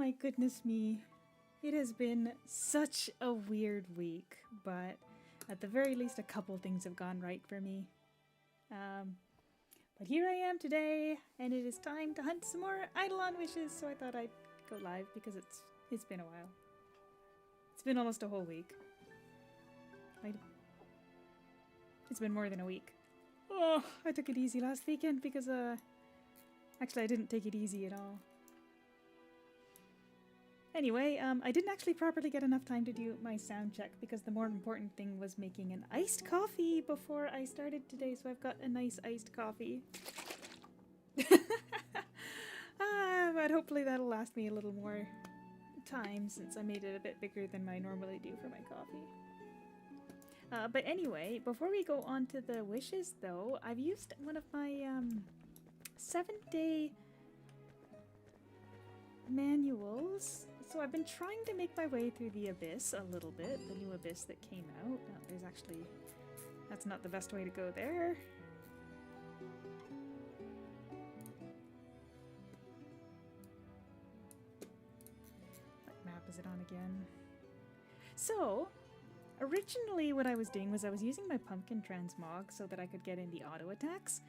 my goodness me. It has been such a weird week, but at the very least a couple things have gone right for me. But here I am today, and it is time to hunt some more Eidolon wishes, so I thought I'd go live because it's been a while. It's been almost a whole week. It's been more than a week. Oh, I took it easy last weekend because, actually I didn't take it easy at all. Anyway, I didn't actually properly get enough time to do my sound check because the more important thing was making an iced coffee before I started today, so I've got a nice iced coffee. But hopefully that'll last me a little more time since I made it a bit bigger than I normally do for my coffee. But anyway, before we go on to the wishes though, I've used one of my 7-day manuals. So I've been trying to make my way through the Abyss a little bit, the new Abyss that came out. No, that's not the best way to go there. What map is it on again? So, originally what I was doing was I was using my pumpkin transmog so that I could get in the auto attacks.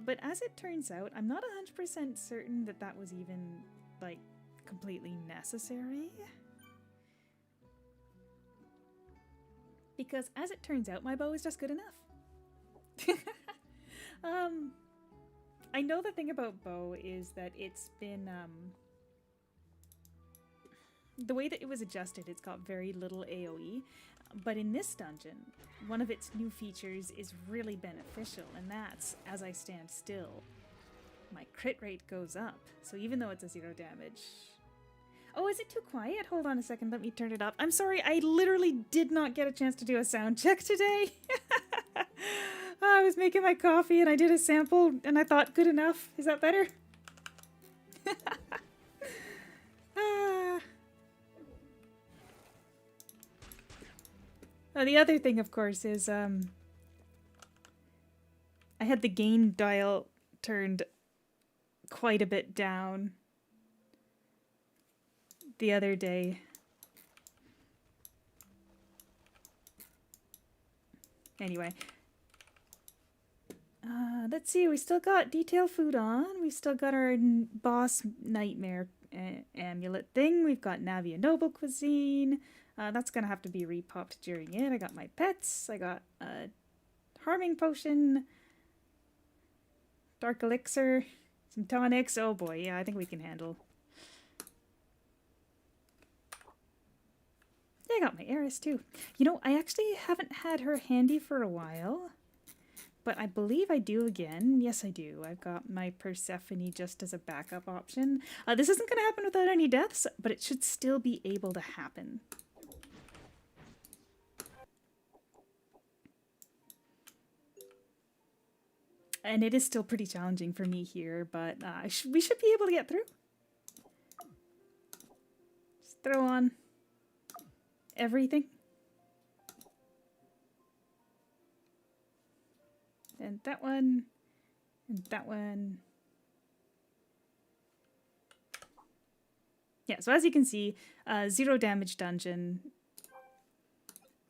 But as it turns out, I'm not 100% certain that that was even, like, completely necessary. Because as it turns out, my bow is just good enough. I know the thing about bow is that it's been, the way that it was adjusted, it's got very little AoE, but in this dungeon, one of its new features is really beneficial, and that's, as I stand still, my crit rate goes up. So even though it's a 0 damage... Oh, is it too quiet? Hold on a second, let me turn it up. I'm sorry, I literally did not get a chance to do a sound check today. I was making my coffee and I did a sample and I thought, good enough. Is that better? Oh, the other thing, of course, is I had the gain dial turned quite a bit down the other day. Anyway. Let's see, we still got detail food on. We've still got our boss nightmare amulet thing. We've got Navia Noble Cuisine. That's gonna have to be repopped during it. I got my pets. I got a harming potion. Dark elixir. Some tonics. Oh boy, yeah, I think we can handle. Yeah, I got my Eris too. You know, I actually haven't had her handy for a while. But I believe I do again. Yes, I do. I've got my Persephone just as a backup option. This isn't going to happen without any deaths, but it should still be able to happen. And it is still pretty challenging for me here, but we should be able to get through. Just throw on everything. And that one. And that one. Yeah, so as you can see, 0 damage dungeon.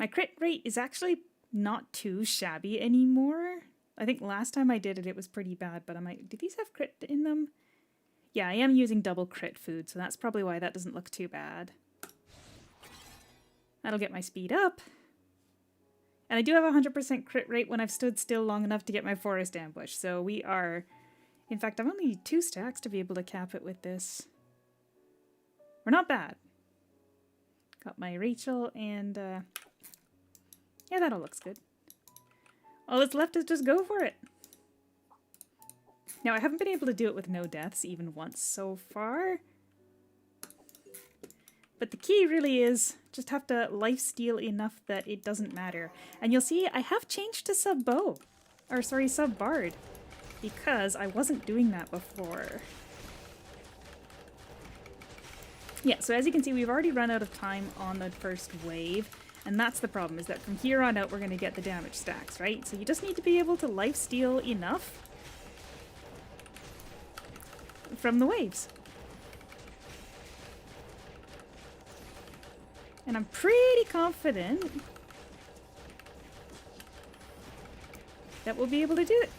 My crit rate is actually not too shabby anymore. I think last time I did it, it was pretty bad, but I might... Do these have crit in them? Yeah, I am using double crit food, so that's probably why that doesn't look too bad. That'll get my speed up. And I do have a 100% crit rate when I've stood still long enough to get my forest ambush, so we are... In fact, I've only 2 stacks to be able to cap it with this. We're not bad. Got my Rachel, and yeah, that all looks good. All that's left is just go for it. Now, I haven't been able to do it with no deaths even once so far. But the key really is just have to lifesteal enough that it doesn't matter. And you'll see I have changed to sub bow. Or sorry, sub bard. Because I wasn't doing that before. Yeah, so as you can see, we've already run out of time on the first wave. And that's the problem, is that from here on out we're going to get the damage stacks, right? So you just need to be able to lifesteal enough from the waves. And I'm pretty confident that we'll be able to do it.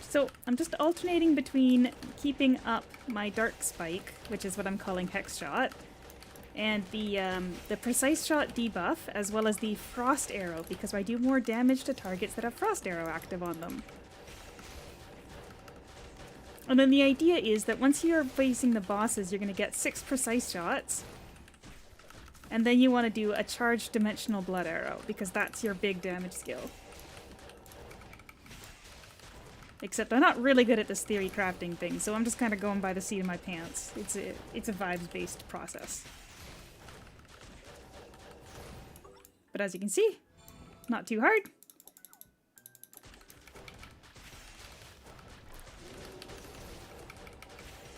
So I'm just alternating between keeping up my Dark Spike, which is what I'm calling Hex Shot, and the Precise Shot debuff, as well as the Frost Arrow, because I do more damage to targets that have Frost Arrow active on them. And then the idea is that once you're facing the bosses, you're going to get 6 Precise Shots, and then you want to do a Charged Dimensional Blood Arrow, because that's your big damage skill. Except I'm not really good at this theory crafting thing, so I'm just kind of going by the seat of my pants. It's a vibes-based process. But as you can see, not too hard.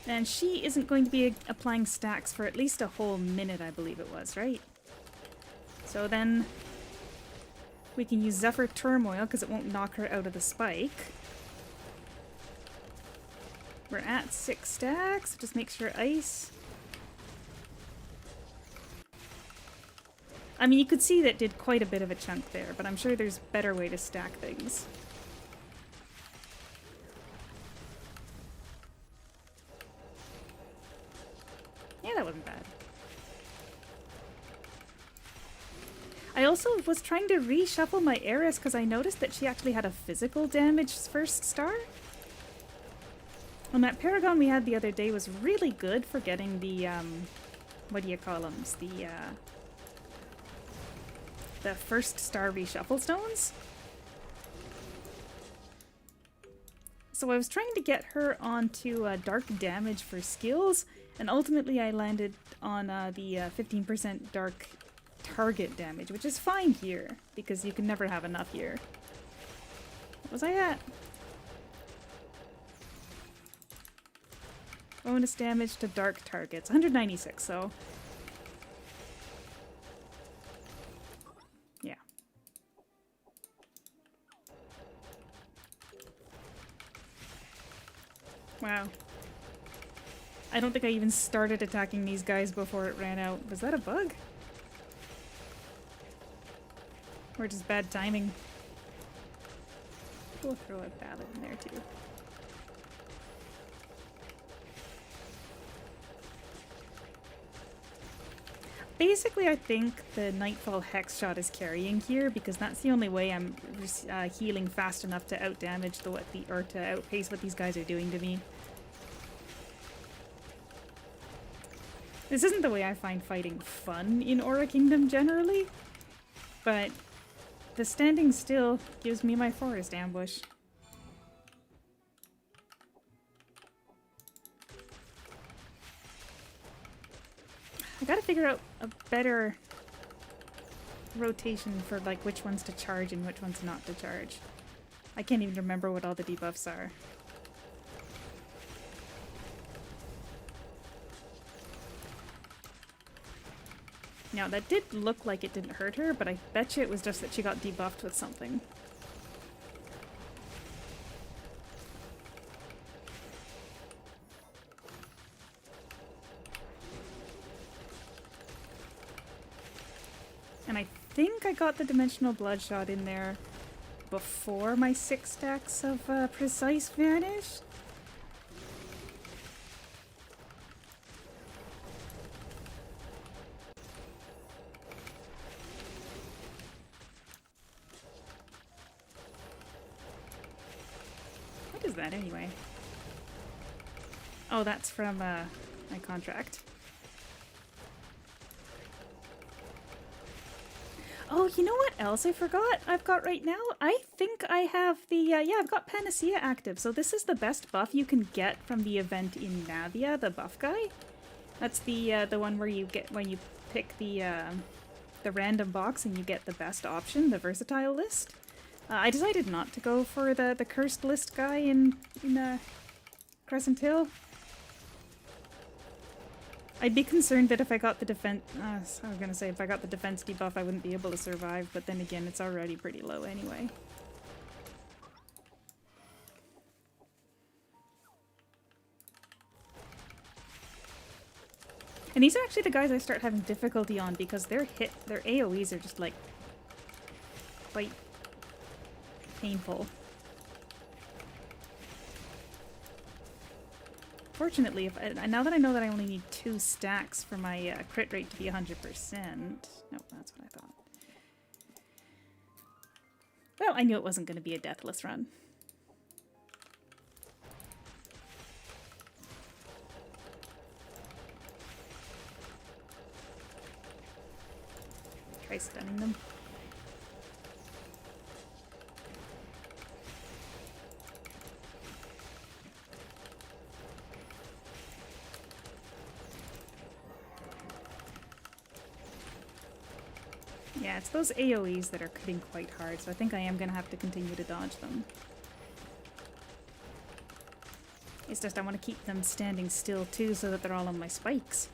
And she isn't going to be applying stacks for at least a whole minute, I believe it was, right? So then we can use Zephyr Turmoil because it won't knock her out of the spike. We're at 6 stacks, just make sure ice. I mean, you could see that did quite a bit of a chunk there, but I'm sure there's a better way to stack things. Yeah, that wasn't bad. I also was trying to reshuffle my Eris because I noticed that she actually had a physical damage first star. And that Paragon we had the other day was really good for getting the, what do you call them? The first star reshuffle stones. So I was trying to get her onto dark damage for skills, and ultimately I landed on the 15% dark target damage, which is fine here, because you can never have enough here. What was I at? Bonus damage to dark targets. 196, so... yeah. Wow. I don't think I even started attacking these guys before it ran out. Was that a bug? Or just bad timing? We'll throw a ballad in there too. Basically, I think the Nightfall Hex Shot is carrying here because that's the only way I'm healing fast enough to outdamage to outpace what these guys are doing to me. This isn't the way I find fighting fun in Aura Kingdom generally, but the standing still gives me my forest ambush. I gotta figure out a better rotation for like which ones to charge and which ones not to charge. I can't even remember what all the debuffs are. Now that did look like it didn't hurt her, but I bet you it was just that she got debuffed with something. And I think I got the Dimensional Bloodshot in there before my 6 stacks of Precise vanished. What is that anyway? Oh, that's from my contract. Oh, you know what else I forgot I've got right now? I think I have the, yeah, I've got Panacea active. So this is the best buff you can get from the event in Navia, the buff guy. That's the one where you get, when you pick the random box and you get the best option, the versatile list. I decided not to go for the cursed list guy in Crescent Hill. I'd be concerned that if I got the defense, I was gonna say if I got the defense debuff I wouldn't be able to survive, but then again it's already pretty low anyway. And these are actually the guys I start having difficulty on because their AoEs are just like quite painful. Fortunately, now that I know that I only need 2 stacks for my crit rate to be 100%. Nope, that's what I thought. Well, I knew it wasn't going to be a deathless run. Try stunning them. Yeah, it's those AoEs that are cutting quite hard, so I think I am going to have to continue to dodge them. It's just I want to keep them standing still too so that they're all on my spikes.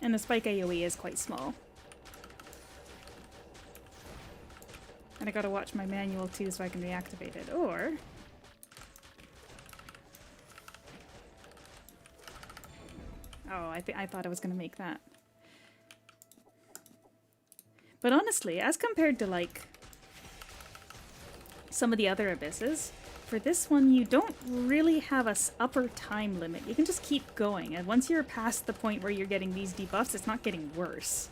And the spike AoE is quite small. And I gotta watch my manual too so I can reactivate it, or... Oh, I thought I was gonna make that. But honestly, as compared to like some of the other abysses, for this one you don't really have a upper time limit. You can just keep going, and once you're past the point where you're getting these debuffs, it's not getting worse.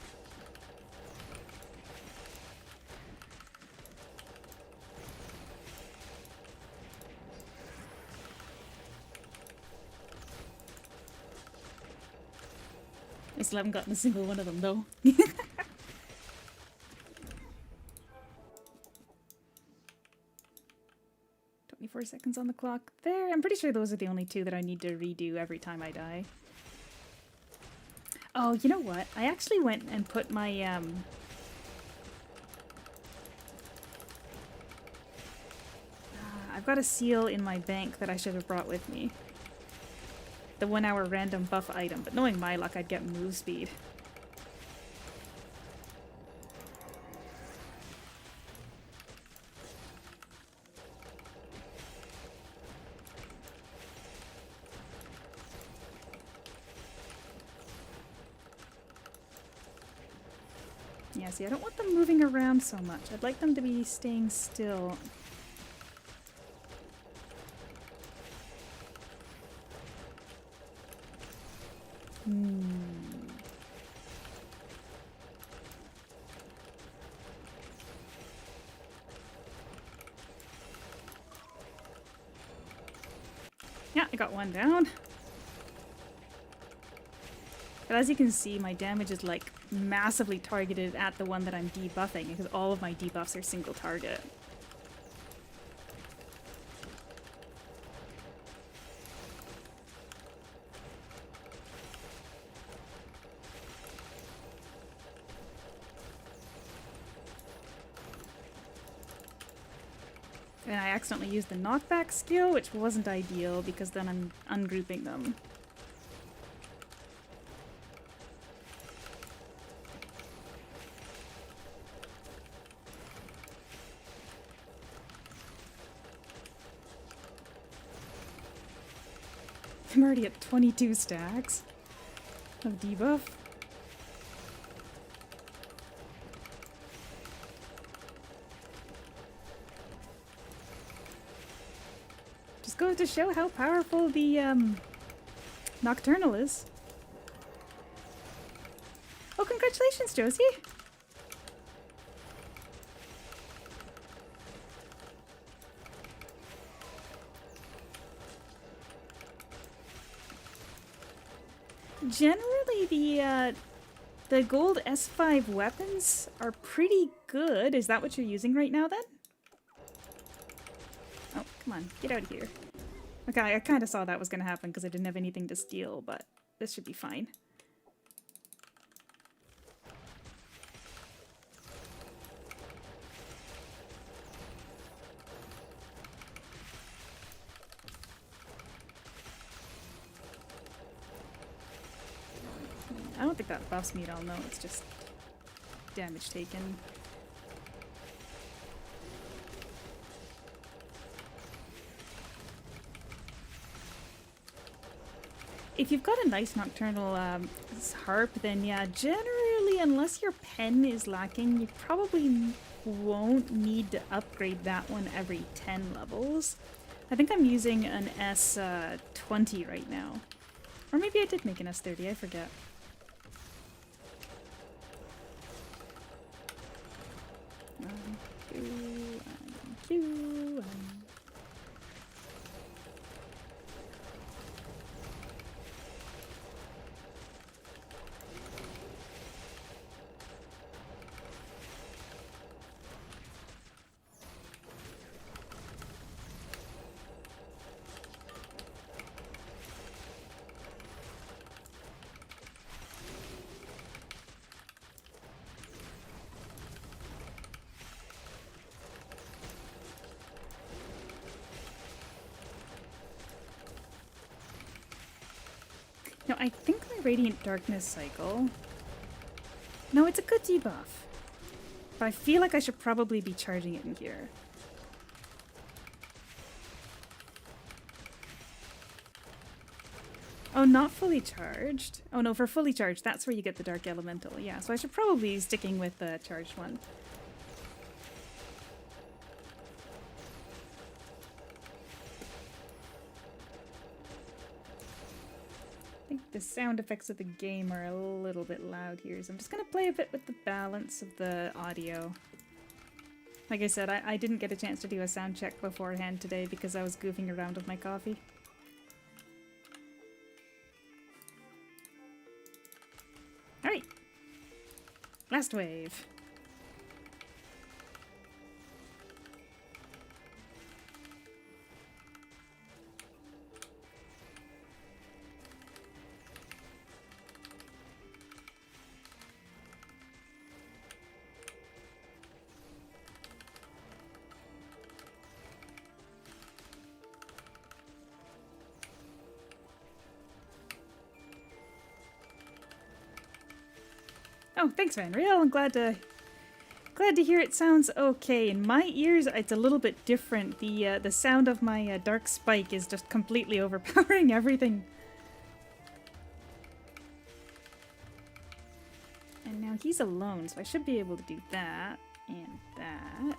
I still haven't gotten a single one of them though. 24 seconds on the clock there. I'm pretty sure those are the only 2 that I need to redo every time I die. Oh, you know what? I actually went and put my I've got a seal in my bank that I should have brought with me. The 1-hour random buff item, but knowing my luck, I'd get move speed. Yeah, see, I don't want them moving around so much. I'd like them to be staying still. Yeah, I got one down. But as you can see, my damage is like massively targeted at the one that I'm debuffing because all of my debuffs are single target. And I accidentally used the knockback skill, which wasn't ideal because then I'm ungrouping them. I'm already at 22 stacks of debuff. Just goes to show how powerful the Nocturnal is. Oh, congratulations, Josie! Generally, the gold S5 weapons are pretty good. Is that what you're using right now, then? Oh, come on. Get out of here. Okay, I kind of saw that was going to happen because I didn't have anything to steal, but this should be fine. I don't think that buffs me at all, no, it's just damage taken. If you've got a nice nocturnal harp, then yeah, generally, unless your pen is lacking, you probably won't need to upgrade that one every 10 levels. I think I'm using an S20 right now. Or maybe I did make an S30, I forget. No, I think my Radiant Darkness cycle... No, it's a good debuff. But I feel like I should probably be charging it in here. Oh, not fully charged. Oh no, for fully charged, that's where you get the Dark Elemental. Yeah, so I should probably be sticking with the charged one. I think the sound effects of the game are a little bit loud here, so I'm just gonna play a bit with the balance of the audio. Like I said, I didn't get a chance to do a sound check beforehand today because I was goofing around with my coffee. Alright. Last wave. Oh, thanks, Van Riel. I'm glad to hear it sounds okay. In my ears, it's a little bit different. The sound of my dark spike is just completely overpowering everything. And now he's alone, so I should be able to do that and that.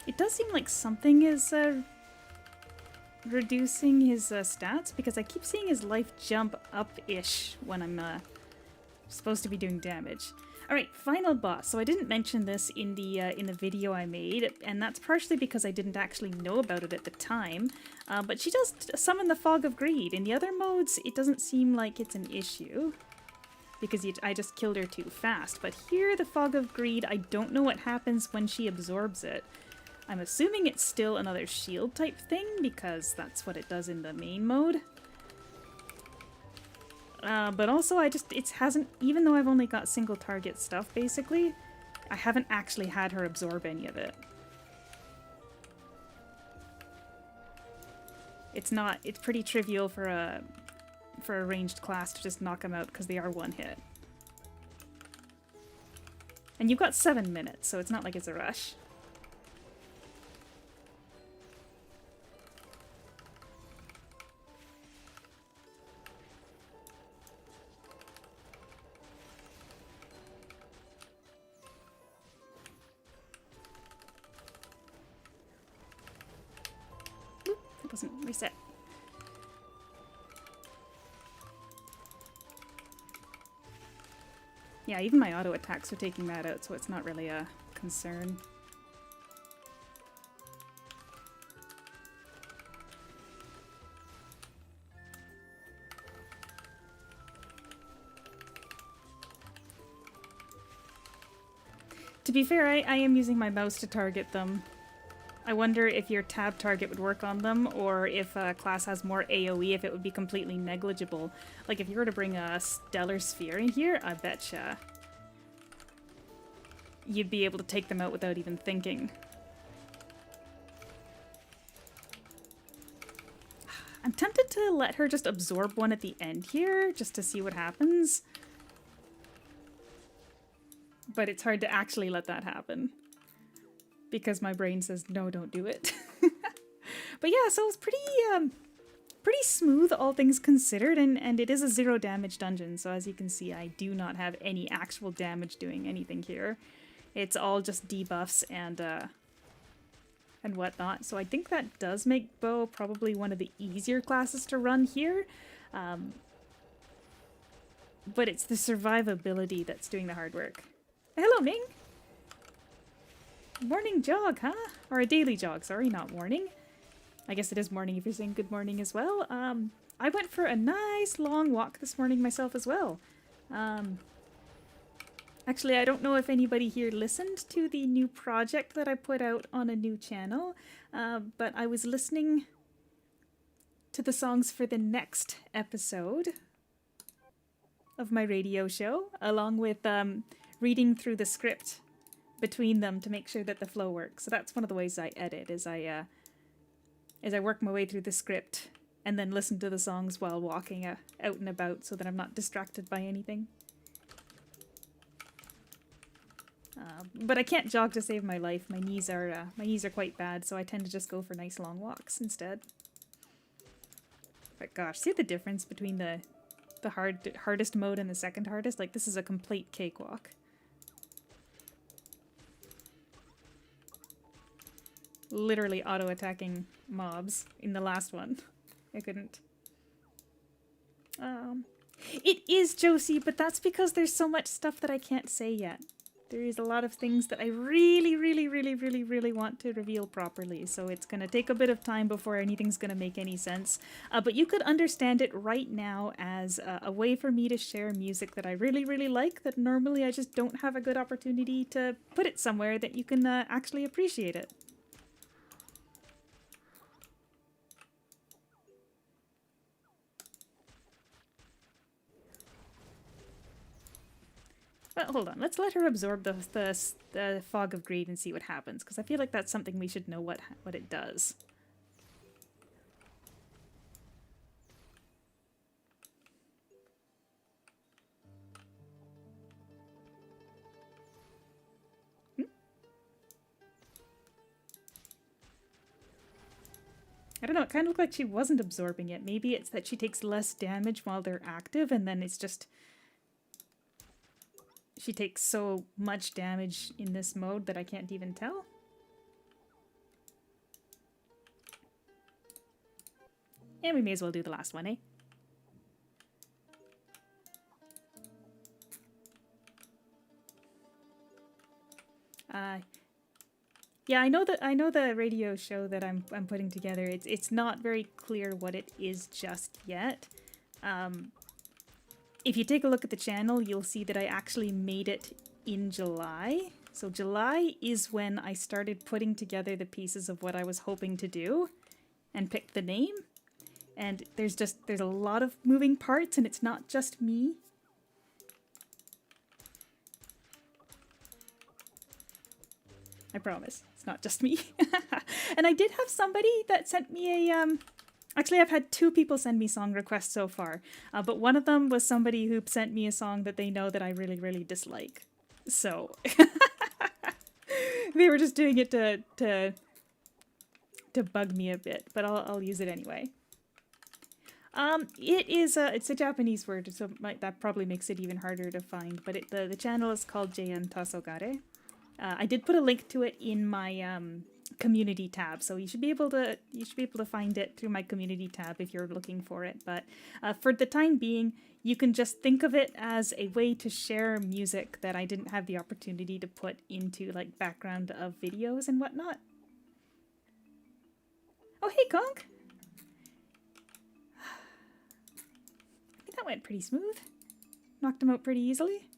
It does seem like something is reducing his stats, because I keep seeing his life jump up-ish when I'm supposed to be doing damage. Alright, final boss. So I didn't mention this in the video I made, and that's partially because I didn't actually know about it at the time, but she does summon the Fog of Greed. In the other modes, it doesn't seem like it's an issue, because I just killed her too fast. But here, the Fog of Greed, I don't know what happens when she absorbs it. I'm assuming it's still another shield type thing, because that's what it does in the main mode. But also it hasn't, even though I've only got single target stuff basically, I haven't actually had her absorb any of it. It's pretty trivial for a ranged class to just knock them out because they are one hit. And you've got 7 minutes, so it's not like it's a rush. Doesn't reset. Yeah, even my auto attacks are taking that out, so it's not really a concern. To be fair, I am using my mouse to target them. I wonder if your tab target would work on them, or if a class has more AoE, if it would be completely negligible. Like if you were to bring a stellar sphere in here, I betcha you'd be able to take them out without even thinking. I'm tempted to let her just absorb one at the end here, just to see what happens. But it's hard to actually let that happen, because my brain says, no, don't do it. But yeah, so it's pretty smooth, all things considered, and it is a 0 damage dungeon, so as you can see, I do not have any actual damage doing anything here. It's all just debuffs and whatnot, so I think that does make Bo probably one of the easier classes to run here. But it's the survivability that's doing the hard work. Hello, Ming! Morning jog, huh? Or a daily jog, sorry, not morning. I guess it is morning if you're saying good morning as well. I went for a nice long walk this morning myself as well. Actually, I don't know if anybody here listened to the new project that I put out on a new channel, but I was listening to the songs for the next episode of my radio show, along with reading through the script between them to make sure that the flow works. So that's one of the ways I edit, is I work my way through the script and then listen to the songs while walking out and about so that I'm not distracted by anything. But I can't jog to save my life. My knees are quite bad, so I tend to just go for nice long walks instead. But gosh, see the difference between the hardest mode and the second hardest? Like, this is a complete cakewalk. Literally auto-attacking mobs in the last one. I couldn't. It is Josie, but that's because there's so much stuff that I can't say yet. There is a lot of things that I really, really, really, really, really want to reveal properly, so it's going to take a bit of time before anything's going to make any sense. But you could understand it right now as a way for me to share music that I really, really like, that normally I just don't have a good opportunity to put it somewhere that you can actually appreciate it. Well, hold on. Let's let her absorb the fog of greed and see what happens, because I feel like that's something we should know what it does. I don't know, it kind of looked like she wasn't absorbing it. Maybe it's that she takes less damage while they're active, and then it's just... she takes so much damage in this mode that I can't even tell. And we may as well do the last one, eh? Yeah, I know the radio show that I'm putting together. It's not very clear what it is just yet. If you take a look at the channel, you'll see that I actually made it in July. So July is when I started putting together the pieces of what I was hoping to do and picked the name. And there's a lot of moving parts, and it's not just me. I promise, it's not just me. And I did have somebody that sent me a, actually I've had 2 people send me song requests so far, but one of them was somebody who sent me a song that they know that I really, really dislike. So, they were just doing it to bug me a bit, but I'll use it anyway. It's a Japanese word, so that probably makes it even harder to find, but the channel is called Jeian Tasogare. I did put a link to it in my community tab, so you should be able to find it through my community tab if you're looking for it. But for the time being, you can just think of it as a way to share music that I didn't have the opportunity to put into like background of videos and whatnot. Oh, hey, Conk! I think that went pretty smooth. Knocked him out pretty easily.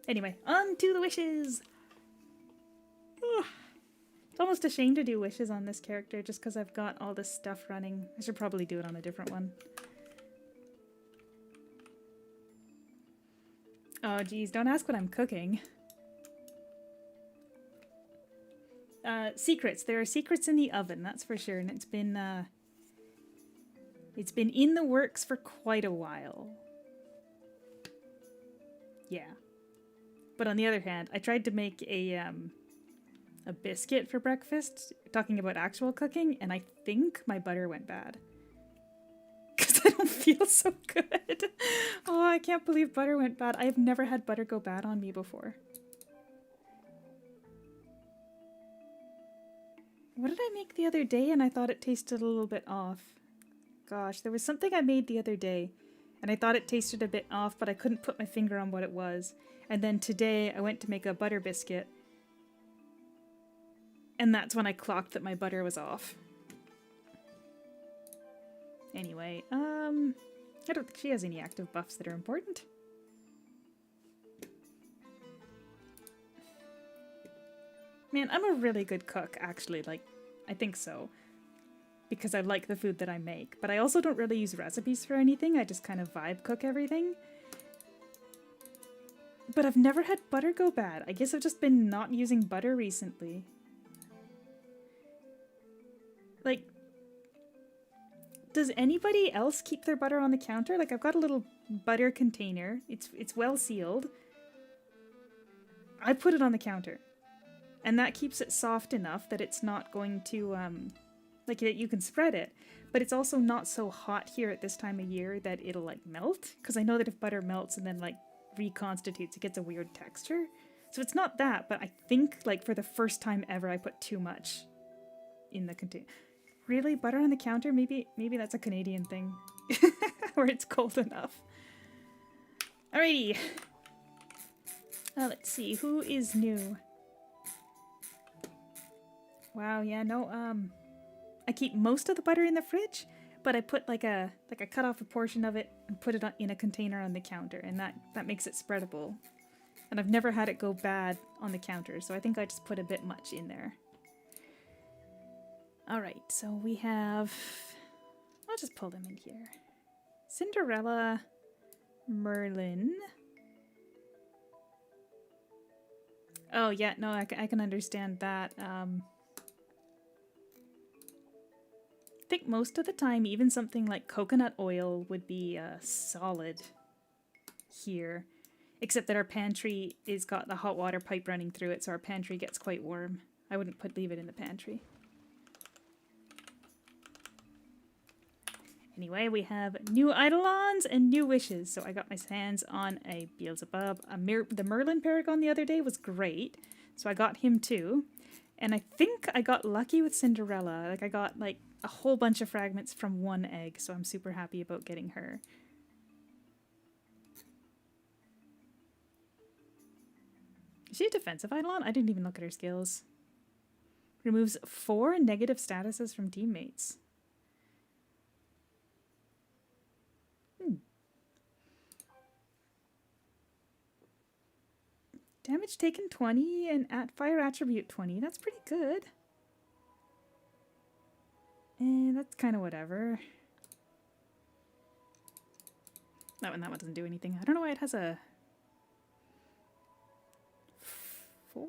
Anyway, on to the wishes! Ugh. It's almost a shame to do wishes on this character just because I've got all this stuff running. I should probably do it on a different one. Oh geez, don't ask what I'm cooking. Secrets. There are secrets in the oven, that's for sure, and it's been in the works for quite a while. Yeah. But on the other hand, I tried to make a biscuit for breakfast, talking about actual cooking, and I think my butter went bad. Because I don't feel so good. Oh, I can't believe butter went bad. I have never had butter go bad on me before. What did I make the other day and I thought it tasted a little bit off? Gosh, there was something I made the other day and I thought it tasted a bit off, but I couldn't put my finger on what it was. And then today I went to make a butter biscuit and that's when I clocked that my butter was off. Anyway, I don't think she has any active buffs that are important. Man, I'm a really good cook, actually. Like, I think so. Because I like the food that I make. But I also don't really use recipes for anything. I just kind of vibe cook everything. But I've never had butter go bad. I guess I've just been not using butter recently. Like, does anybody else keep their butter on the counter? Like, I've got a little butter container. It's well sealed. I put it on the counter. And that keeps it soft enough that it's not going to, like, that you can spread it. But it's also not so hot here at this time of year that it'll, like, melt. Because I know that if butter melts and then, like, reconstitutes, it gets a weird texture. So it's not that, but I think, like, for the first time ever, I put too much in the container. Really? Butter on the counter? Maybe that's a Canadian thing. Where it's cold enough. Alrighty. Let's see. Who is new? Wow, yeah, no, I keep most of the butter in the fridge, but I put like a cut off a portion of it and put it in a container on the counter, and that makes it spreadable. And I've never had it go bad on the counter, so I think I just put a bit much in there. Alright, so we have... I'll just pull them in here. Cinderella, Merlin. Oh yeah, no, I can understand that. I think most of the time, even something like coconut oil would be solid here. Except that our pantry is got the hot water pipe running through it, so our pantry gets quite warm. I wouldn't leave it in the pantry. Anyway, we have new eidolons and new wishes. So I got my hands on a Beelzebub. The Merlin Paragon the other day was great, so I got him too. And I think I got lucky with Cinderella. Like, I got, like, a whole bunch of fragments from one egg, so I'm super happy about getting her. Is she a defensive eidolon? I didn't even look at her skills. Removes 4 negative statuses from teammates. Damage taken 20 and at fire attribute 20. That's pretty good. And that's kind of whatever. That one doesn't do anything. I don't know why it has a 4.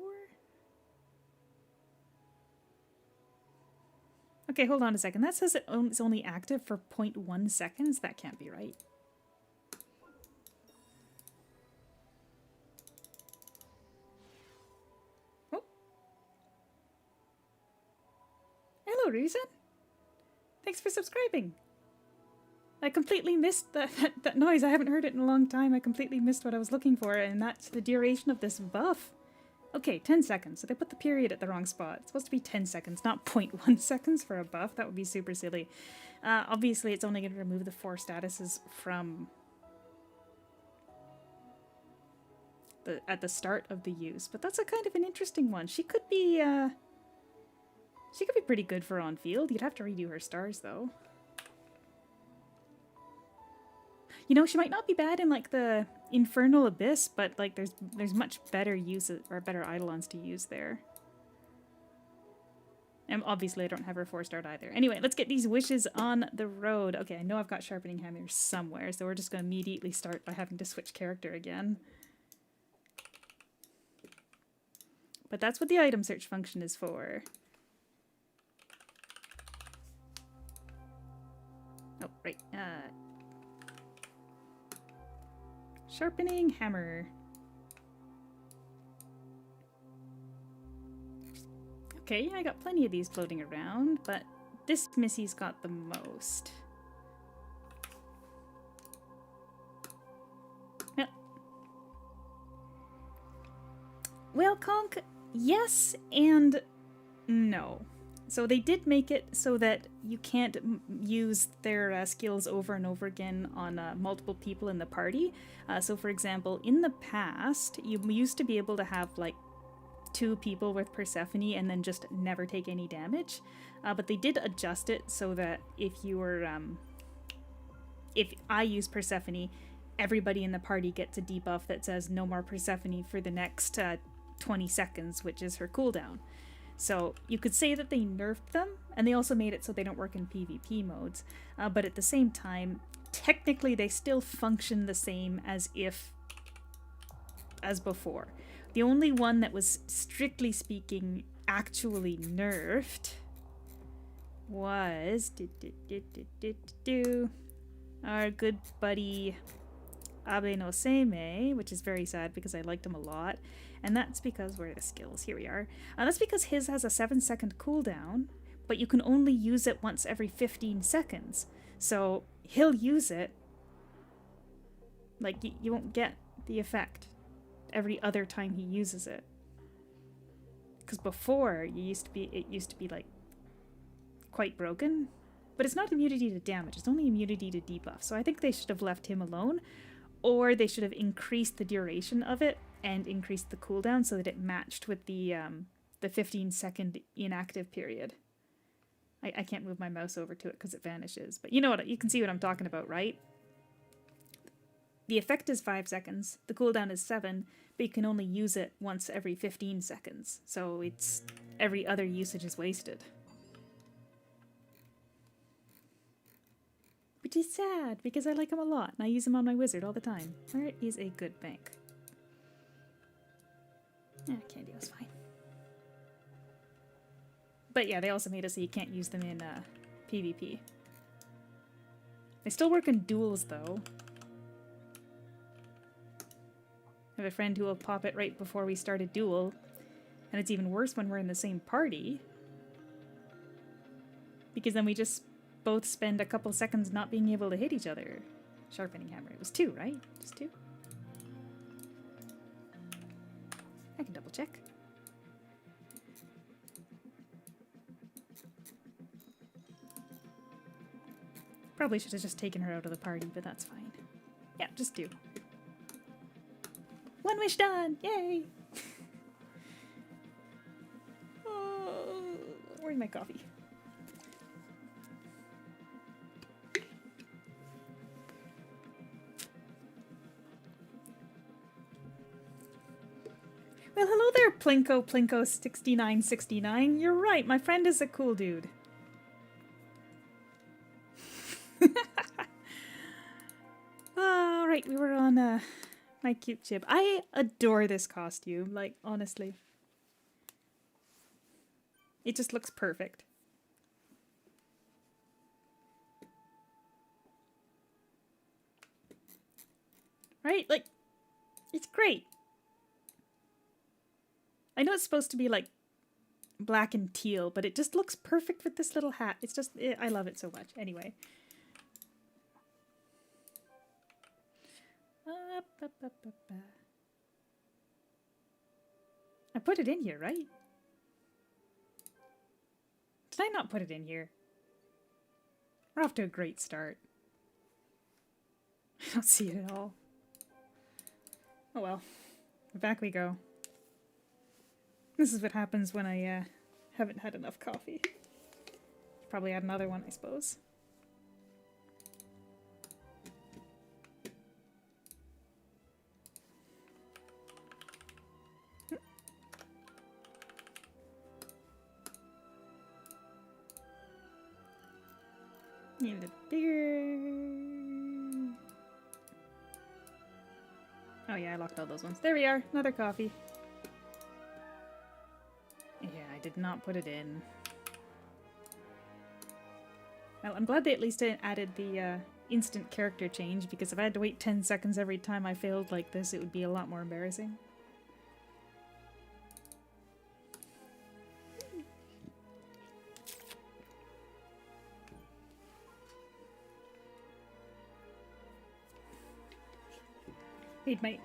Okay, hold on a second. That says it's only active for 0.1 seconds. That can't be right. Oh. Hello, Reason. Thanks for subscribing. I completely missed that noise. I haven't heard it in a long time. I completely missed what I was looking for, and that's the duration of this buff. Okay, 10 seconds. So they put the period at the wrong spot. It's supposed to be 10 seconds, not 0.1 seconds for a buff. That would be super silly. Obviously, it's only going to remove the 4 statuses from at the start of the use, but that's a kind of an interesting one. She could be pretty good for on field. You'd have to redo her stars though. You know, she might not be bad in like the Infernal Abyss, but like there's much better uses or better eidolons to use there. And obviously I don't have her 4-star either. Anyway, let's get these wishes on the road. Okay, I know I've got sharpening hammers somewhere, so we're just going to immediately start by having to switch character again. But that's what the item search function is for. Oh, right. Sharpening hammer. Okay, I got plenty of these floating around, but this Missy's got the most. Yep. Well, Conk, yes and no. So they did make it so that you can't use their skills over and over again on multiple people in the party. So for example, in the past, you used to be able to have like 2 people with Persephone and then just never take any damage. But they did adjust it so that if you were, if I use Persephone, everybody in the party gets a debuff that says no more Persephone for the next 20 seconds, which is her cooldown. So you could say that they nerfed them, and they also made it so they don't work in PvP modes. But at the same time, technically they still function the same as before. The only one that was, strictly speaking, actually nerfed was our good buddy Abe no Seimei, which is very sad because I liked him a lot. And that's because, where are the skills? Here we are. That's because his has a 7-second cooldown, but you can only use it once every 15 seconds. So he'll use it, like you won't get the effect every other time he uses it. Because before, it used to be like quite broken, but it's not immunity to damage, it's only immunity to debuff. So I think they should have left him alone, or they should have increased the duration of it and increased the cooldown so that it matched with the 15-second inactive period. I can't move my mouse over to it because it vanishes, but you know what, you can see what I'm talking about, right? The effect is 5 seconds, the cooldown is 7, but you can only use it once every 15 seconds, so it's every other usage is wasted. Which is sad, because I like him a lot, and I use him on my wizard all the time. Where is a good bank? Yeah, candy was fine. But yeah, they also made it so you can't use them in PvP. They still work in duels, though. I have a friend who will pop it right before we start a duel, and it's even worse when we're in the same party. Because then we just both spend a couple seconds not being able to hit each other. Sharpening hammer. It was 2, right? Just 2? I can double check. Probably should have just taken her out of the party, but that's fine. Yeah, just 2. 1 wish done! Yay! Oh, where's my coffee? Well, hello there, Plinko6969. You're right, my friend is a cool dude. Alright, we were on my cute chip. I adore this costume, like, honestly. It just looks perfect. Right? Like, it's great. I know it's supposed to be like black and teal, but it just looks perfect with this little hat. It's just, I love it so much. Anyway. I put it in here, right? Did I not put it in here? We're off to a great start. I don't see it at all. Oh well. Back we go. This is what happens when I haven't had enough coffee. Probably add another one, I suppose. Need it bigger. Oh yeah, I locked all those ones. There we are. Another coffee. Yeah, I did not put it in. Well, I'm glad they at least added the instant character change, because if I had to wait 10 seconds every time I failed like this, it would be a lot more embarrassing. Wait, mate.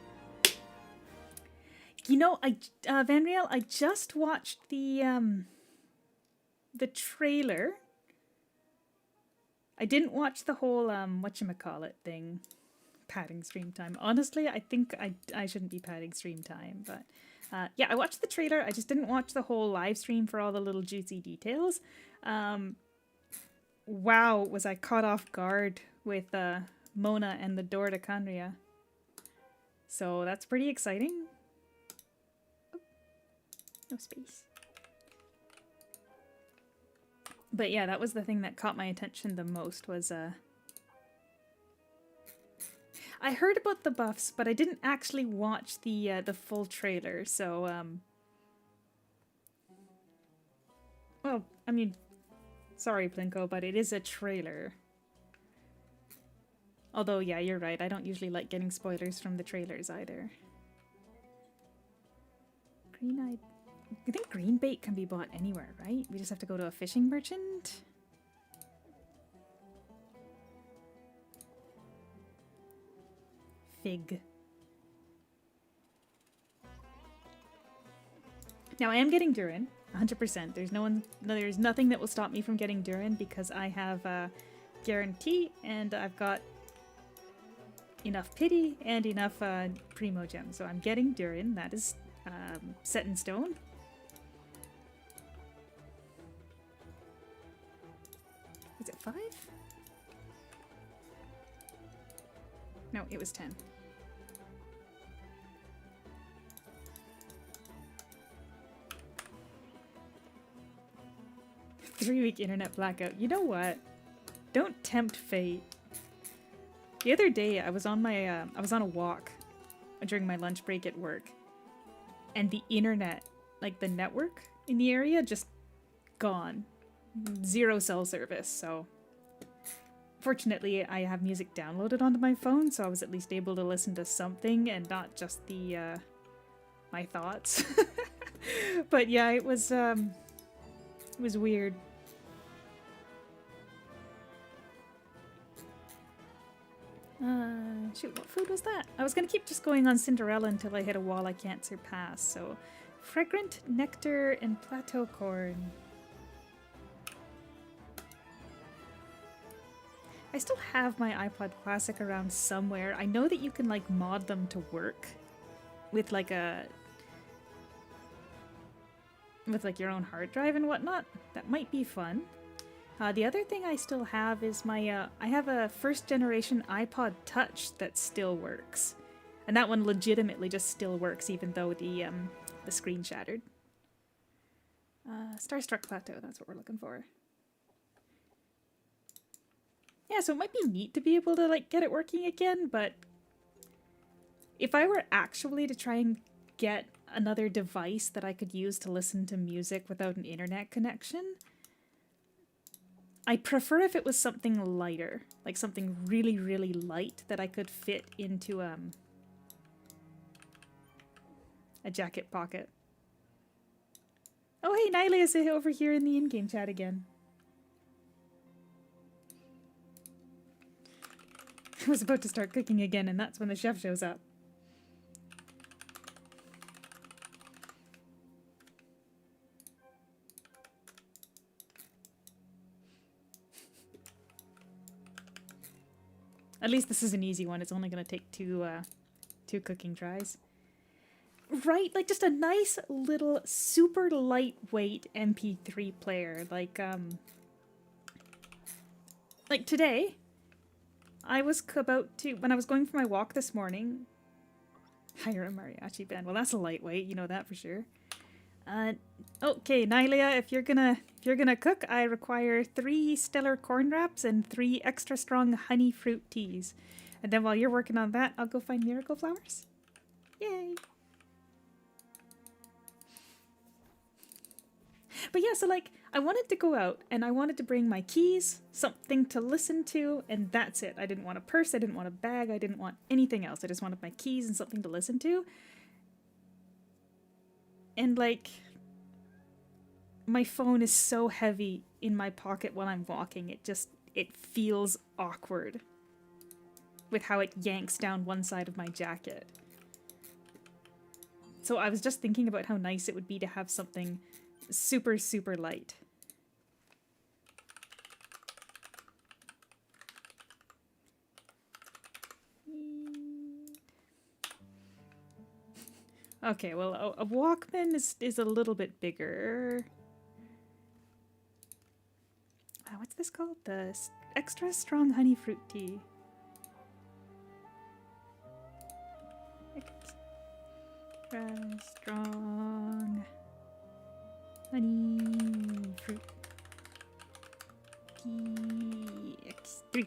You know, Van Riel, I just watched the trailer. I didn't watch the whole, whatchamacallit thing. Padding stream time. Honestly, I think I shouldn't be padding stream time, but yeah, I watched the trailer. I just didn't watch the whole live stream for all the little juicy details. Wow, was I caught off guard with Mona and the door to Canria. So that's pretty exciting. Oh, no space. But yeah, that was the thing that caught my attention the most was I heard about the buffs, but I didn't actually watch the full trailer, so well, I mean, sorry Plinko, but it is a trailer. Although, yeah, you're right, I don't usually like getting spoilers from the trailers either. Green-eyed... I think green bait can be bought anywhere, right? We just have to go to a fishing merchant? Fig. Now I am getting Durin, 100%. There's nothing that will stop me from getting Durin because I have guarantee and I've got enough pity and enough primo gem. So I'm getting Durin. That is set in stone. Is it 5? No, it was 10. Three-week internet blackout. You know what? Don't tempt fate. The other day, I was on a walk during my lunch break at work, and the internet, like the network in the area, just gone. 0 cell service. So, fortunately, I have music downloaded onto my phone, so I was at least able to listen to something and not just the my thoughts. But yeah, it was weird. Shoot, what food was that? I was gonna keep just going on Cinderella until I hit a wall I can't surpass, so... Fragrant nectar and plateau corn. I still have my iPod Classic around somewhere. I know that you can, like, mod them to work with, like, with your own hard drive and whatnot. That might be fun. The other thing I still have is my, I have a first generation iPod Touch that still works. And that one legitimately just still works even though the screen shattered. Starstruck Plateau, that's what we're looking for. Yeah, so it might be neat to be able to, like, get it working again, but if I were actually to try and get another device that I could use to listen to music without an internet connection, I prefer if it was something lighter, like something really, really light that I could fit into a jacket pocket. Oh hey, Nile is over here in the in-game chat again. I was about to start cooking again, and that's when the chef shows up. At least this is an easy one. It's only going to take two cooking tries. Right, like just a nice little super lightweight MP3 player. Like today, I was about to, when I was going for my walk this morning, hire a mariachi band. Well, that's a lightweight, you know that for sure. Okay, Nylia, if you're gonna cook, I require 3 stellar corn wraps and 3 extra strong honey fruit teas. And then while you're working on that, I'll go find miracle flowers. Yay! But yeah, so like, I wanted to go out and I wanted to bring my keys, something to listen to, and that's it. I didn't want a purse, I didn't want a bag, I didn't want anything else. I just wanted my keys and something to listen to. And like, my phone is so heavy in my pocket while I'm walking, it feels awkward with how it yanks down one side of my jacket. So I was just thinking about how nice it would be to have something super, super light. Okay, well, a Walkman is a little bit bigger. What's this called? The extra strong honey fruit tea. Extra strong honey fruit tea X3.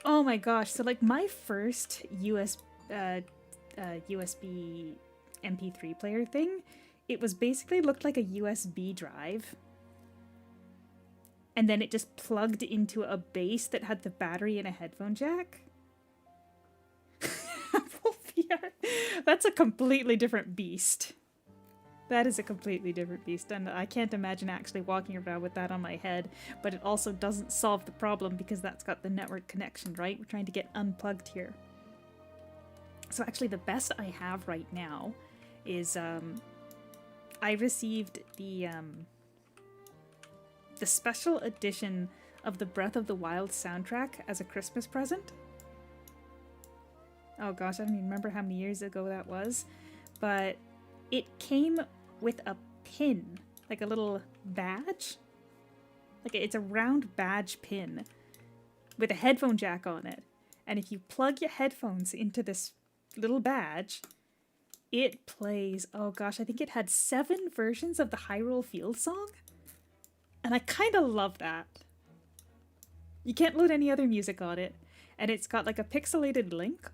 Oh my gosh, so like my first USB MP3 player thing, it was basically looked like a USB drive. And then it just plugged into a base that had the battery and a headphone jack. That's a completely different beast. That is a completely different beast, and I can't imagine actually walking around with that on my head, but it also doesn't solve the problem because that's got the network connection, right? We're trying to get unplugged here. So actually the best I have right now is I received the special edition of the Breath of the Wild soundtrack as a Christmas present. Oh gosh, I don't even remember how many years ago that was, but it came with a pin, like a little badge. Like it's a round badge pin with a headphone jack on it. And if you plug your headphones into this little badge, it plays, oh gosh, I think it had 7 versions of the Hyrule Field song. And I kind of love that. You can't load any other music on it. And it's got like a pixelated link.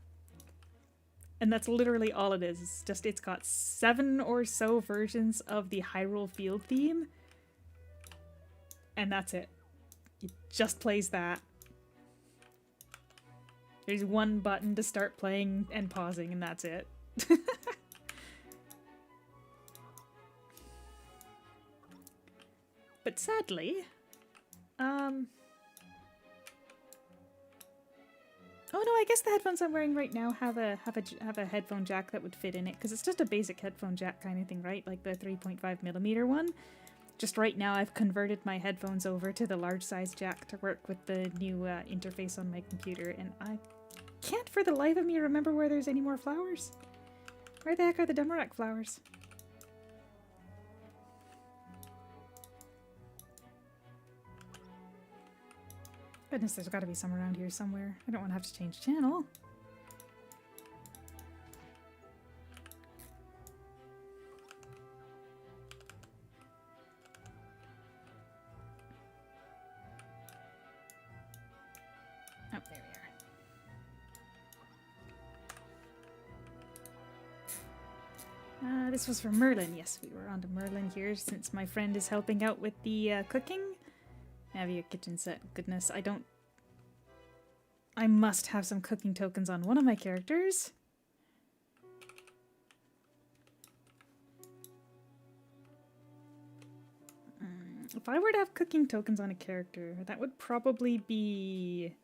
And that's literally all it is. It's just, it's got 7 or so versions of the Hyrule Field theme. And that's it. It just plays that. There's one button to start playing and pausing, and that's it. But sadly, oh no, I guess the headphones I'm wearing right now have a headphone jack that would fit in it, because it's just a basic headphone jack kind of thing, right? Like the 3.5mm one. Just right now I've converted my headphones over to the large size jack to work with the new interface on my computer, and I can't for the life of me remember where there's any more flowers. Where the heck are the Demarak flowers? Goodness, there's got to be some around here somewhere. I don't want to have to change channel. Oh, there we are. This was for Merlin. Yes, we were on to Merlin here since my friend is helping out with the cooking. Have your kitchen set. Goodness, I must have some cooking tokens on one of my characters. If I were to have cooking tokens on a character, that would probably be...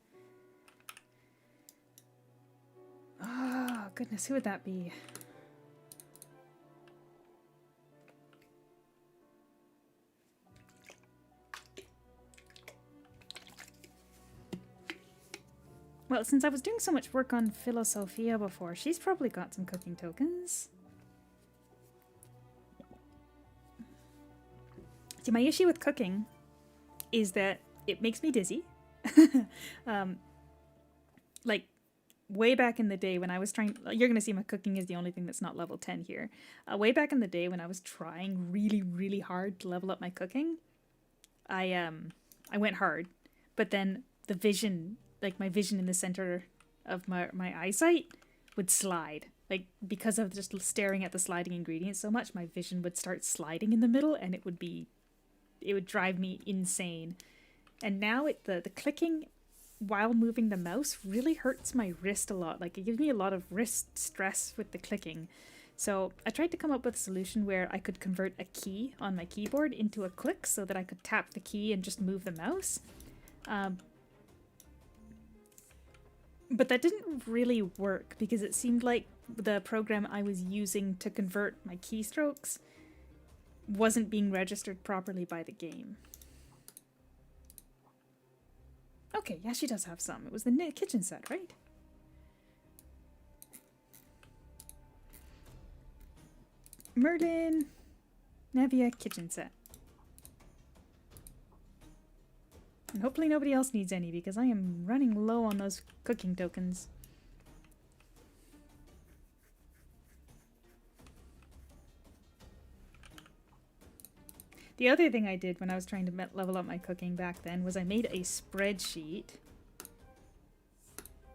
Oh, goodness, who would that be? Well, since I was doing so much work on Philosophia before, she's probably got some cooking tokens. See, my issue with cooking is that it makes me dizzy. Like, way back in the day when I was trying, you're going to see my cooking is the only thing that's not level 10 here. Way back in the day when I was trying really, really hard to level up my cooking, I went hard, but then the vision, like my vision in the center of my eyesight would slide. Like, because of just staring at the sliding ingredients so much, my vision would start sliding in the middle, and it would drive me insane. And now the clicking while moving the mouse really hurts my wrist a lot. Like, it gives me a lot of wrist stress with the clicking. So I tried to come up with a solution where I could convert a key on my keyboard into a click so that I could tap the key and just move the mouse. But that didn't really work because it seemed like the program I was using to convert my keystrokes wasn't being registered properly by the game. Okay, yeah, she does have some. It was the kitchen set, right? Merlin, Nevia kitchen set. And hopefully nobody else needs any because I am running low on those cooking tokens. The other thing I did when I was trying to level up my cooking back then was I made a spreadsheet.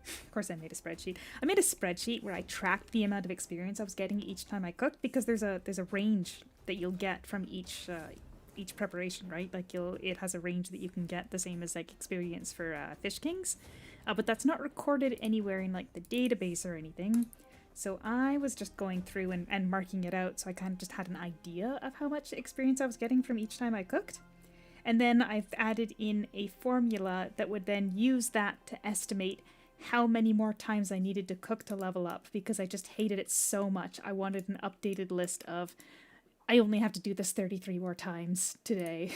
Of course I made a spreadsheet. I made a spreadsheet where I tracked the amount of experience I was getting each time I cooked, because there's a range that you'll get from each preparation, right? Like it has a range that you can get, the same as like experience for Fish Kings. But that's not recorded anywhere in like the database or anything. So I was just going through and marking it out, so I kind of just had an idea of how much experience I was getting from each time I cooked. And then I've added in a formula that would then use that to estimate how many more times I needed to cook to level up, because I just hated it so much. I wanted an updated list of, I only have to do this 33 more times today.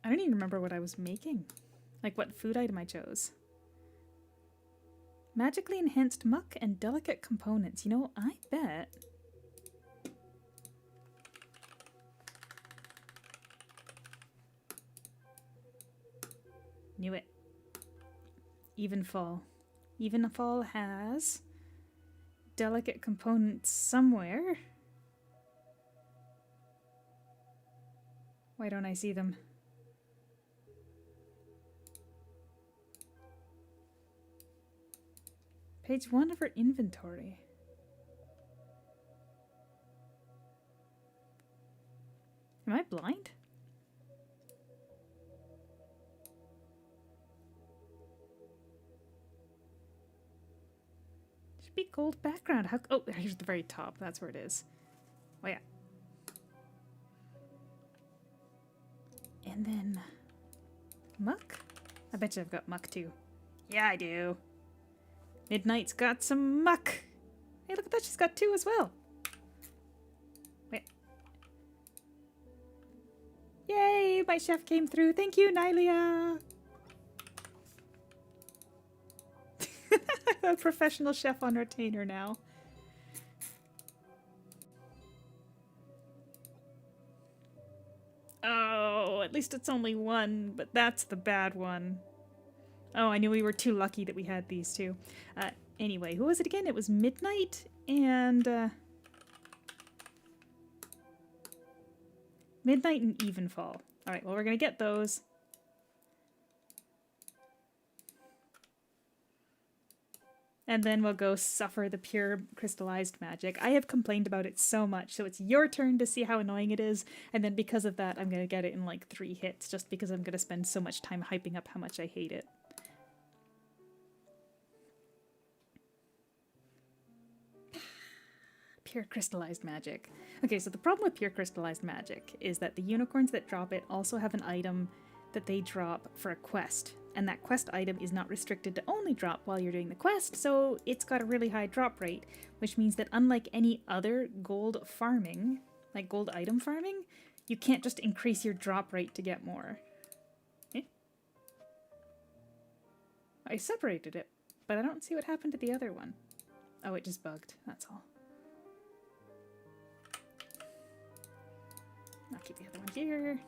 I don't even remember what I was making. Like what food item I chose. Magically enhanced muck and delicate components. You know, I bet. Knew it. Evenfall. Evenfall has delicate components somewhere. Why don't I see them? Page 1 of her inventory. Am I blind? Should be gold background. How? Oh, here's the very top. That's where it is. Oh yeah. And then muck. I bet you I've got muck too. Yeah, I do. Midnight's got some muck. Hey, look at that. She's got 2 as well. Wait. Yay, my chef came through. Thank you, Nylia. A professional chef on retainer now. Oh, at least it's only 1, but that's the bad one. Oh, I knew we were too lucky that we had these two. Anyway, who was it again? It was Midnight and... Midnight and Evenfall. Alright, well, we're going to get those. And then we'll go suffer the pure crystallized magic. I have complained about it so much, so it's your turn to see how annoying it is. And then because of that, I'm going to get it in like 3 hits, just because I'm going to spend so much time hyping up how much I hate it. Pure crystallized magic. Okay, so the problem with pure crystallized magic is that the unicorns that drop it also have an item that they drop for a quest. And that quest item is not restricted to only drop while you're doing the quest, so it's got a really high drop rate, which means that unlike any other gold farming, like gold item farming, you can't just increase your drop rate to get more. Eh? I separated it, but I don't see what happened to the other one. Oh, it just bugged, that's all. I'll keep the other one here.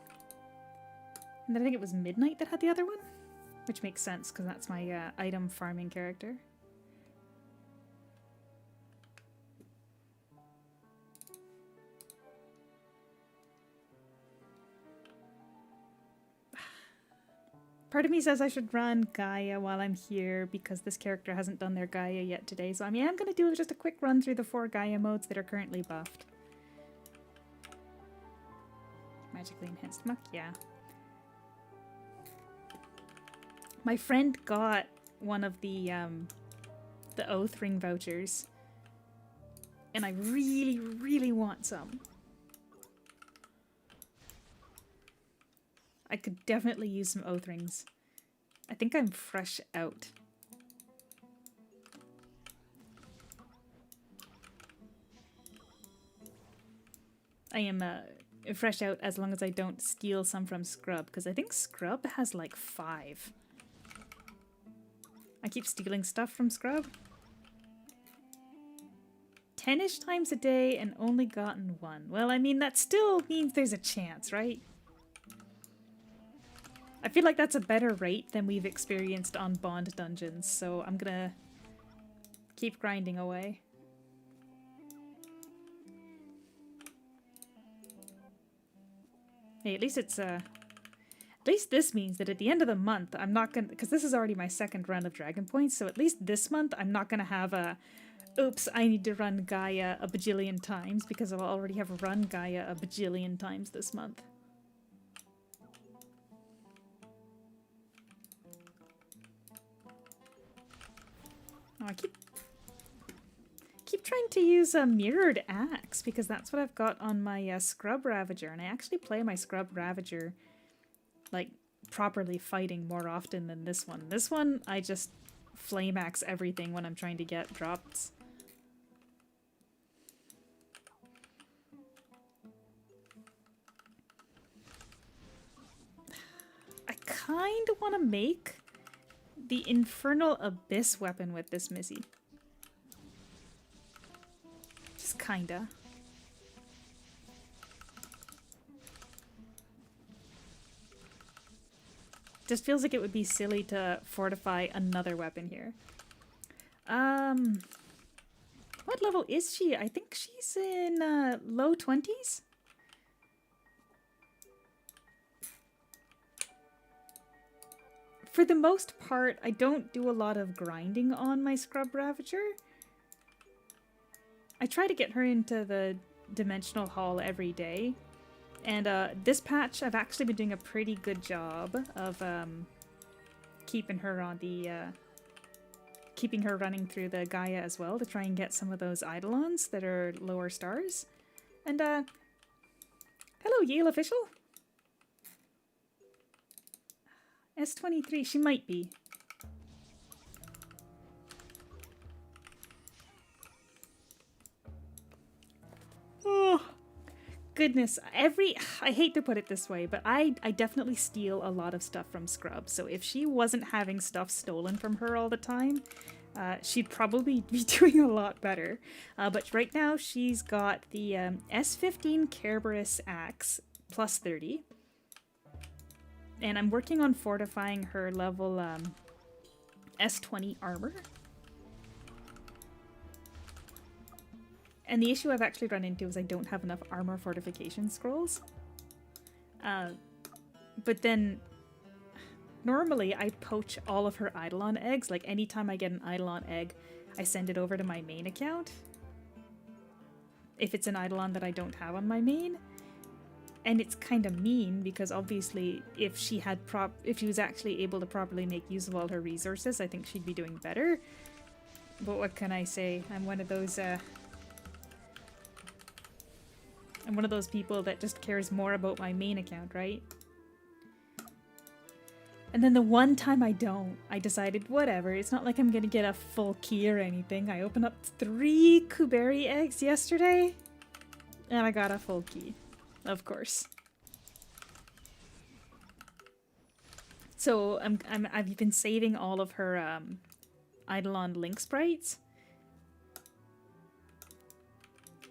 And then I think it was Midnight that had the other one, which makes sense because that's my item farming character. Part of me says I should run Gaia while I'm here because this character hasn't done their Gaia yet today. So I mean, I'm going to do just a quick run through the 4 Gaia modes that are currently buffed. Magically enhanced muck, yeah. My friend got one of the Oath Ring vouchers, and I really, really want some. I could definitely use some Oath Rings. I think I'm fresh out. I am fresh out as long as I don't steal some from Scrub, because I think Scrub has like 5. I keep stealing stuff from Scrub. 10-ish times a day and only gotten 1. Well, I mean, that still means there's a chance, right? I feel like that's a better rate than we've experienced on Bond dungeons, so I'm gonna keep grinding away. Hey, at least it's at least this means that at the end of the month, I'm not gonna, because this is already my 2nd run of Dragon Points, so at least this month I'm not gonna have a, oops, I need to run Gaia a bajillion times, because I'll already have run Gaia a bajillion times this month. Oh, I keep trying to use a mirrored axe because that's what I've got on my Scrub Ravager, and I actually play my Scrub Ravager like properly fighting more often than this one. This one I just flame axe everything when I'm trying to get drops. I kind of want to make the Infernal Abyss weapon with this Missy. Just kinda. Just feels like it would be silly to fortify another weapon here. What level is she? I think she's in low 20s? For the most part, I don't do a lot of grinding on my Scrub Ravager. I try to get her into the Dimensional Hall every day. And this patch, I've actually been doing a pretty good job of keeping her on the... keeping her running through the Gaia as well to try and get some of those Eidolons that are lower stars. And, hello, Yale Official! S23, she might be. Oh, goodness. I hate to put it this way, but I definitely steal a lot of stuff from Scrub. So if she wasn't having stuff stolen from her all the time, she'd probably be doing a lot better. But right now she's got the S15 Kerberos Axe plus 30. And I'm working on fortifying her level S20 armor. And the issue I've actually run into is I don't have enough armor fortification scrolls. But then, normally I poach all of her Eidolon eggs. Like anytime I get an Eidolon egg, I send it over to my main account. If it's an Eidolon that I don't have on my main. And it's kind of mean because obviously if she was actually able to properly make use of all her resources, I think she'd be doing better. But what can I say? I'm one of those people that just cares more about my main account, right? And then the one time I don't, I decided whatever, it's not like I'm gonna get a full key or anything. I opened up 3 Kuberi eggs yesterday and I got a full key. Of course. So I've been saving all of her Eidolon Link sprites.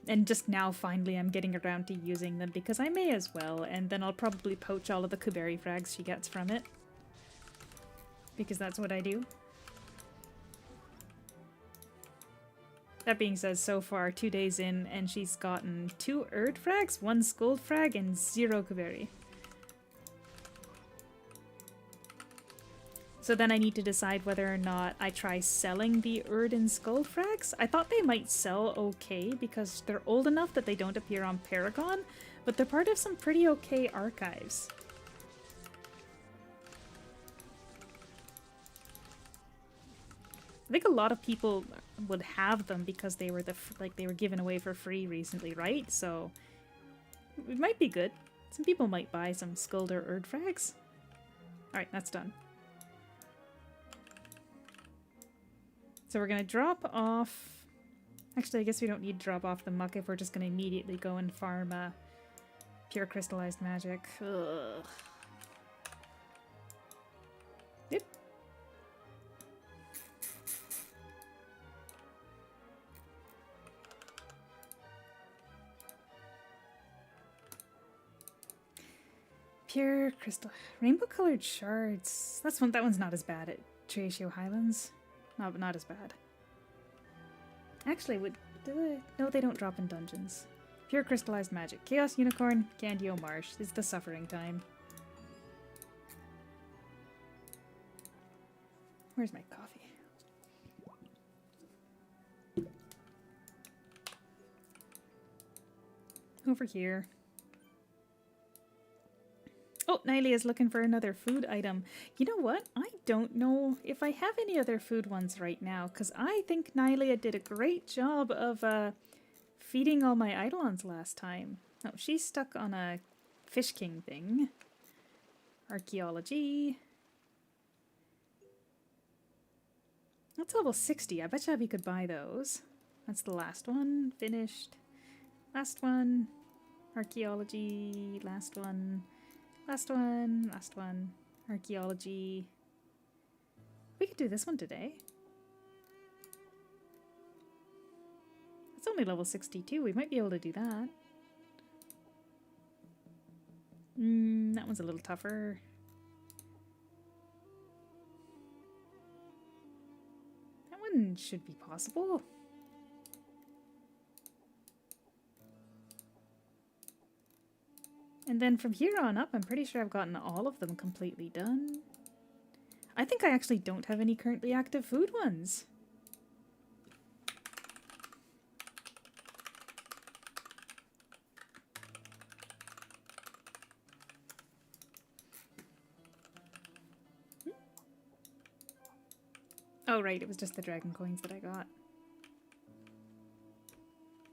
And just now, finally, I'm getting around to using them because I may as well, and then I'll probably poach all of the Kuberi frags she gets from it. Because that's what I do. That being said, so far, 2 days in, and she's gotten 2 Erd frags, 1 Scold frag, and 0 Kuberi. So then I need to decide whether or not I try selling the Erd and Skull frags. I thought they might sell okay because they're old enough that they don't appear on Paragon, but they're part of some pretty okay archives. I think a lot of people would have them because they were they were given away for free recently, right? So it might be good. Some people might buy some Skull or Erd frags. All right, that's done. So we're going to drop off... Actually, I guess we don't need to drop off the muck if we're just going to immediately go and farm pure crystallized magic. Ugh. Yep. Pure crystal... Rainbow colored shards. That one's not as bad at Triatio Highlands. Not as bad. Actually, no, they don't drop in dungeons. Pure crystallized magic. Chaos Unicorn, Candio Marsh. It's the suffering time. Where's my coffee? Over here. Oh, Niley is looking for another food item. You know what? I don't know if I have any other food ones right now, because I think Niley did a great job of feeding all my eidolons last time. Oh, she's stuck on a Fish King thing. Archaeology. That's level 60. I bet you we could buy those. That's the last one. Finished. Last one. Archaeology. Last one. Last one, last one. Archaeology. We could do this one today. It's only level 62. We might be able to do that. That one's a little tougher. That one should be possible. And then from here on up, I'm pretty sure I've gotten all of them completely done. I think I actually don't have any currently active food ones. Oh, right, it was just the dragon coins that I got.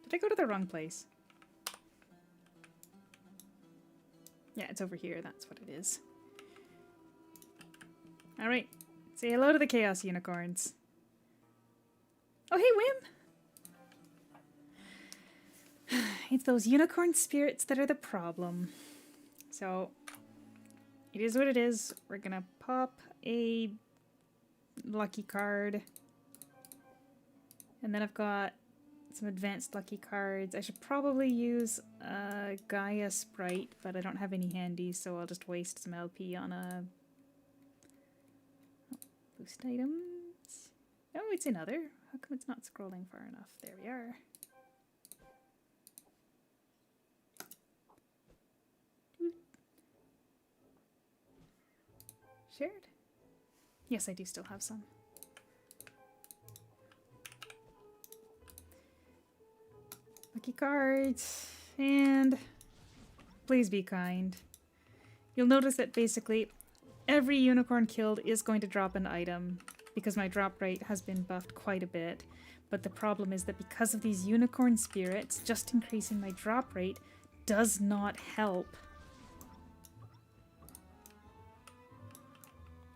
Did I go to the wrong place? Yeah, it's over here. That's what it is. Alright. Say hello to the Chaos Unicorns. Oh, hey, Wim! It's those unicorn spirits that are the problem. So, it is what it is. We're gonna pop a lucky card. And then I've got some advanced lucky cards. I should probably use Gaia Sprite, but I don't have any handy, so I'll just waste some LP on a boost items. Oh, it's another. How come it's not scrolling far enough? There we are. Shared? Yes, I do still have some. Lucky cards, and please be kind. You'll notice that basically every unicorn killed is going to drop an item because my drop rate has been buffed quite a bit. But the problem is that because of these unicorn spirits, just increasing my drop rate does not help.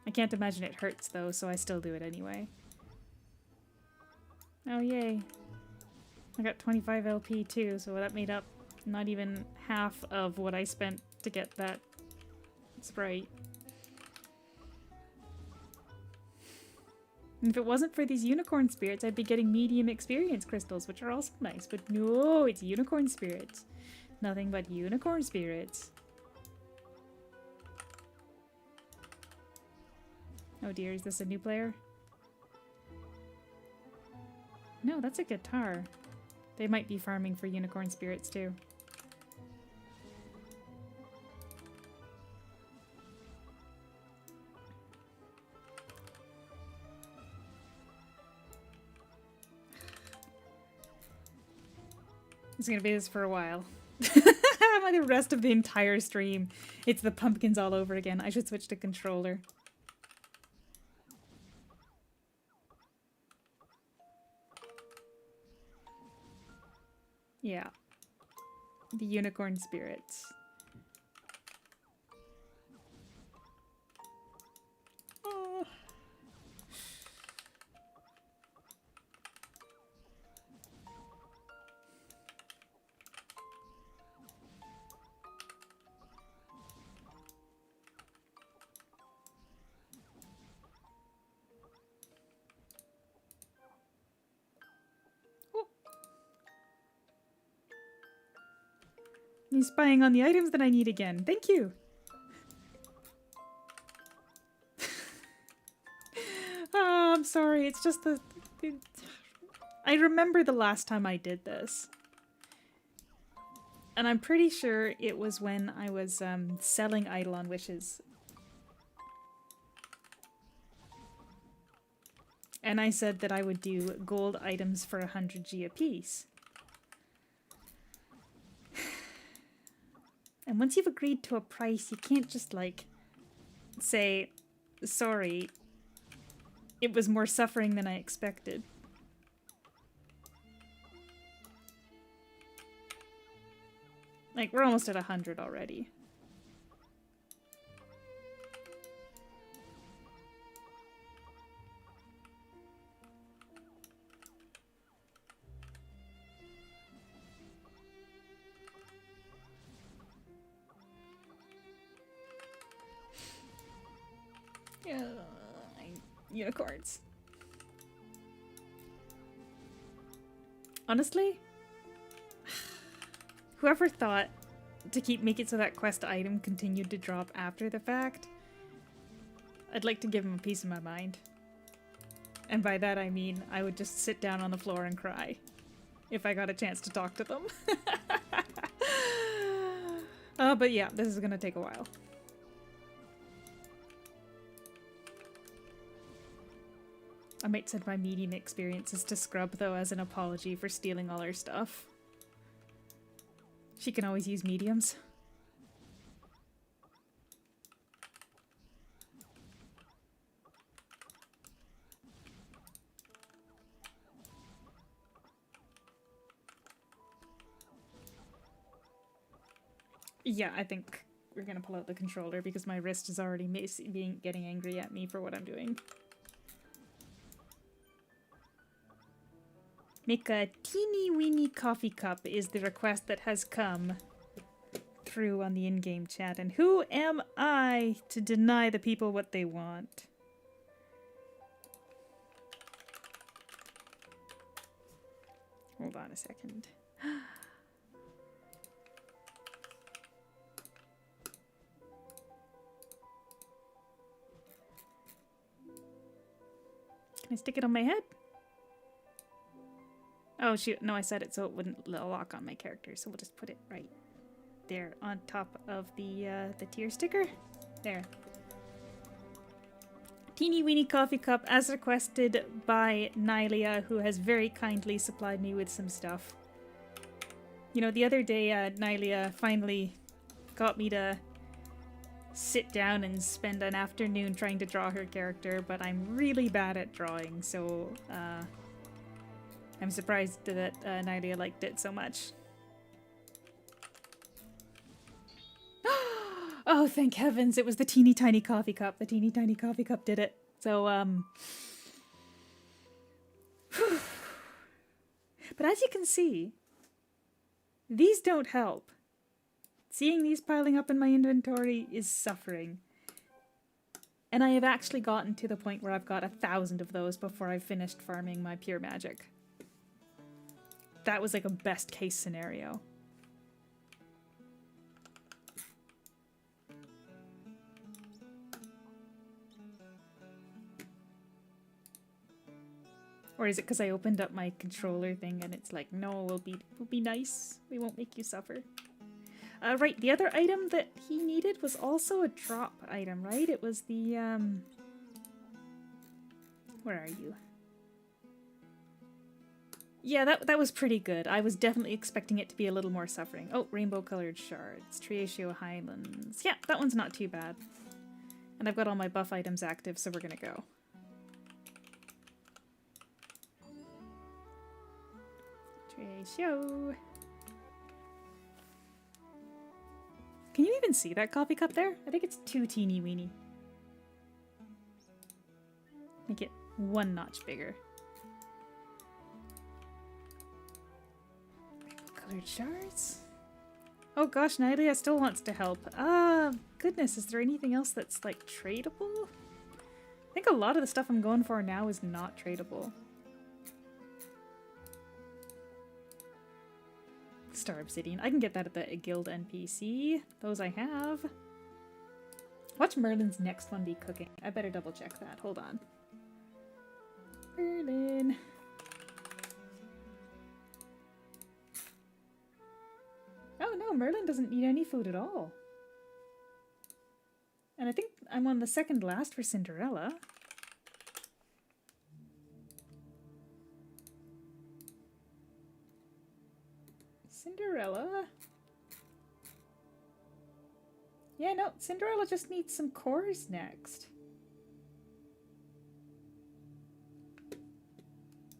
I can't imagine it hurts though, so I still do it anyway. Oh yay. I got 25 LP too, so that made up not even half of what I spent to get that Sprite. And if it wasn't for these unicorn spirits, I'd be getting medium experience crystals, which are also nice. But no, it's unicorn spirits. Nothing but unicorn spirits. Oh dear, is this a new player? No, that's a guitar. They might be farming for unicorn spirits too. It's gonna be this for a while. The rest of the entire stream, it's the pumpkins all over again. I should switch to controller. Yeah. The unicorn spirits. Oh. He's spying on the items that I need again. Thank you. Oh, I'm sorry. It's just I remember the last time I did this. And I'm pretty sure it was when I was selling Eidolon Wishes. And I said that I would do gold items for 100 G a piece. And once you've agreed to a price, you can't just, like, say, sorry, it was more suffering than I expected. Like, we're almost at 100 already. Unicorns. Honestly, whoever thought to make it so that quest item continued to drop after the fact, I'd like to give him a piece of my mind. And by that I mean I would just sit down on the floor and cry if I got a chance to talk to them. But yeah, this is gonna take a while. I might send my medium experiences to Scrub, though, as an apology for stealing all her stuff. She can always use mediums. Yeah, I think we're gonna pull out the controller because my wrist is already getting angry at me for what I'm doing. Make a teeny weeny coffee cup is the request that has come through on the in-game chat. And who am I to deny the people what they want? Hold on a second. Can I stick it on my head? Oh shoot, no, I said it so it wouldn't lock on my character, so we'll just put it right there on top of the tier sticker. There. Teeny weeny coffee cup as requested by Nylia, who has very kindly supplied me with some stuff. You know, the other day Nylia finally got me to sit down and spend an afternoon trying to draw her character, but I'm really bad at drawing, so I'm surprised that Nylia liked it so much. Oh, thank heavens, it was the teeny tiny coffee cup. The teeny tiny coffee cup did it. So, but as you can see, these don't help. Seeing these piling up in my inventory is suffering. And I have actually gotten to the point where I've got 1,000 of those before I finished farming my pure magic. That was like a best case scenario. Or is it because I opened up my controller thing and it's like, no, we'll be nice. We won't make you suffer. Right, the other item that he needed was also a drop item, right? It was the, where are you? Yeah, that was pretty good. I was definitely expecting it to be a little more suffering. Oh, rainbow-colored shards. Triatio Highlands. Yeah, that one's not too bad. And I've got all my buff items active, so we're gonna go. Triatio. Can you even see that coffee cup there? I think it's too teeny weeny. Make it one notch bigger. Colored shards? Oh gosh, Nylia still wants to help. Goodness, is there anything else that's like tradable? I think a lot of the stuff I'm going for now is not tradable. Star Obsidian. I can get that at the guild NPC. Those I have. Watch Merlin's next one be cooking. I better double check that. Hold on. Merlin. Oh no, Merlin doesn't need any food at all. And I think I'm on the second last for Cinderella. Cinderella? Yeah, no, Cinderella just needs some cores next.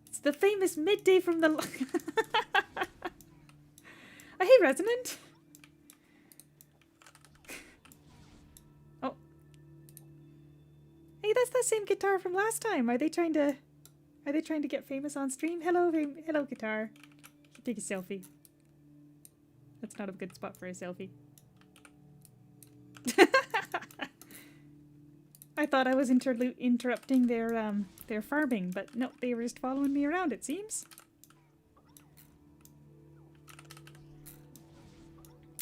It's the famous midday from the... Hey, Resonant! Oh. Hey, that's the same guitar from last time. Are they trying to get famous on stream? Hello, hello, guitar. Take a selfie. That's not a good spot for a selfie. I thought I was interrupting their farming, but no, they were just following me around, it seems.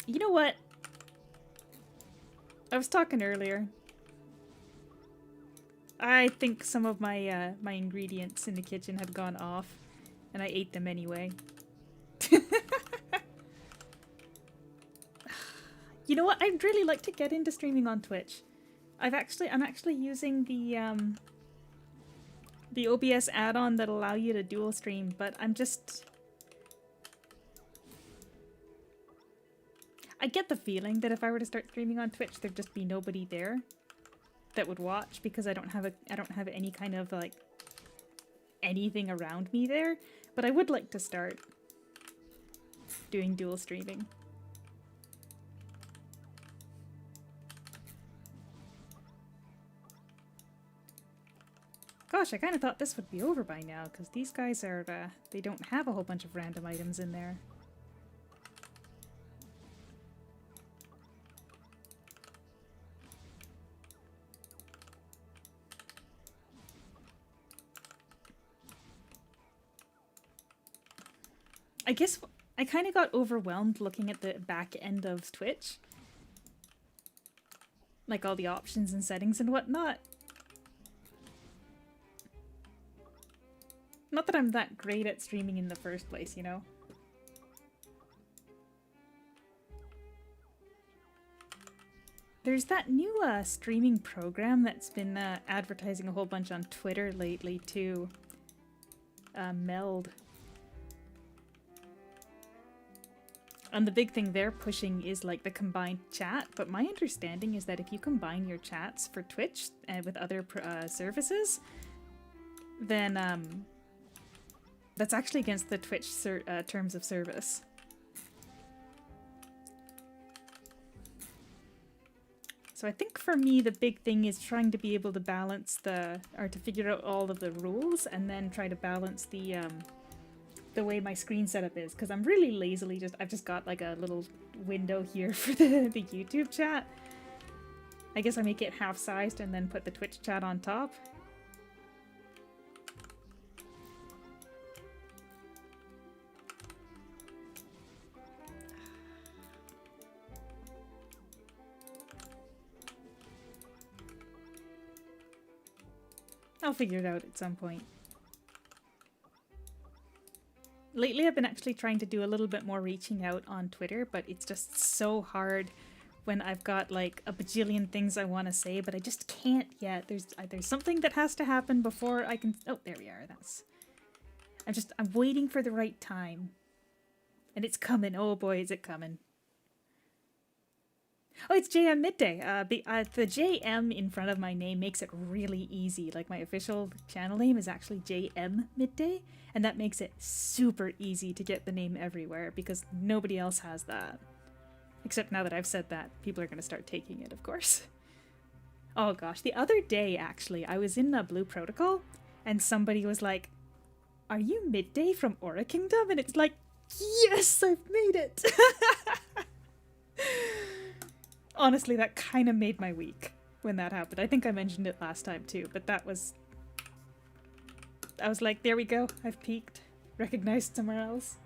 You know what? I was talking earlier. I think some of my my ingredients in the kitchen had gone off, and I ate them anyway. You know what? I'd really like to get into streaming on Twitch. I'm actually using the OBS add-on that allow you to dual stream, but I get the feeling that if I were to start streaming on Twitch, there'd just be nobody there that would watch because I don't have any kind of like anything around me there. But I would like to start doing dual streaming. Gosh, I kind of thought this would be over by now, because these guys are, they don't have a whole bunch of random items in there. I guess I kind of got overwhelmed looking at the back end of Twitch. Like all the options and settings and whatnot. Not that I'm that great at streaming in the first place, you know? There's that new streaming program that's been advertising a whole bunch on Twitter lately, too. Meld. And the big thing they're pushing is like the combined chat, but my understanding is that if you combine your chats for Twitch with other services, then that's actually against the Twitch terms of service. So I think for me the big thing is trying to be able to balance to figure out all of the rules and then try to balance the way my screen setup is, because I'm really lazily I've just got like a little window here for the YouTube chat. I guess I make it half-sized and then put the Twitch chat on top. I'll figure it out at some point. Lately I've been actually trying to do a little bit more reaching out on Twitter, but it's just so hard when I've got like a bajillion things I want to say, but I just can't yet. There's something that has to happen before I can... Oh, there we are. I'm waiting for the right time. And it's coming. Oh boy, is it coming. Oh, it's JM Midday. The JM in front of my name makes it really easy. Like, my official channel name is actually JM Midday, and that makes it super easy to get the name everywhere because nobody else has that. Except now that I've said that, people are going to start taking it, of course. Oh gosh, the other day, actually, I was in the Blue Protocol, and somebody was like, "Are you Midday from Aura Kingdom?" And it's like, yes, I've made it! Honestly, that kind of made my week when that happened. I think I mentioned it last time too, but that was... I was like, there we go, I've peaked. Recognized somewhere else.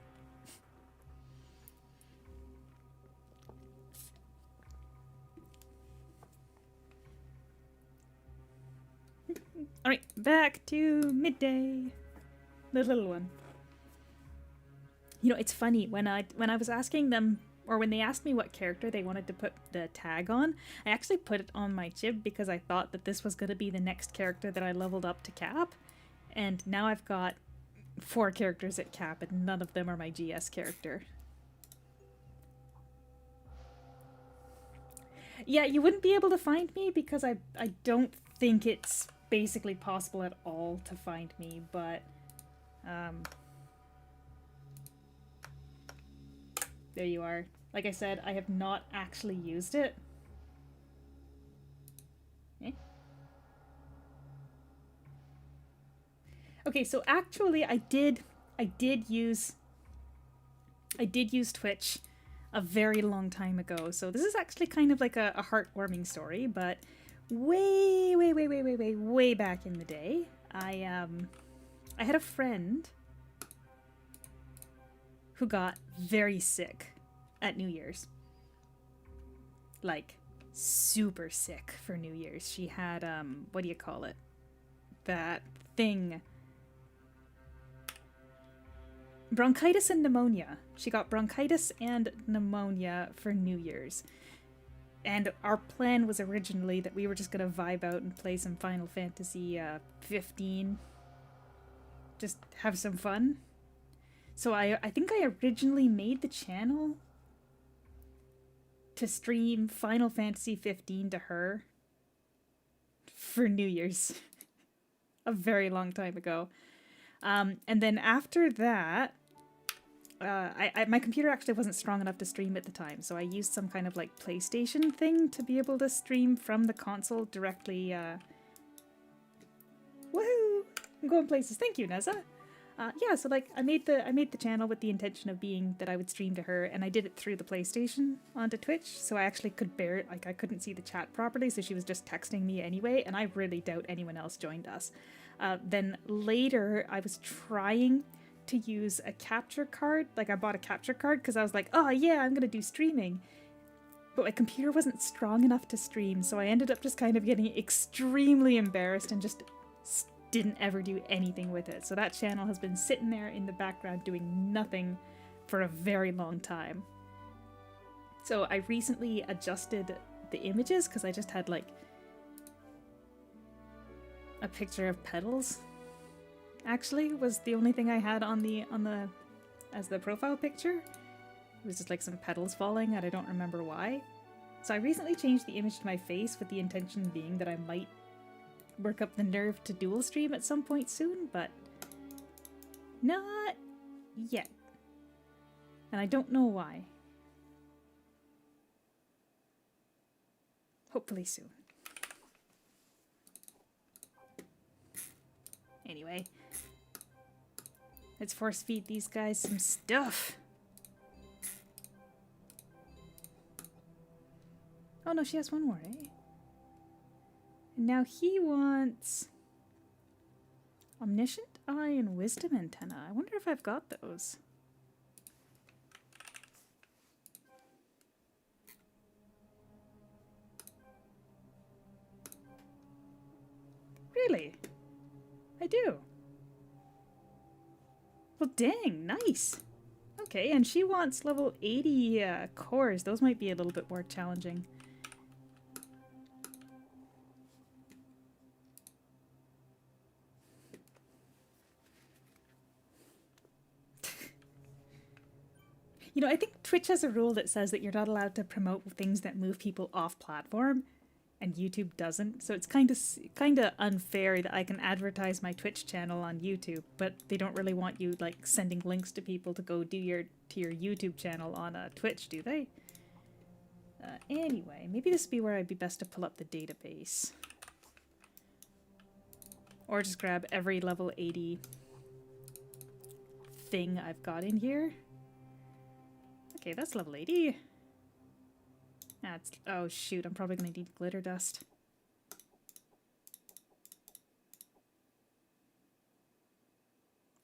Alright, back to Midday. The little one. You know, it's funny, when I was asking them, or when they asked me what character they wanted to put the tag on, I actually put it on my chib because I thought that this was going to be the next character that I leveled up to cap. And now I've got 4 characters at cap and none of them are my GS character. Yeah, you wouldn't be able to find me because I don't think it's basically possible at all to find me, but there you are. Like I said, I have not actually used it. Eh? Okay, so actually I did use Twitch a very long time ago. So this is actually kind of like a heartwarming story, but way back in the day, I had a friend who got very sick at New Year's. Like, super sick for New Year's. She had, what do you call it? That thing. Bronchitis and pneumonia. She got bronchitis and pneumonia for New Year's. And our plan was originally that we were just gonna vibe out and play some Final Fantasy 15. Just have some fun. So I think I originally made the channel to stream Final Fantasy 15 to her for New Year's. A very long time ago. And then after that, my computer actually wasn't strong enough to stream at the time, so I used some kind of like PlayStation thing to be able to stream from the console directly. Woohoo! I'm going places. Thank you, Neza. Yeah, so like I made the channel with the intention of being that I would stream to her, and I did it through the PlayStation onto Twitch, so I actually could I couldn't see the chat properly, so she was just texting me anyway, and I really doubt anyone else joined us. Then later, I was trying to use a capture card. Like, I bought a capture card because I was like, oh yeah, I'm gonna do streaming. But my computer wasn't strong enough to stream, so I ended up just kind of getting extremely embarrassed and just didn't ever do anything with it. So that channel has been sitting there in the background doing nothing for a very long time. So I recently adjusted the images because I just had like a picture of petals. Actually, was the only thing I had on the as the profile picture. It was just like some petals falling, and I don't remember why. So I recently changed the image to my face with the intention being that I might work up the nerve to dual stream at some point soon, but not yet. And I don't know why. Hopefully soon. Anyway, let's force feed these guys some stuff. Oh no, she has one more, eh? now he wants omniscient eye and wisdom antenna. I wonder if I've got those. Really? I do. Well, dang, nice. Okay, and she wants level 80 cores. Those might be a little bit more challenging. You know, I think Twitch has a rule that says that you're not allowed to promote things that move people off platform, and YouTube doesn't. So it's kind of unfair that I can advertise my Twitch channel on YouTube, but they don't really want you like sending links to people to go do your YouTube channel on Twitch, do they? Anyway, maybe this would be where I'd be best to pull up the database, or just grab every level 80 thing I've got in here. Okay, that's level 80. That's, oh shoot, I'm probably going to need glitter dust.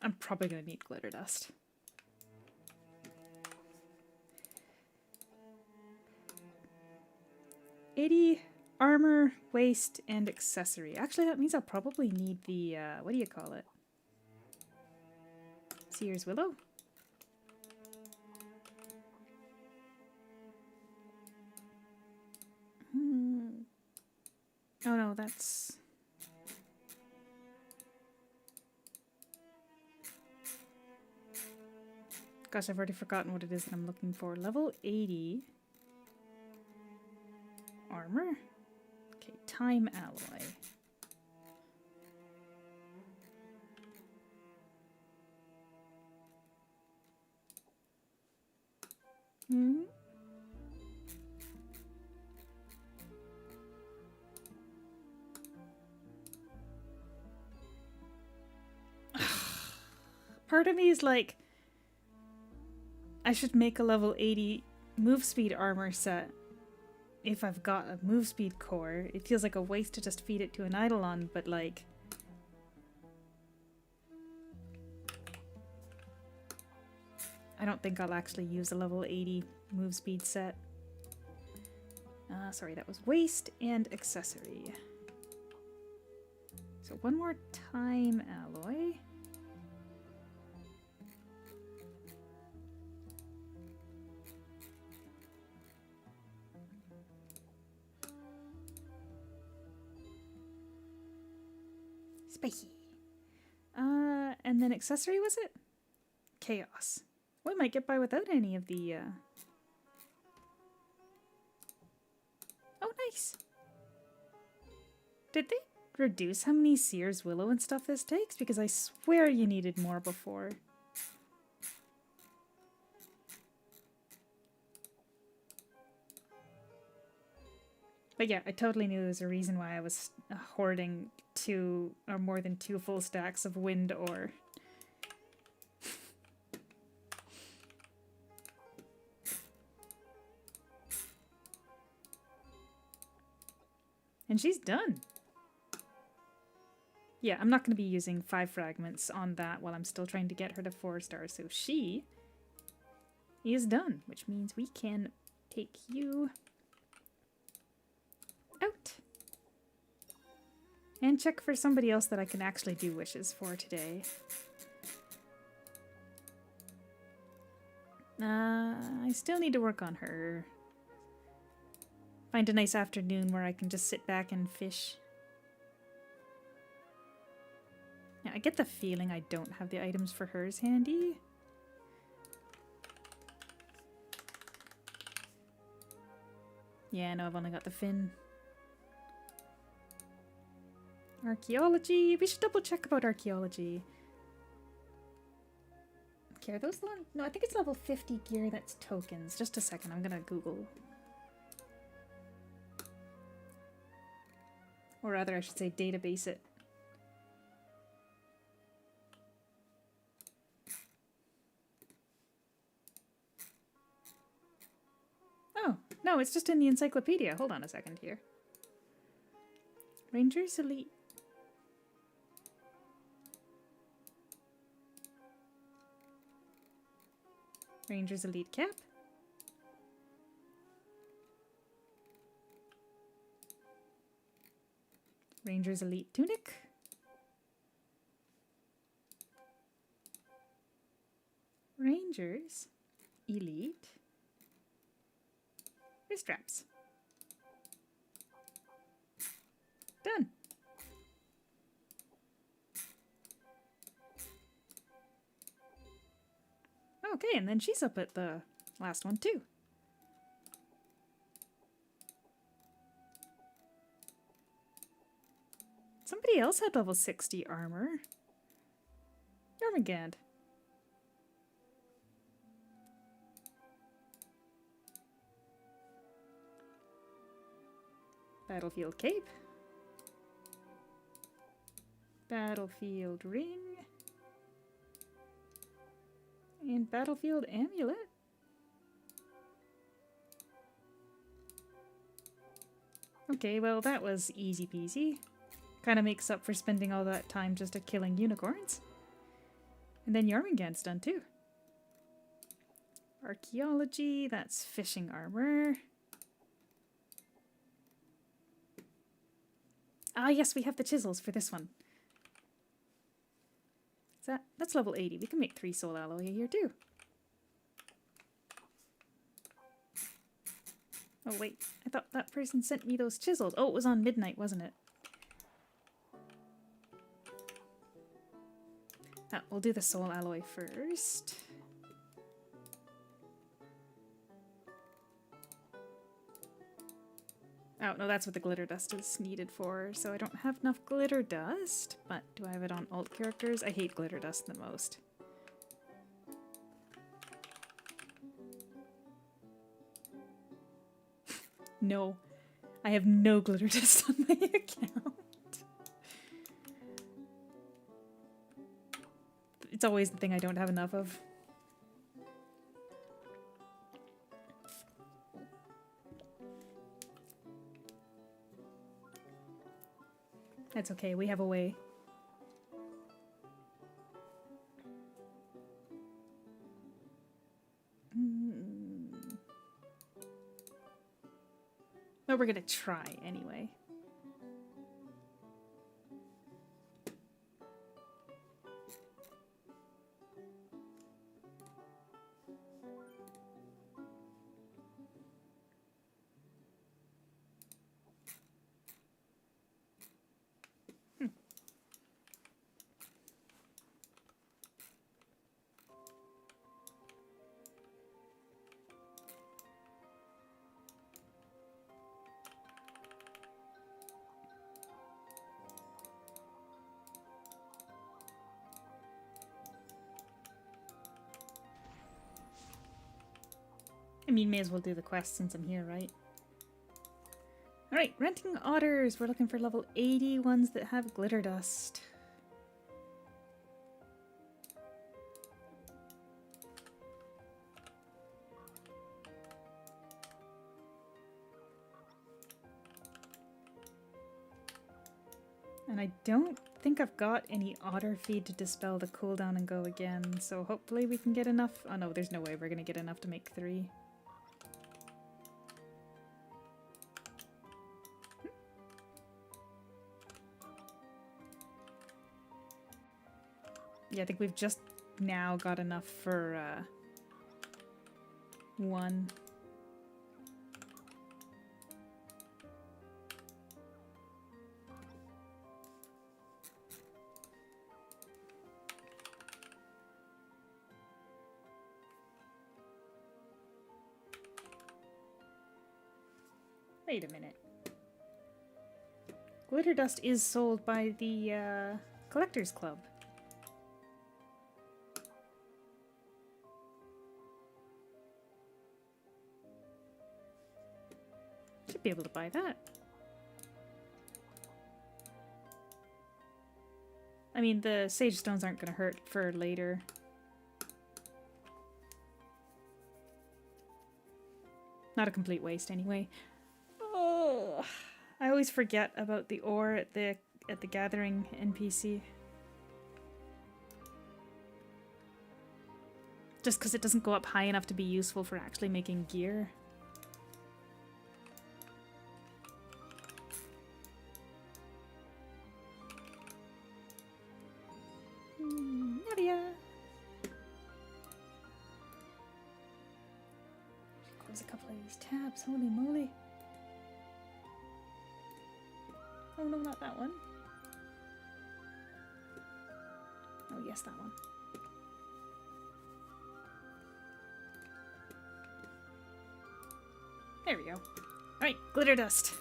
I'm probably going to need glitter dust. $80 armor, waist, and accessory. Actually, that means I'll probably need the, what do you call it? Seer's Willow? Oh no, that's... Gosh, I've already forgotten what it is that I'm looking for. Level 80. Armor? Okay, time alloy. Hmm? Part of me is like, I should make a level 80 move speed armor set if I've got a move speed core. It feels like a waste to just feed it to an eidolon, but like... I don't think I'll actually use a level 80 move speed set. Sorry, that was waist and accessory. So one more time alloy. Spicy. And then accessory, was it? Chaos. We might get by without any of the, Oh, nice. Did they reduce how many Seer's Willow and stuff this takes? Because I swear you needed more before. But yeah, I totally knew there was a reason why I was hoarding 2 or more than 2 full stacks of wind ore. And she's done. Yeah, I'm not going to be using 5 fragments on that while I'm still trying to get her to 4 stars. So she is done, which means we can take you out. And check for somebody else that I can actually do wishes for today. I still need to work on her. Find a nice afternoon where I can just sit back and fish. Yeah, I get the feeling I don't have the items for hers handy. Yeah, no, I've only got the fin. Archaeology. We should double check about archaeology. Okay, are those long? No, I think it's level 50 gear that's tokens. Just a second, I'm gonna Google. Or rather, I should say database it. Oh, no, it's just in the encyclopedia. Hold on a second here. Rangers Elite. Rangers Elite cap. Rangers Elite tunic. Rangers Elite wrist straps. Done. Okay, and then she's up at the last one too. Somebody else had level 60 armor. Jormungand. Battlefield cape. Battlefield ring. And battlefield amulet. Okay, well that was easy peasy. Kind of makes up for spending all that time just at killing unicorns. And then Jormungand's done too. Archaeology, that's fishing armor. Ah yes, we have the chisels for this one. That's level 80. We can make 3 soul alloy here too. Oh wait, I thought that person sent me those chisels. Oh, it was on midnight, wasn't it? We'll do the soul alloy first. Oh, no, that's what the glitter dust is needed for, so I don't have enough glitter dust. But do I have it on alt characters? I hate glitter dust the most. No. I have no glitter dust on my account. It's always the thing I don't have enough of. That's okay, we have a way. But we're gonna try anyway. I mean, may as well do the quest since I'm here, right? Alright, renting otters. We're looking for level 80 ones that have glitter dust. And I don't think I've got any otter feed to dispel the cooldown and go again, so hopefully we can get enough. Oh no, there's no way we're gonna get enough to make 3. Yeah, I think we've just now got enough for 1. Wait a minute. Glitter dust is sold by the Collectors Club. Should be able to buy that. I mean, the sage stones aren't going to hurt for later. Not a complete waste anyway. Oh, I always forget about the ore at the gathering NPC. Just because it doesn't go up high enough to be useful for actually making gear. Nadia! Close a couple of these tabs, holy moly. Oh no, not that one. Oh yes, that one. There we go. Alright, glitter dust.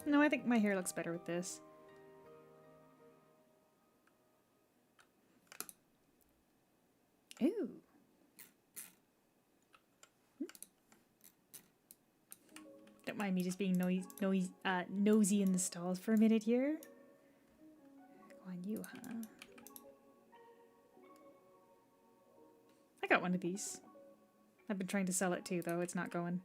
No, I think my hair looks better with this. Ooh. Don't mind me just being nosy in the stalls for a minute here. Go on you, huh? I got one of these. I've been trying to sell it too, though. It's not going.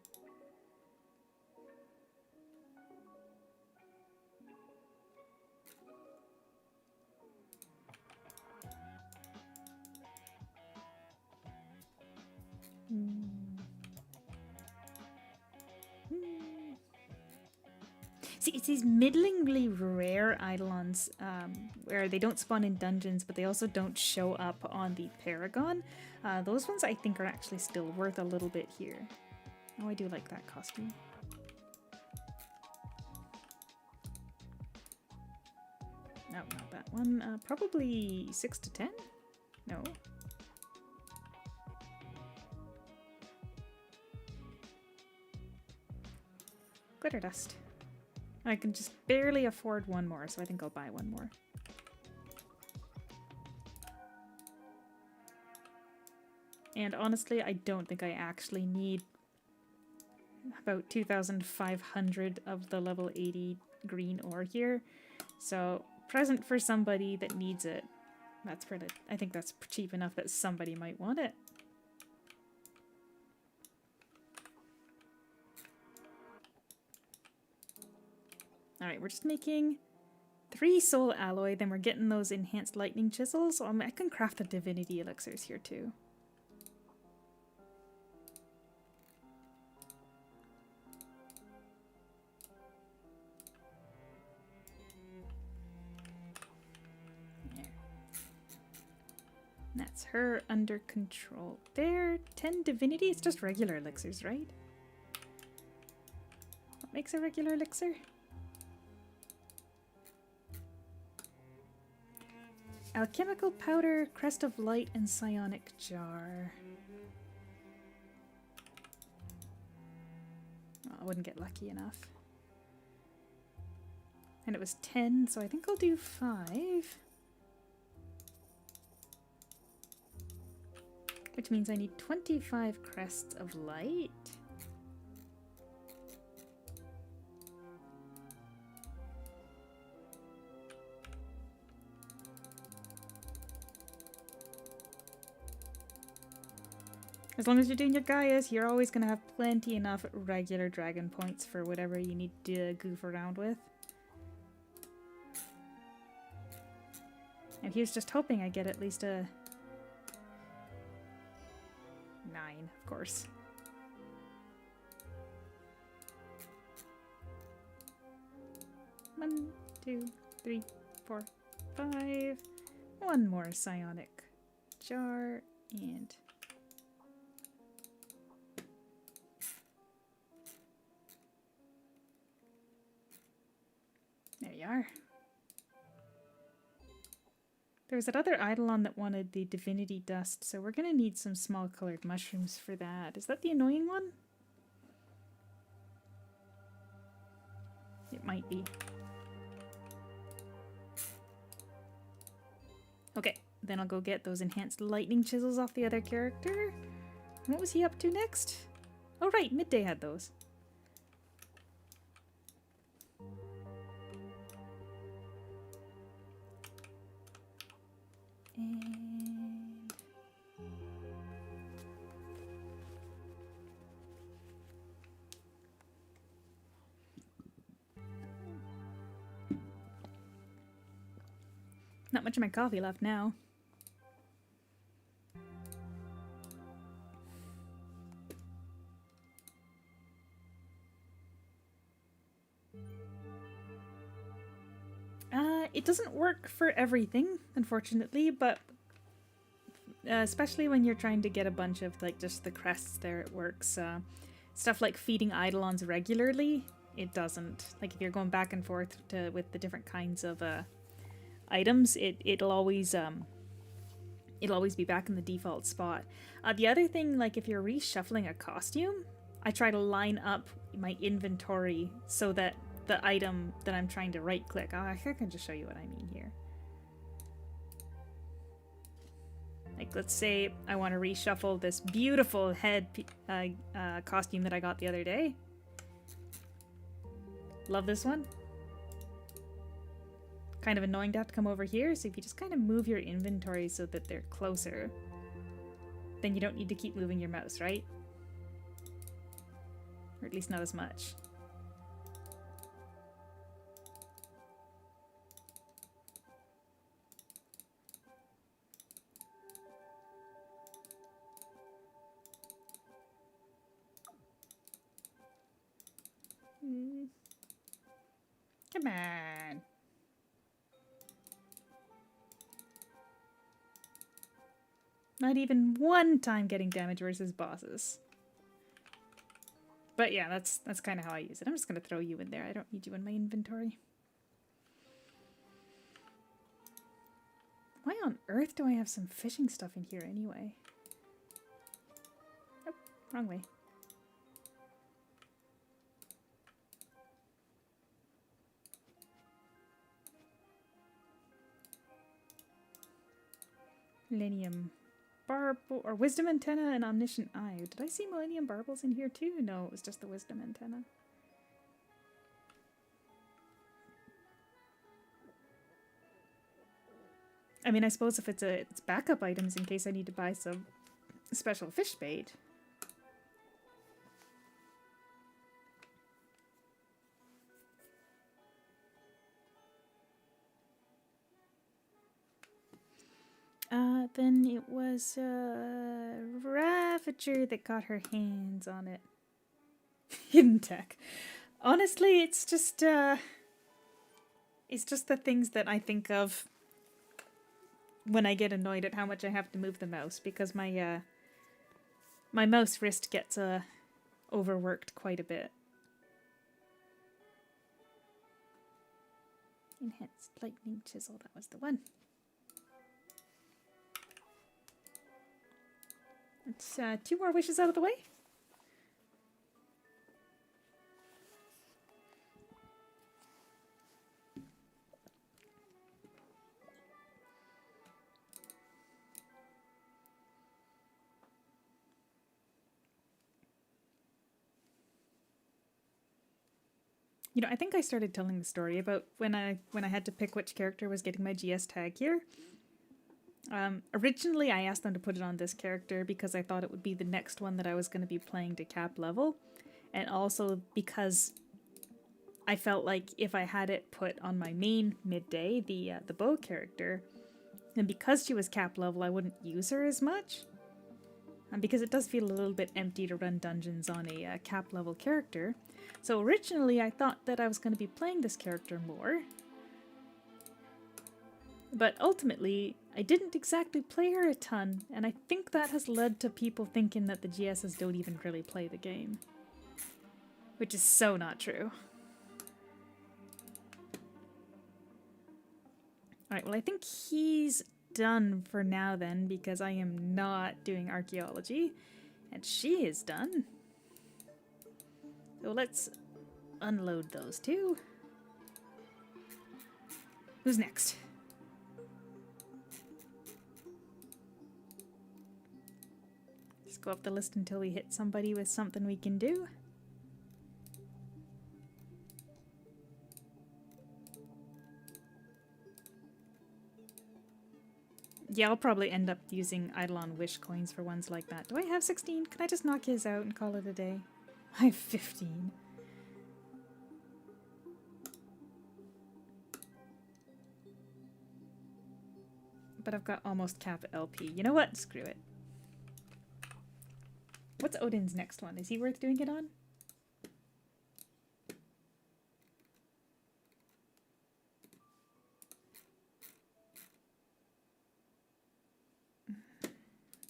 See, it's these middlingly rare eidolons where they don't spawn in dungeons, but they also don't show up on the Paragon. Those ones I think are actually still worth a little bit here. Oh, I do like that costume. No, not that one. Probably 6 to 10? No. Glitter dust. I can just barely afford one more, so I think I'll buy one more. And honestly, I don't think I actually need about 2,500 of the level 80 green ore here. So, present for somebody that needs it. That's pretty, I think that's cheap enough that somebody might want it. Alright, we're just making 3 soul alloy, then we're getting those enhanced lightning chisels. So I can craft the divinity elixirs here too. There. That's her under control. There, 10 divinity, it's just regular elixirs, right? What makes a regular elixir? Alchemical powder, crest of light, and psionic jar. Oh, I wouldn't get lucky enough. And it was 10, so I think I'll do 5. Which means I need 25 crests of light. As long as you're doing your Gaias, you're always going to have plenty enough regular dragon points for whatever you need to goof around with. And here's just hoping I get at least a 9, of course. One, 2, 3, 4, 5. One more psionic jar and... there you are. There was that other eidolon that wanted the divinity dust, so we're going to need some small colored mushrooms for that. Is that the annoying one? It might be. Okay, then I'll go get those enhanced lightning chisels off the other character. What was he up to next? Oh right, Midday had those. And not much of my coffee left now. It doesn't work for everything, unfortunately, but especially when you're trying to get a bunch of like just the crests there, it works. Stuff like feeding eidolons regularly, it doesn't. Like if you're going back and forth with the different kinds of items, it'll always be back in the default spot. The other thing, like if you're reshuffling a costume, I try to line up my inventory so that the item that I'm trying to right click, I can just show you what I mean here. Like let's say I want to reshuffle this beautiful head costume that I got the other day. Love this one. Kind of annoying to have to come over here, so if you just kind of move your inventory so that they're closer, then you don't need to keep moving your mouse, right? Or at least not as much. Come on. Not even one time getting damage versus bosses. But yeah, that's kind of how I use it. I'm just going to throw you in there. I don't need you in my inventory. Why on earth do I have some fishing stuff in here anyway? Oh, wrong way. Millennium Barble, or Wisdom Antenna and Omniscient Eye. Did I see Millennium Barbles in here too? No, it was just the Wisdom Antenna. I mean, I suppose if it's backup items in case I need to buy some special fish bait. Then it was Ravager that got her hands on it. Hidden tech. Honestly, it's just the things that I think of when I get annoyed at how much I have to move the mouse, because my my mouse wrist gets overworked quite a bit. Enhanced lightning chisel, that was the one. It's 2 more wishes out of the way. You know, I think I started telling the story about when I had to pick which character was getting my GS tag here. Originally, I asked them to put it on this character because I thought it would be the next one that I was going to be playing to cap level, and also because I felt like if I had it put on my main Midday, the bow character, then because she was cap level, I wouldn't use her as much. And because it does feel a little bit empty to run dungeons on a cap level character. So originally, I thought that I was going to be playing this character more. But ultimately, I didn't exactly play her a ton, and I think that has led to people thinking that the GSs don't even really play the game. Which is so not true. Alright, well I think he's done for now then, because I am not doing archaeology. And she is done. So let's unload those two. Who's next? Just go up the list until we hit somebody with something we can do. Yeah, I'll probably end up using Eidolon Wish coins for ones like that. Do I have 16? Can I just knock his out and call it a day? I have 15. But I've got almost cap LP. You know what? Screw it. What's Odin's next one? Is he worth doing it on?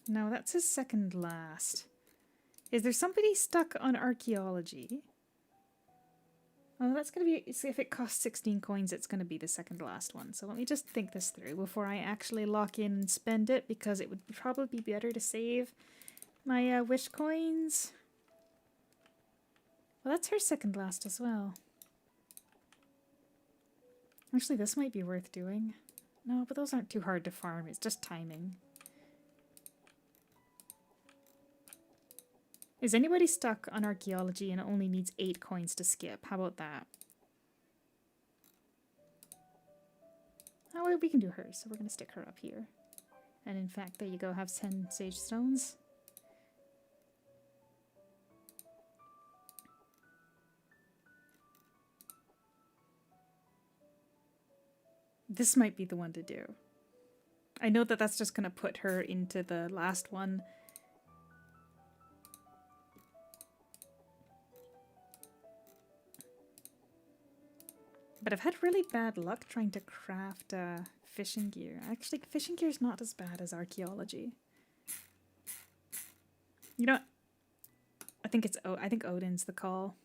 No, that's his second last. Is there somebody stuck on archaeology? Oh, that's going to be... If it costs 16 coins, it's going to be the second last one. So let me just think this through before I actually lock in and spend it, because it would probably be better to save my wish coins. Well, that's her second last as well. Actually, this might be worth doing. No, but those aren't too hard to farm. It's just timing. Is anybody stuck on archaeology and it only needs 8 coins to skip? How about that? Oh, well, we can do hers, so we're going to stick her up here. And in fact, there you go, have 10 sage stones. This might be the one to do. I know that that's just going to put her into the last one. But I've had really bad luck trying to craft fishing gear. Actually, fishing gear is not as bad as archaeology. You know what? I think Odin's the call.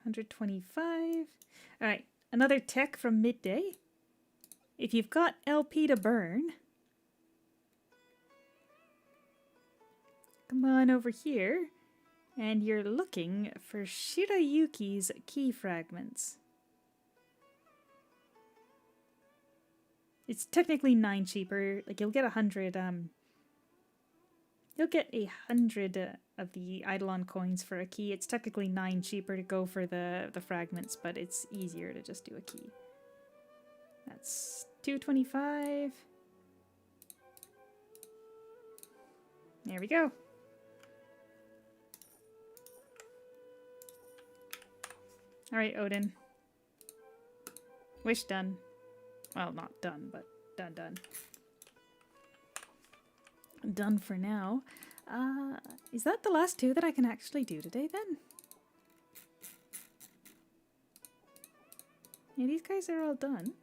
$125. All right, another tech from midday. If you've got LP to burn, come on over here, and you're looking for Shirayuki's key fragments. It's technically 9 cheaper. Like, you'll get 100. You'll get 100 of the Eidolon coins for a key. It's technically 9 cheaper to go for the fragments, but it's easier to just do a key. That's $225. There we go. All right, Odin. Wish done. Well, not done, but done. Done for now. Is that the last 2 that I can actually do today, then? Yeah, these guys are all done.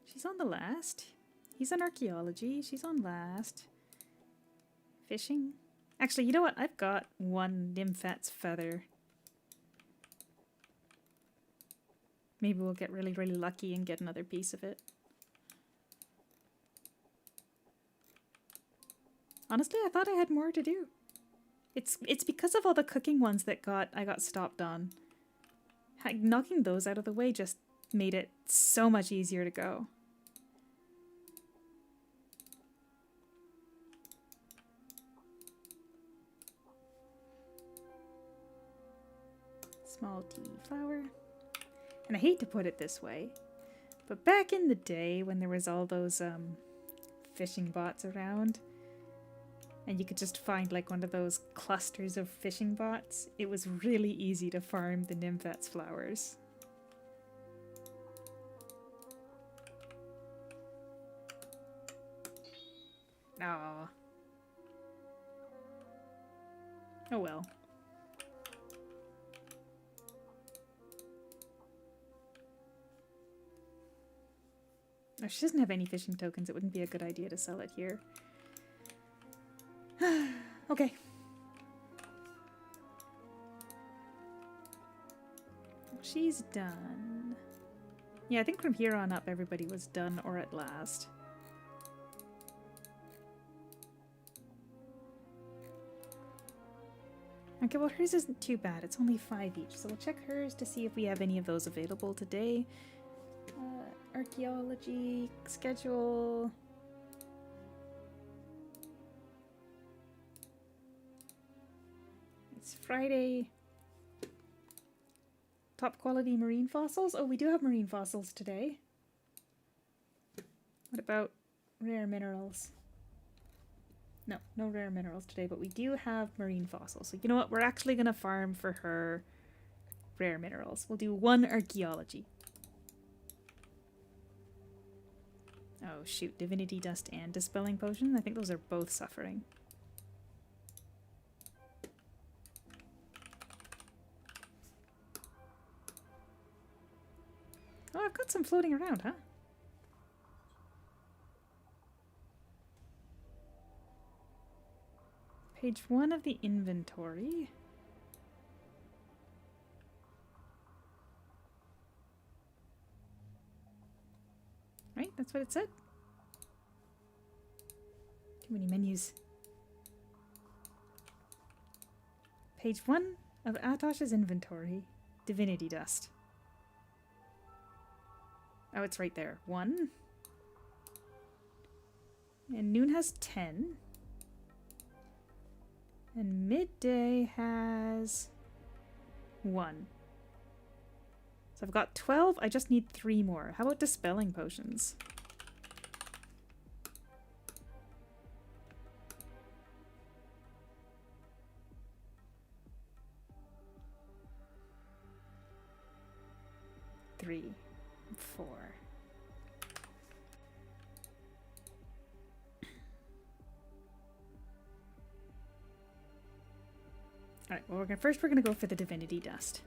She's on the last. He's on archaeology. She's on last. Fishing. Actually, you know what? I've got 1 Nymphat's feather. Maybe we'll get really, really lucky and get another piece of it. Honestly, I thought I had more to do. It's because of all the cooking ones that I got stopped on. Knocking those out of the way just made it so much easier to go. Small tea flower. And I hate to put it this way, but back in the day when there was all those fishing bots around, and you could just find like one of those clusters of fishing bots, it was really easy to farm the Nymphat's flowers. Aww. Oh well. If she doesn't have any fishing tokens, it wouldn't be a good idea to sell it here. Okay. she's done. Yeah, I think from here on up everybody was done or at last. Okay, well hers isn't too bad. It's only 5 each, so we'll check hers to see if we have any of those available today. Archaeology, schedule. It's Friday. Top quality marine fossils? Oh, we do have marine fossils today. What about rare minerals? No, no rare minerals today, but we do have marine fossils. So you know what? We're actually going to farm for her rare minerals. We'll do 1 archaeology. Oh shoot, divinity dust and dispelling potion. I think those are both suffering. Oh, I've got some floating around, huh? Page 1 of the inventory. Right? That's what it said. Too many menus. Page 1 of Atosh's inventory. Divinity dust. Oh, it's right there. 1. And noon has 10. And midday has 1. So I've got 12. I just need 3 more. How about dispelling potions? Three, 4. Alright, well first we're gonna go for the divinity dust.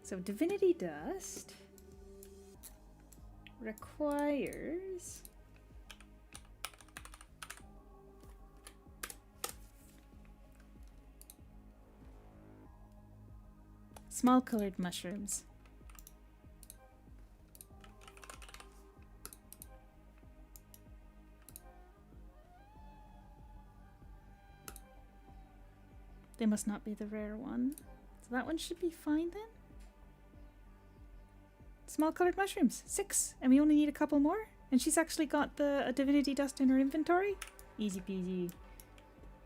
So divinity dust requires small colored mushrooms. They must not be the rare one. So that one should be fine then. Small colored mushrooms, 6. And we only need a couple more. And she's actually got the divinity dust in her inventory. Easy peasy.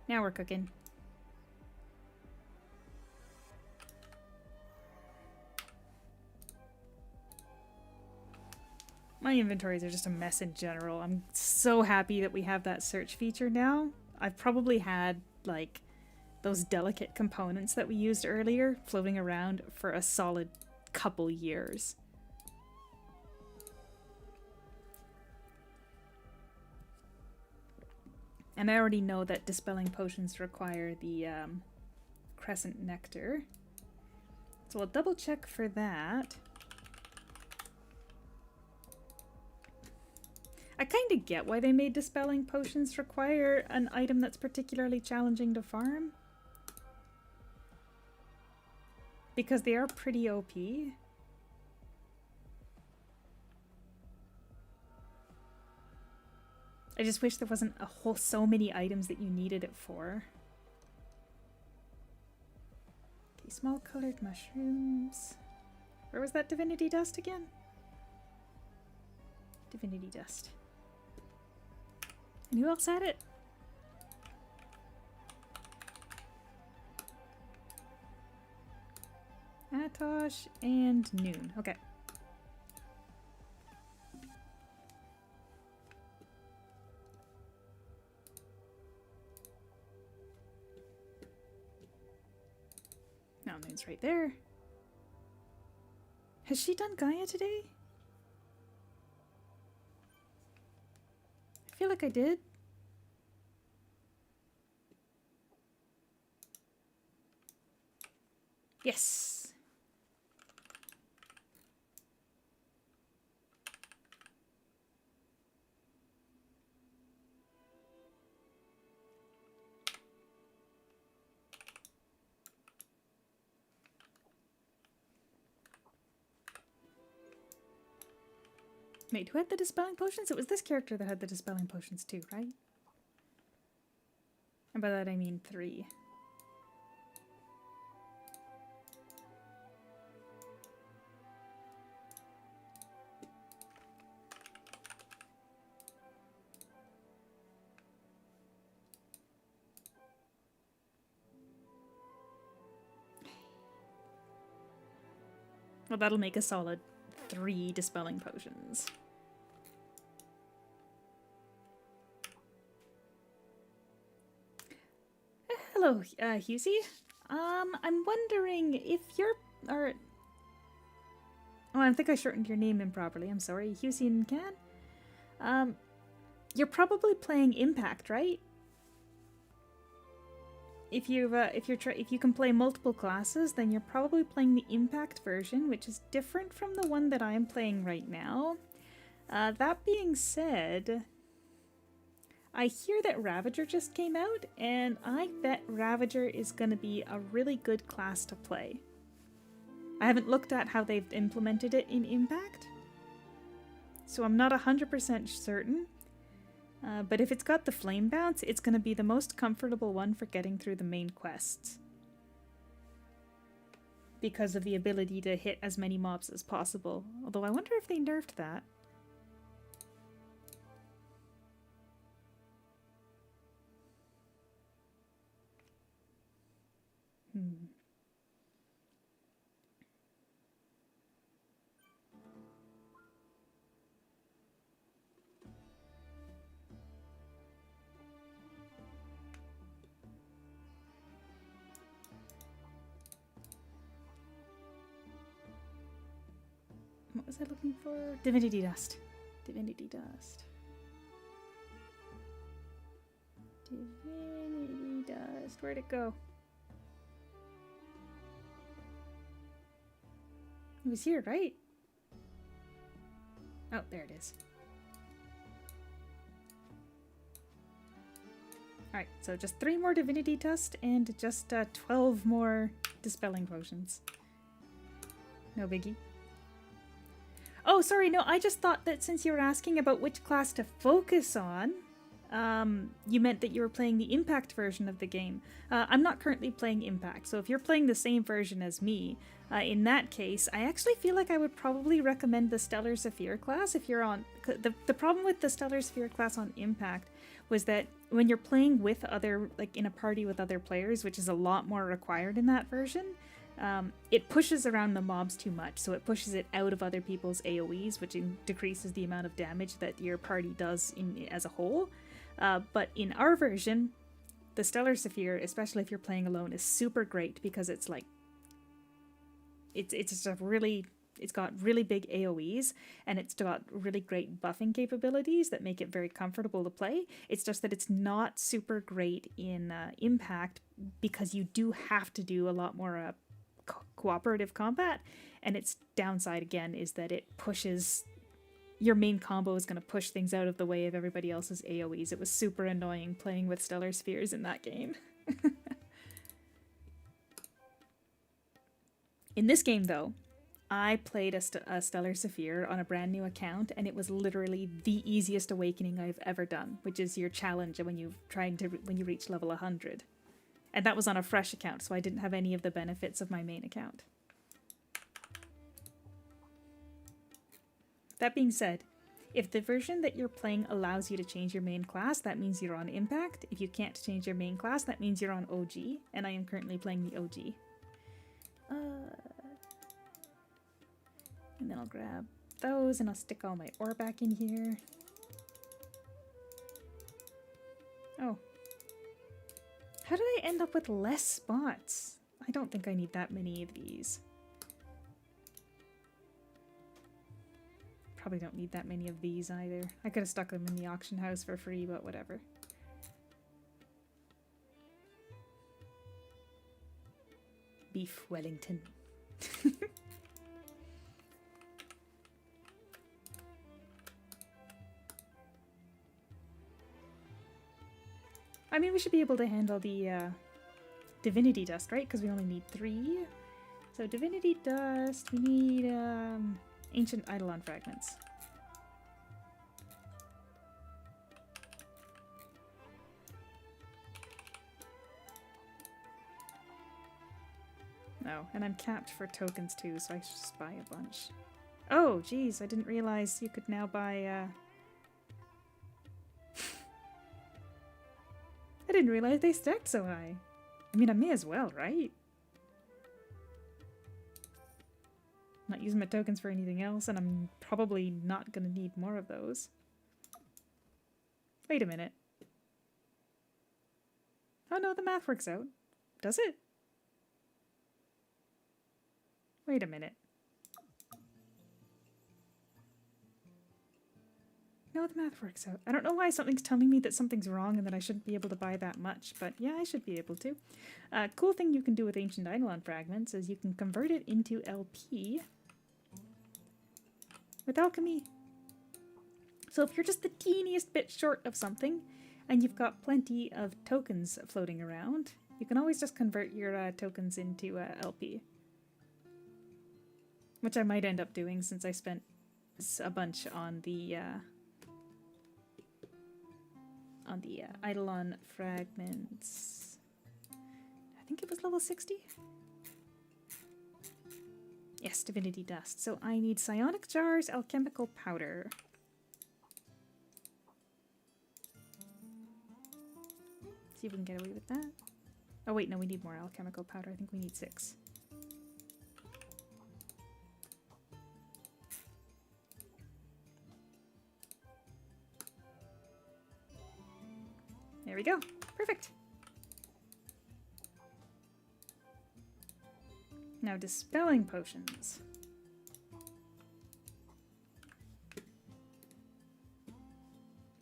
Now we're cooking. My inventories are just a mess in general. I'm so happy that we have that search feature now. I've probably had like those delicate components that we used earlier floating around for a solid couple years. And I already know that dispelling potions require the crescent nectar. So I'll double check for that. I kind of get why they made dispelling potions require an item that's particularly challenging to farm. Because they are pretty OP. I just wish there wasn't so many items that you needed it for. Okay, small colored mushrooms. Where was that divinity dust again? Divinity dust. And who else had it? Atosh and Noon. Okay. Now Noon's right there. Has she done Gaia today? I feel like I did. Yes. Wait, who had the dispelling potions? It was this character that had the dispelling potions too, right? And by that I mean 3. Well, that'll make a solid 3 dispelling potions. Hello, Husey. I'm wondering if you're... Or... Oh, I think I shortened your name improperly. I'm sorry. Husey and Can? You're probably playing Impact, right? If you can play multiple classes, then you're probably playing the Impact version, which is different from the one that I'm playing right now. That being said, I hear that Ravager just came out, and I bet Ravager is going to be a really good class to play. I haven't looked at how they've implemented it in Impact, so I'm not 100% certain. But if it's got the flame bounce, it's going to be the most comfortable one for getting through the main quests. Because of the ability to hit as many mobs as possible. Although I wonder if they nerfed that. What was I looking for? Divinity Dust. Divinity Dust. Divinity Dust. Where'd it go? It was here, right? Oh, there it is. Alright, so just 3 more Divinity Dust and just 12 more Dispelling Potions. No biggie. Oh, sorry, no, I just thought that since you were asking about which class to focus on, you meant that you were playing the Impact version of the game. I'm not currently playing Impact, so if you're playing the same version as me, in that case, I actually feel like I would probably recommend the Stellar Saphir class if you're on... The problem with the Stellar Saphir class on Impact was that when you're playing with other, like in a party with other players, which is a lot more required in that version, it pushes around the mobs too much, so it pushes it out of other people's AoEs, which decreases the amount of damage that your party does as a whole. But in our version, the Stellar Saphir, especially if you're playing alone, is super great because it's like it's got really big AoEs, and it's got really great buffing capabilities that make it very comfortable to play. It's just that it's not super great in Impact because you do have to do a lot more cooperative combat, and its downside again is that it pushes... Your main combo is going to push things out of the way of everybody else's AoEs. It was super annoying playing with Stellar Spheres in that game. In this game, though, I played a Stellar Saphir on a brand new account, and it was literally the easiest awakening I've ever done, which is your challenge when you reach level 100. And that was on a fresh account, so I didn't have any of the benefits of my main account. That being said, if the version that you're playing allows you to change your main class, that means you're on Impact. If you can't change your main class, that means you're on OG, and I am currently playing the OG. And then I'll grab those, and I'll stick all my ore back in here. Oh. How did I end up with less spots? I don't think I need that many of these. Probably don't need that many of these either. I could have stuck them in the auction house for free, but whatever. Beef Wellington. I mean, we should be able to handle the Divinity Dust, right? Because we only need 3. So Divinity Dust, we need Ancient Eidolon Fragments. No, and I'm capped for tokens too, so I should just buy a bunch. Oh, geez, I didn't realize you could now buy, I didn't realize they stacked so high. I mean, I may as well, right? Not using my tokens for anything else, and I'm probably not gonna need more of those. Wait a minute. Oh no, the math works out. Does it? Wait a minute. No, the math works out. I don't know why something's telling me that something's wrong and that I shouldn't be able to buy that much, but yeah, I should be able to. Cool thing you can do with Ancient Eidolon Fragments is you can convert it into LP with alchemy. So if you're just the teeniest bit short of something and you've got plenty of tokens floating around, you can always just convert your tokens into LP. Which I might end up doing since I spent a bunch on the Eidolon Fragments. I think it was level 60? Yes, Divinity Dust. So I need Psionic Jars, Alchemical Powder. See if we can get away with that. Oh wait, no, we need more Alchemical Powder. I think we need 6. There we go. Perfect. Now Dispelling Potions.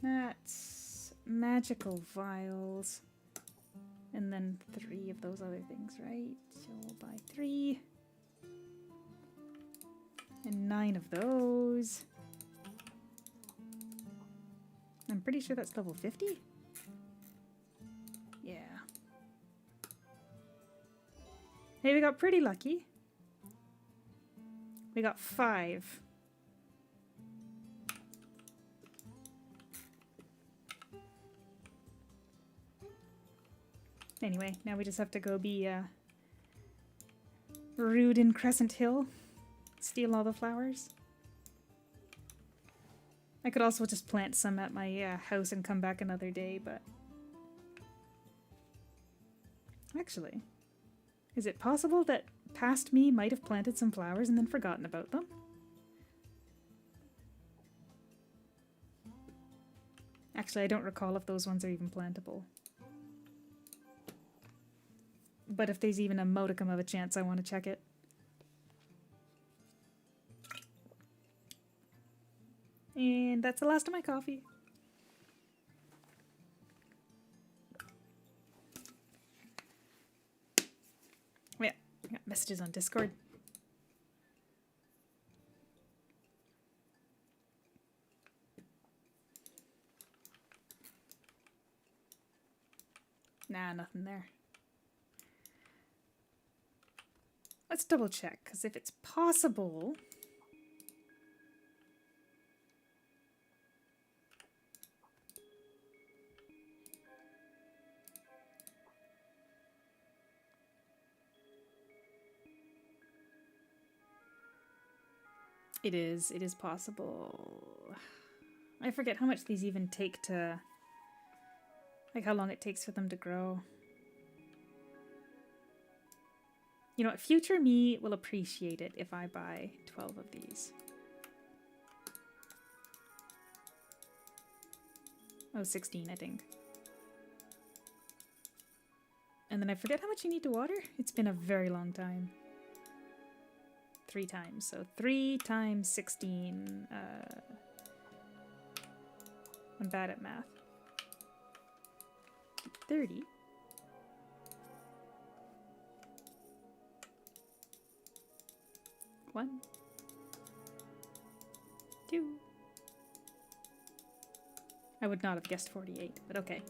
That's Magical Vials. And then 3 of those other things, right? So we'll buy 3. And 9 of those. I'm pretty sure that's level 50. Yeah. Hey, we got pretty lucky. We got 5. Anyway, now we just have to go be rude in Crescent Hill. Steal all the flowers. I could also just plant some at my house and come back another day, but... Actually, is it possible that past me might have planted some flowers and then forgotten about them? Actually, I don't recall if those ones are even plantable. But if there's even a modicum of a chance, I want to check it. And that's the last of my coffee. Yeah, I got messages on Discord. Nah, nothing there. Let's double check, because if it's possible... It is possible. I forget how much these even take to... Like how long it takes for them to grow. You know what, future me will appreciate it if I buy 12 of these. Oh, 16, I think. And then I forget how much you need to water. It's been a very long time. 3 times. So 3 times 16. I'm bad at math. 30. One, 2. I would not have guessed 48, but okay.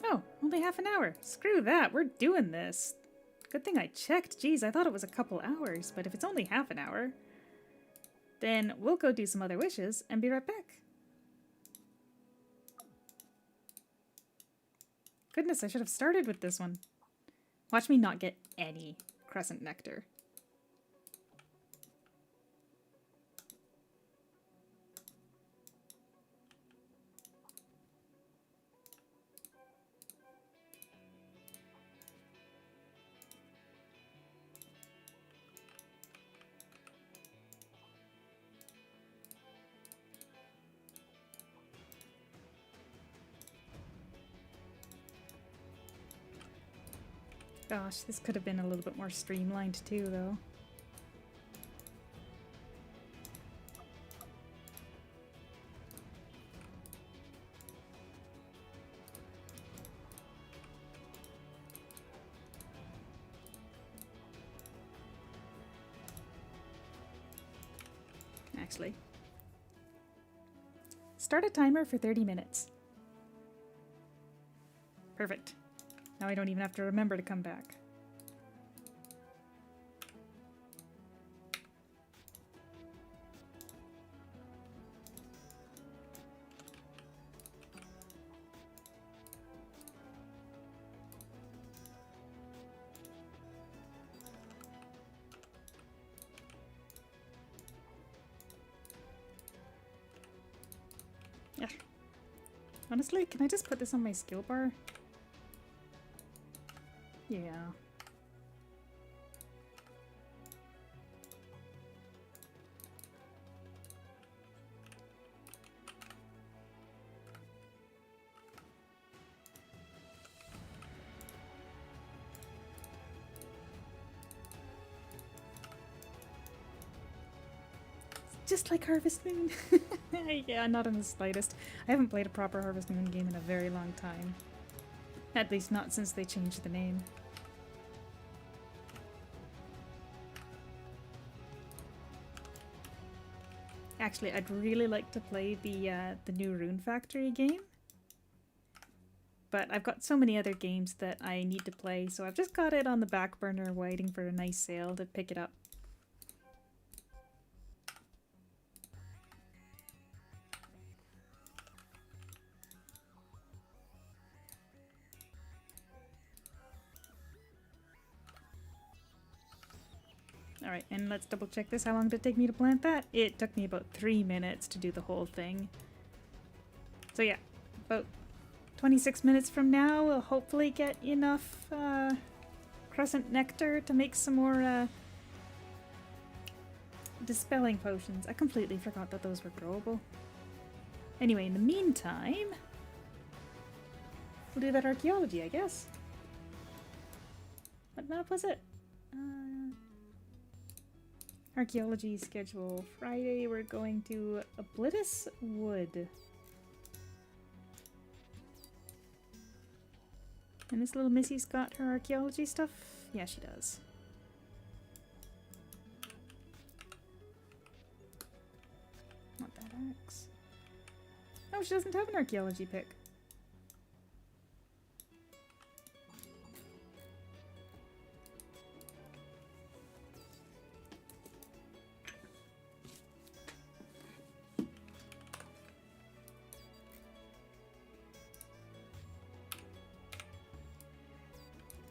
Oh, Only half an hour. Screw that, we're doing this. Good thing I checked. Geez, I thought it was a couple hours, but if it's only half an hour, then we'll go do some other wishes and be right back. Goodness, I should have started with this one. Watch me not get any crescent nectar. Gosh, this could have been a little bit more streamlined too, though. Actually, start a timer for 30 minutes. Perfect. Now I don't even have to remember to come back. Yeah. Honestly, can I just put this on my skill bar? Yeah. Just like Harvest Moon. Yeah, not in the slightest. I haven't played a proper Harvest Moon game in a very long time. At least not since they changed the name. Actually, I'd really like to play the new Rune Factory game. But I've got so many other games that I need to play, so I've just got it on the back burner waiting for a nice sale to pick it up. Alright, and let's double check this. How long did it take me to plant that? It took me about 3 minutes to do the whole thing. So yeah, about 26 minutes from now we'll hopefully get enough crescent nectar to make some more dispelling potions. I completely forgot that those were growable. Anyway, in the meantime, we'll do that archaeology, I guess. What map was it? Archaeology schedule. Friday we're going to Oblitus Wood. And this little Missy's got her archaeology stuff? Yeah, she does. Not that axe. Oh, she doesn't have an archaeology pick.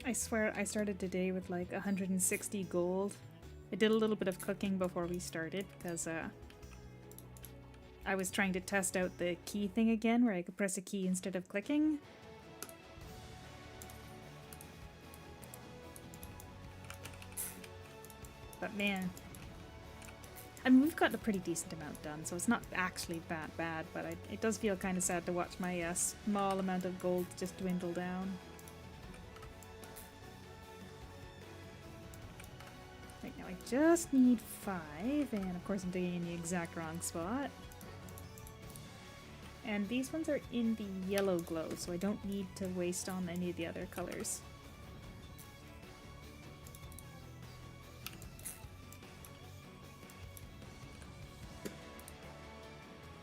I swear I started today with like 160 gold. I did a little bit of cooking before we started because I was trying to test out the key thing again where I could press a key instead of clicking. But man, I mean, we've got a pretty decent amount done, so it's not actually that bad, but it does feel kind of sad to watch my small amount of gold just dwindle down. Right now I just need 5, and of course I'm digging in the exact wrong spot. And these ones are in the yellow glow, so I don't need to waste on any of the other colors.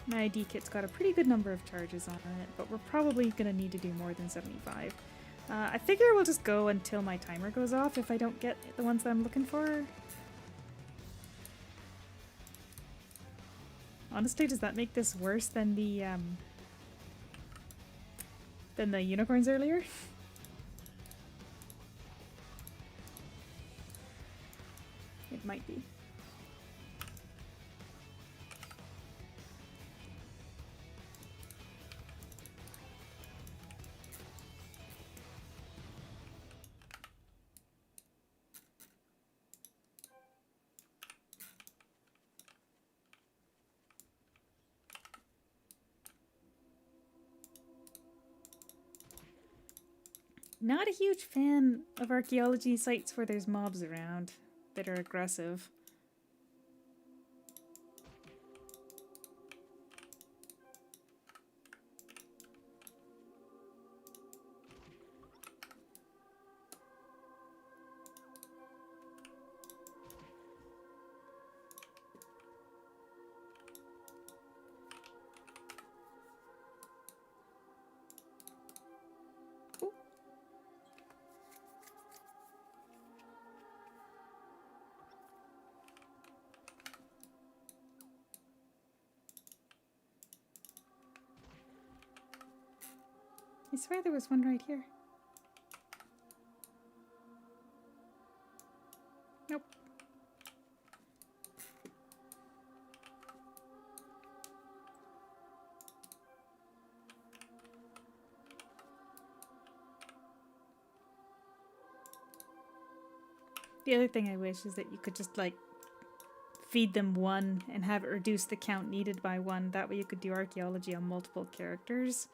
My ID kit's got a pretty good number of charges on it, but we're probably going to need to do more than 75. I figure we'll just go until my timer goes off if I don't get the ones that I'm looking for. Honestly, does that make this worse than the unicorns earlier? It might be. Not a huge fan of archaeology sites where there's mobs around that are aggressive. I swear there was one right here. Nope. The other thing I wish is that you could just like feed them one and have it reduce the count needed by one. That way you could do archaeology on multiple characters.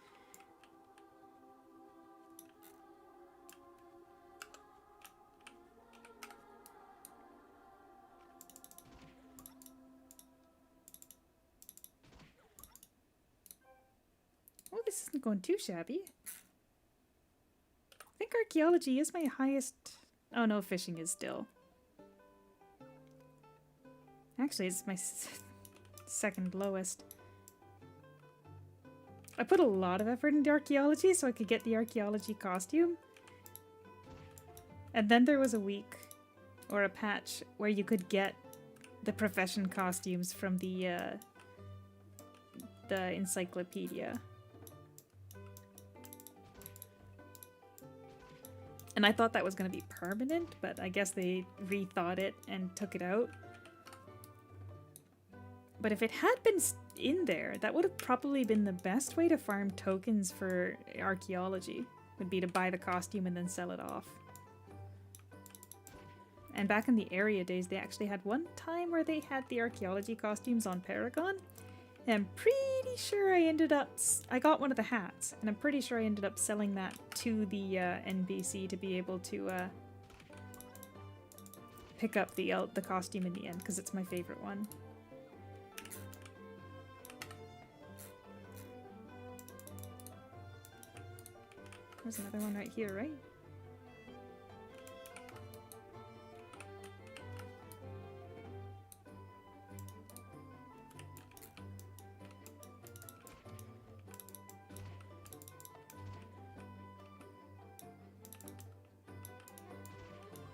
This isn't going too shabby. I think archaeology is my highest... Oh no, fishing is still. Actually, it's my second lowest. I put a lot of effort into archaeology so I could get the archaeology costume. And then there was a week, or a patch, where you could get the profession costumes from the encyclopedia. And I thought that was going to be permanent, but I guess they rethought it and took it out. But if it had been in there, that would have probably been the best way to farm tokens for archaeology, would be to buy the costume and then sell it off. And back in the area days, they actually had one time where they had the archaeology costumes on Paragon. And I'm pretty sure I got one of the hats, and I'm pretty sure I ended up selling that to the NPC to be able to pick up the costume in the end, because it's my favorite one. There's another one right here, right?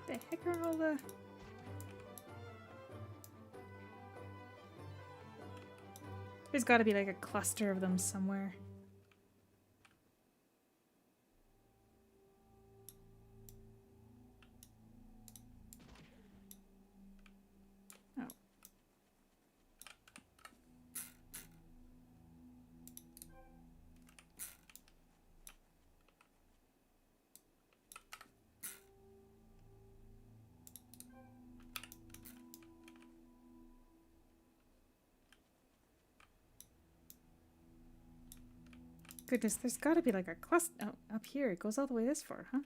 The heck are all the... There's got to be like a cluster of them somewhere. Oh. Goodness, there's gotta be like a cluster. Oh, up here. It goes all the way this far, huh?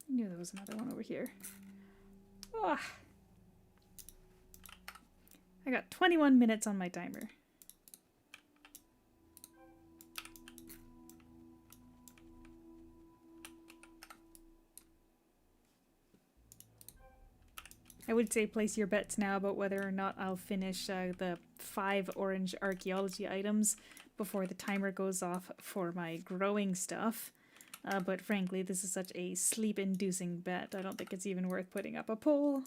I knew there was another one over here. Oh. I got 21 minutes on my timer. I would say place your bets now about whether or not I'll finish the 5 orange archaeology items before the timer goes off for my growing stuff. But frankly, this is such a sleep-inducing bet. I don't think it's even worth putting up a poll.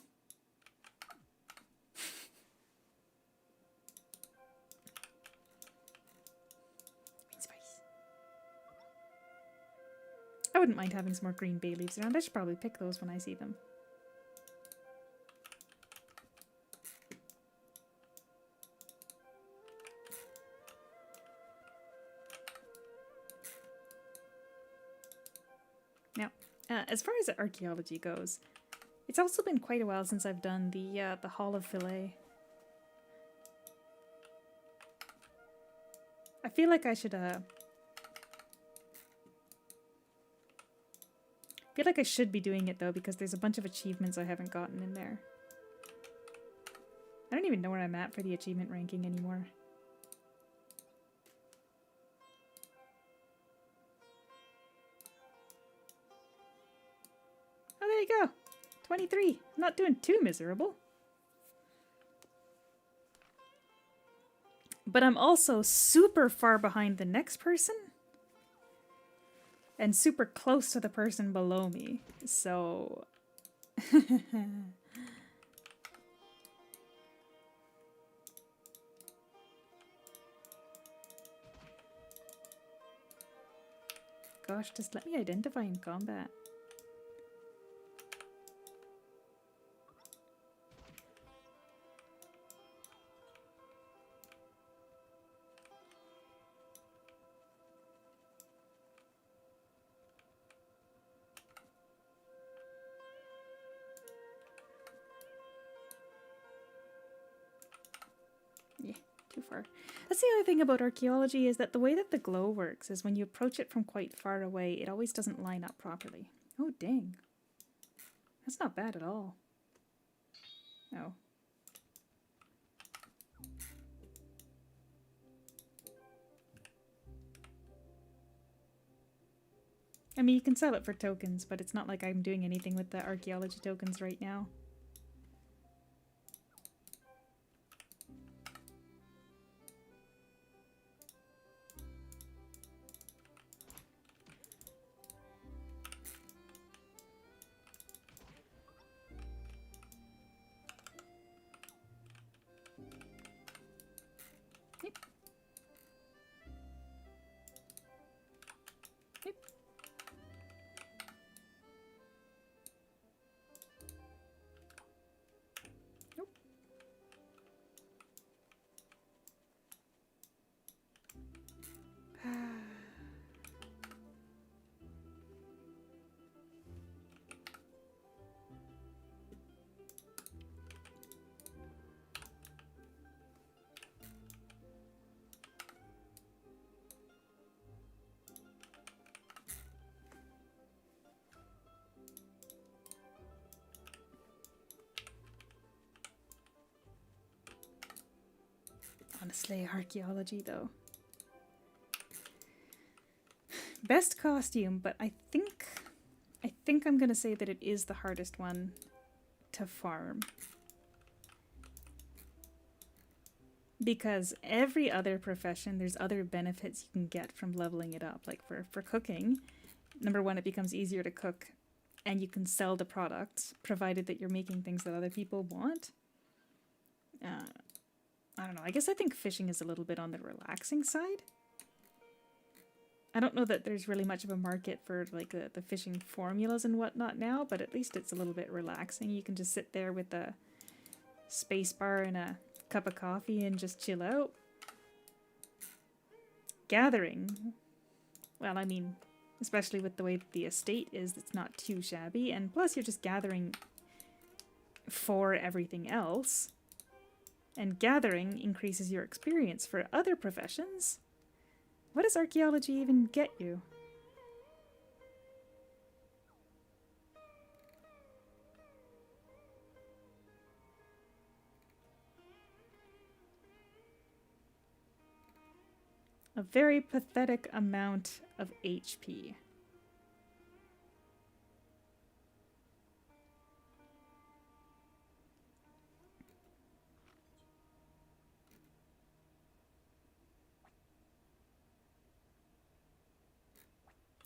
I wouldn't mind having some more green bay leaves around. I should probably pick those when I see them. Now, as far as archaeology goes, it's also been quite a while since I've done the Hall of Filet. I feel like I should be doing it though, because there's a bunch of achievements I haven't gotten in there. I don't even know where I'm at for the achievement ranking anymore. Oh, there you go. 23. Not doing too miserable. But I'm also super far behind the next person. And super close to the person below me. So... Gosh, just let me identify in combat. Too far. That's the other thing about archaeology, is that the way that the glow works is when you approach it from quite far away, it always doesn't line up properly. Oh, dang. That's not bad at all. Oh. I mean, you can sell it for tokens, but it's not like I'm doing anything with the archaeology tokens right now. Honestly, archaeology though. Best costume, but I think I'm gonna say that it is the hardest one to farm. Because every other profession, there's other benefits you can get from leveling it up. Like for cooking, number one, it becomes easier to cook and you can sell the products, provided that you're making things that other people want. I don't know, I guess I think fishing is a little bit on the relaxing side. I don't know that there's really much of a market for like the fishing formulas and whatnot now, but at least it's a little bit relaxing. You can just sit there with a space bar and a cup of coffee and just chill out. Gathering. Well, I mean, especially with the way the estate is, it's not too shabby. And plus you're just gathering for everything else. And gathering increases your experience for other professions. What does archaeology even get you? A very pathetic amount of HP.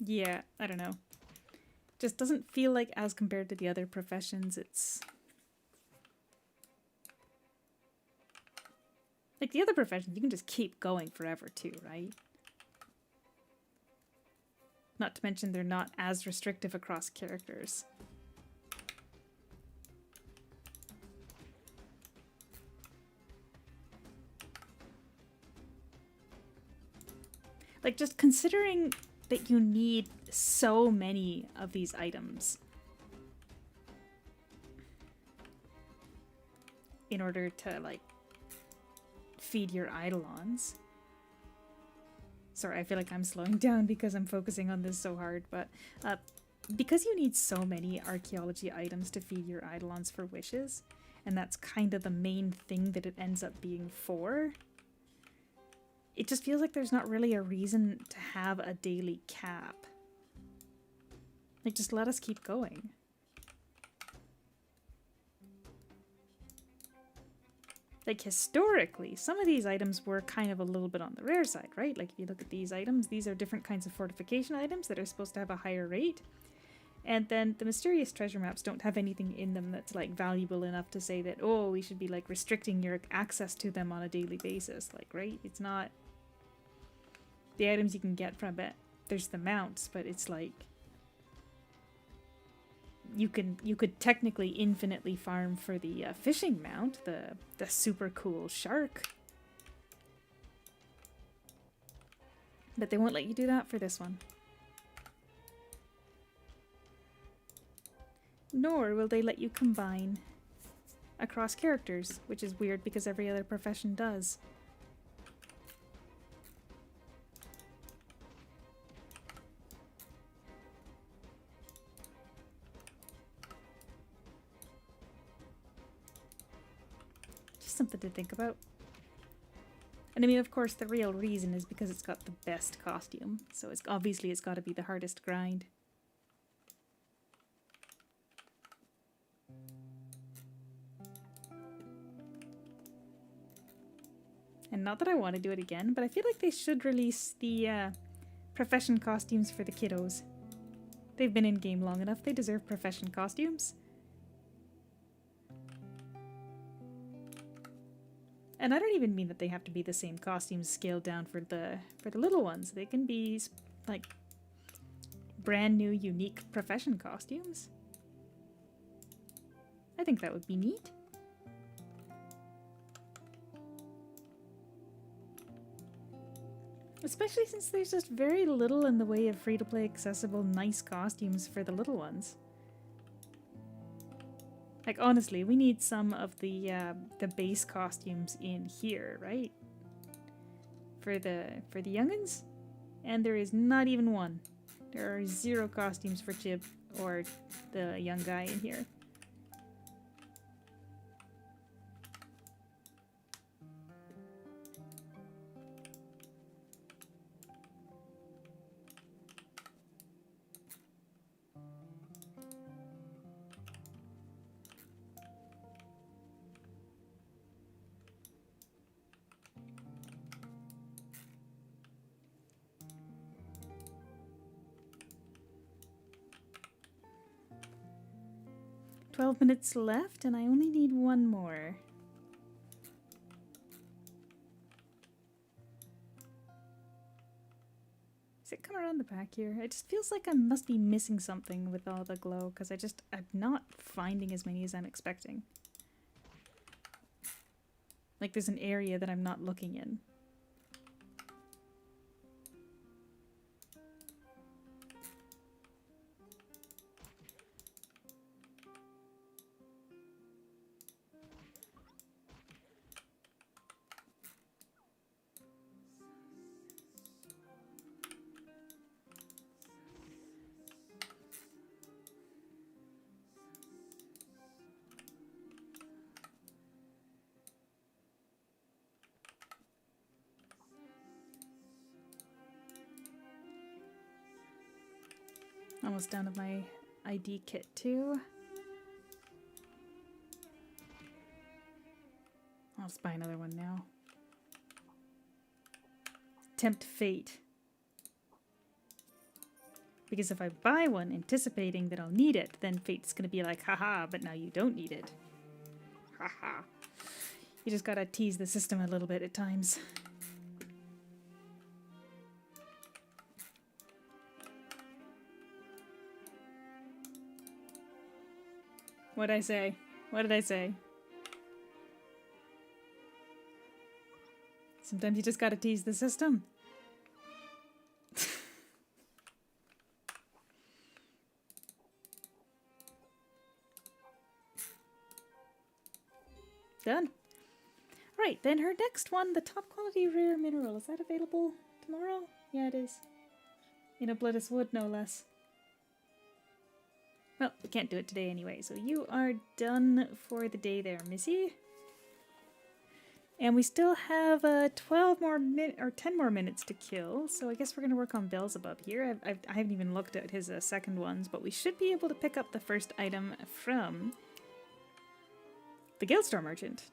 Yeah, I don't know. Just doesn't feel like, as compared to the other professions, it's... Like the other professions, you can just keep going forever too, right? Not to mention they're not as restrictive across characters. Like, just considering that you need so many of these items in order to, like, feed your eidolons. Sorry, I feel like I'm slowing down because I'm focusing on this so hard, but because you need so many archaeology items to feed your eidolons for wishes, and that's kind of the main thing that it ends up being for, it just feels like there's not really a reason to have a daily cap. Like, just let us keep going. Like, historically, some of these items were kind of a little bit on the rare side, right? Like, if you look at these items, these are different kinds of fortification items that are supposed to have a higher rate. And then the mysterious treasure maps don't have anything in them that's, like, valuable enough to say that, oh, we should be, like, restricting your access to them on a daily basis. Like, right? It's not... The items you can get from it, there's the mounts, but it's like... You could technically infinitely farm for the fishing mount, the super cool shark. But they won't let you do that for this one. Nor will they let you combine across characters, which is weird because every other profession does. Something to think about. And I mean, of course, the real reason is because it's got the best costume, so it's obviously it's got to be the hardest grind. And not that I want to do it again, but I feel like they should release the profession costumes for the kiddos. They've been in game long enough, they deserve profession costumes. And I don't even mean that they have to be the same costumes scaled down for the little ones. They can be, like, brand new, unique profession costumes. I think that would be neat. Especially since there's just very little in the way of free-to-play accessible nice costumes for the little ones. Like, honestly, we need some of the base costumes in here, right? For the young'uns? And there is not even one. There are 0 costumes for Chib or the young guy in here. Minutes left, and I only need one more. Does it come around the back here? It just feels like I must be missing something with all the glow, because I'm not finding as many as I'm expecting. Like there's an area that I'm not looking in. Almost down to my ID kit too. I'll just buy another one now. Tempt fate. Because if I buy one anticipating that I'll need it, then fate's gonna be like, haha, but now you don't need it. Haha. You just gotta tease the system a little bit at times. What'd I say? What did I say? Sometimes you just gotta tease the system. Done. Right, then her next one, the top quality rare mineral. Is that available tomorrow? Yeah, it is. In a bloodless wood, no less. Well, we can't do it today anyway, so you are done for the day there, Missy. And we still have 12 more or 10 more minutes to kill, so I guess we're going to work on Beelzebub here. I haven't even looked at his second ones, but we should be able to pick up the first item from the Guild Store Merchant.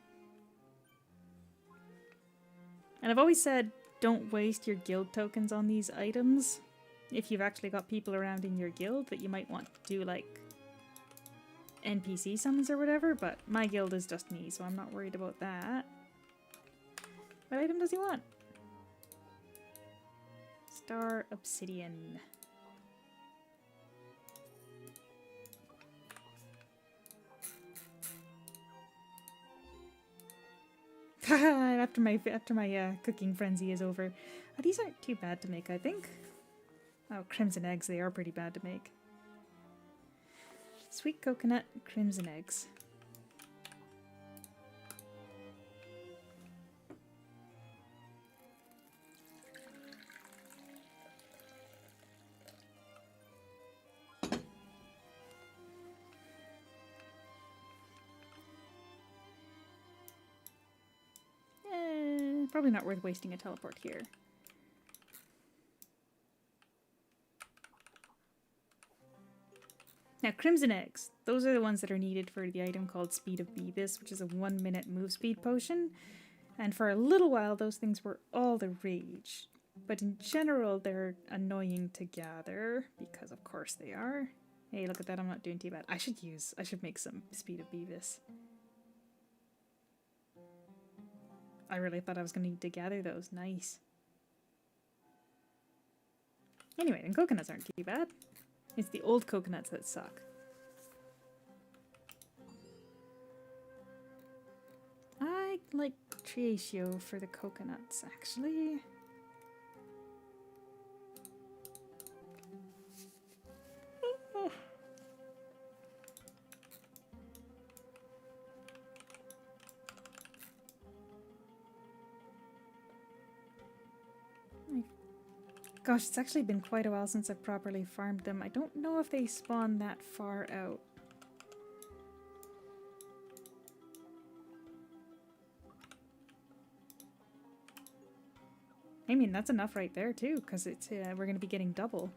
And I've always said, don't waste your guild tokens on these items. If you've actually got people around in your guild that you might want to do like NPC summons or whatever, but my guild is just me, so I'm not worried about that. What item does he want? Star Obsidian. after my cooking frenzy is over. These aren't too bad to make, I think. Oh, crimson eggs, they are pretty bad to make. Sweet coconut, crimson eggs. Probably not worth wasting a teleport here. Now, crimson eggs. Those are the ones that are needed for the item called Speed of Beavis, which is a 1-minute move speed potion. And for a little while, those things were all the rage. But in general, they're annoying to gather, because of course they are. Hey, look at that, I'm not doing too bad. I should make some Speed of Beavis. I really thought I was going to need to gather those. Nice. Anyway, and coconuts aren't too bad. It's the old coconuts that suck. I like Triatio for the coconuts, actually. Gosh, it's actually been quite a while since I've properly farmed them. I don't know if they spawn that far out. I mean, that's enough right there too, because it's we're going to be getting double.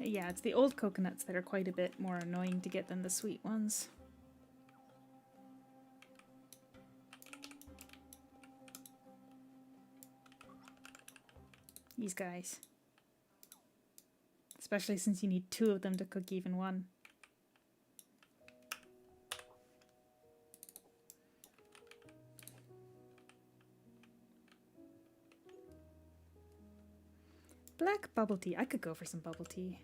Yeah, it's the old coconuts that are quite a bit more annoying to get than the sweet ones. These guys. Especially since you need 2 of them to cook even one. Black bubble tea. I could go for some bubble tea.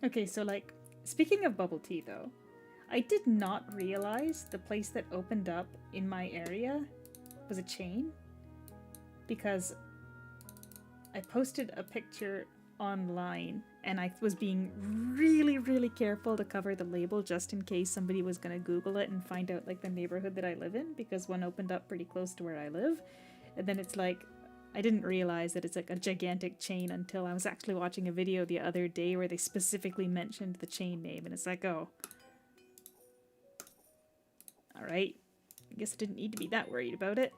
Okay, so like, speaking of bubble tea though, I did not realize the place that opened up in my area was a chain, because I posted a picture online and I was being really careful to cover the label just in case somebody was going to Google it and find out like the neighborhood that I live in, because one opened up pretty close to where I live, and then it's like I didn't realize that it's like a gigantic chain until I was actually watching a video the other day where they specifically mentioned the chain name, and it's like, oh. Alright. I guess I didn't need to be that worried about it.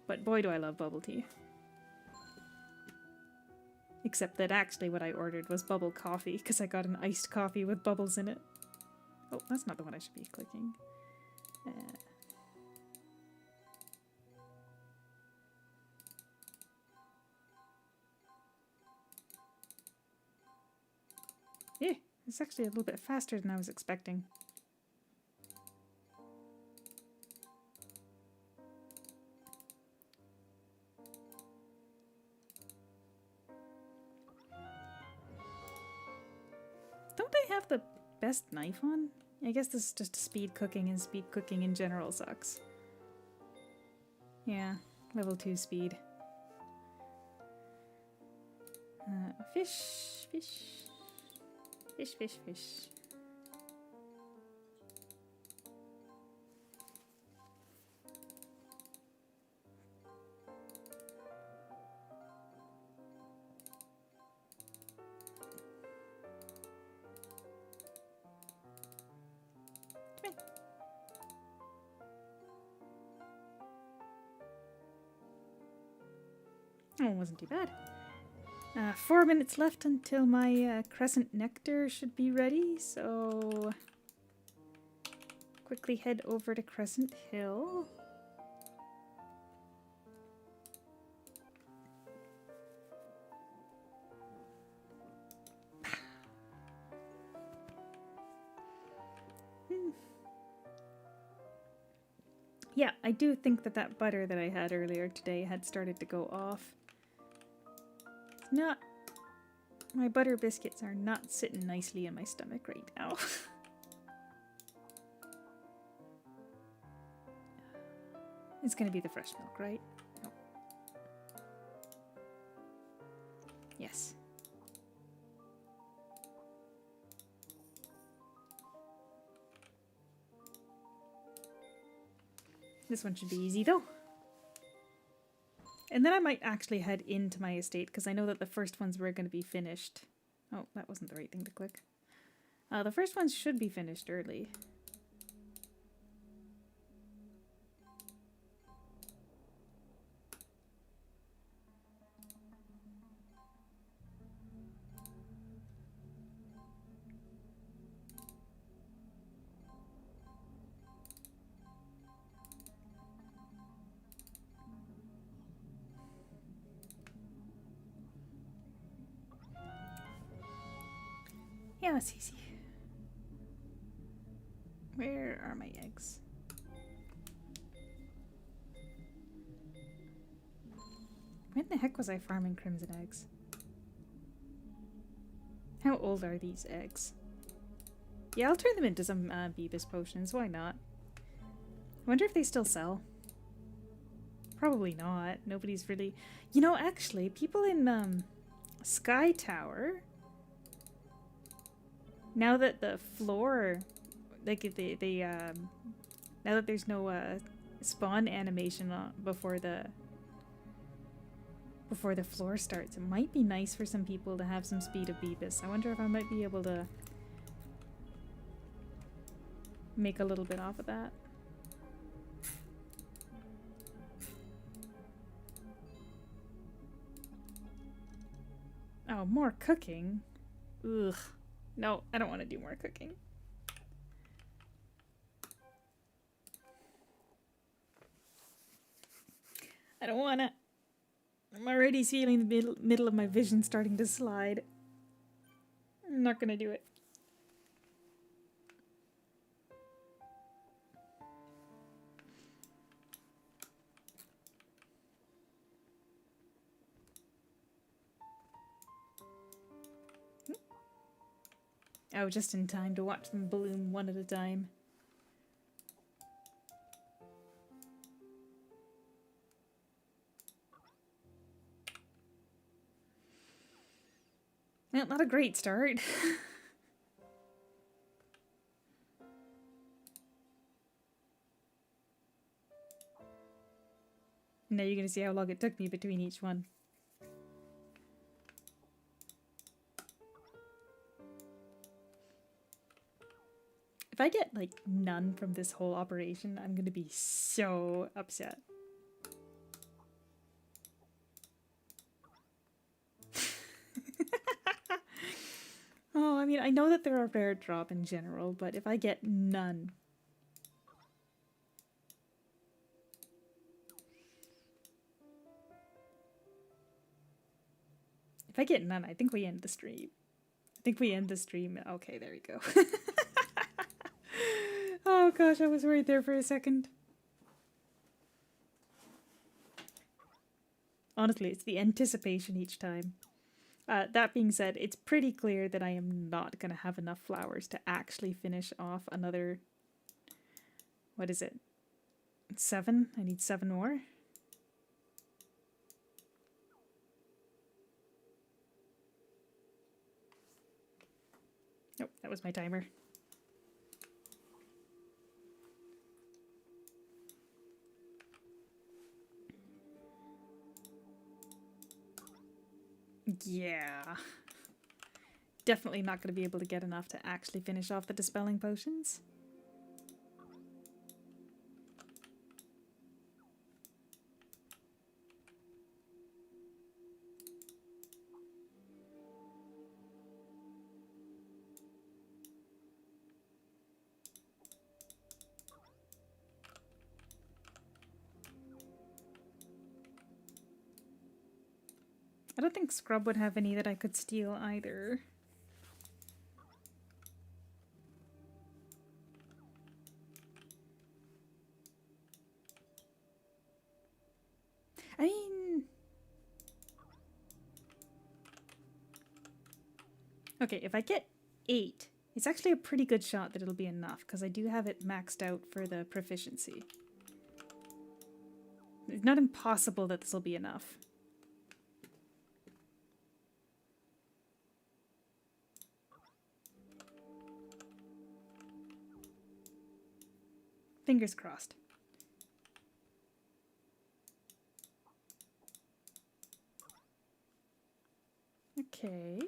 But boy do I love bubble tea. Except that actually what I ordered was bubble coffee, because I got an iced coffee with bubbles in it. Oh, that's not the one I should be clicking. Yeah, it's actually a little bit faster than I was expecting. Don't I have the best knife on? I guess this is just speed cooking, and speed cooking in general sucks. Yeah, level 2 speed. Fish, fish. Fish, fish, fish. Oh, it wasn't too bad. 4 minutes left until my crescent nectar should be ready, so quickly head over to Crescent Hill. Yeah, I do think that that butter that I had earlier today had started to go off. It's not... My butter biscuits are not sitting nicely in my stomach right now. It's gonna be the fresh milk, right? No. Yes. This one should be easy though. And then I might actually head into my estate because I know that the first ones were going to be finished. Oh, that wasn't the right thing to click. The first ones should be finished early. Yeah, it's easy. Where are my eggs? When the heck was I farming crimson eggs? How old are these eggs? Yeah, I'll turn them into some Beebus potions. Why not? I wonder if they still sell. Probably not. Nobody's really... You know, actually, people in Sky Tower... Now that the floor, like now that there's no spawn animation before the floor starts, it might be nice for some people to have some speed of Beebus. I wonder if I might be able to make a little bit off of that. Oh, more cooking? Ugh. No, I don't want to do more cooking. I don't want to. I'm already feeling the middle of my vision starting to slide. I'm not going to do it. Oh, just in time to watch them bloom one at a time. Well, not a great start. Now you're gonna see how long it took me between each one. If I get, like, none from this whole operation, I'm gonna be so upset. Oh, I mean, I know that they're a rare drop in general, but if I get none... If I get none, I think we end the stream. I think we end the stream. Okay, there we go. Oh gosh, I was worried there for a second. Honestly, it's the anticipation each time. That being said, it's pretty clear that I am not going to have enough flowers to actually finish off another... What is it? 7? I need 7 more. Nope, that was my timer. Yeah. Definitely not going to be able to get enough to actually finish off the dispelling potions. I don't think Scrub would have any that I could steal either. I mean... Okay, if I get 8, it's actually a pretty good shot that it'll be enough, because I do have it maxed out for the proficiency. It's not impossible that this will be enough. Fingers crossed. Okay.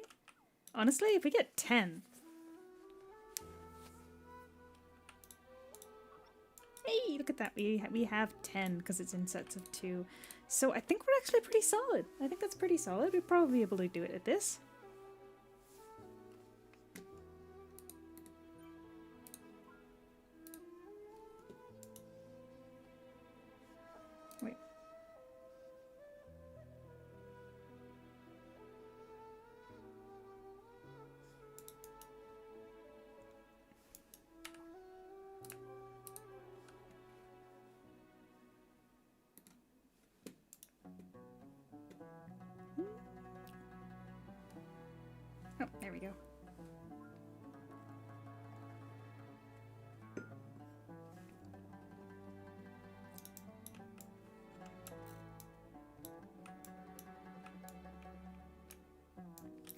Honestly, if we get 10. Hey, look at that. We have 10 because it's in sets of 2. So I think we're actually pretty solid. I think that's pretty solid. We'd probably be able to do it at this. Wait. Oh, there we go.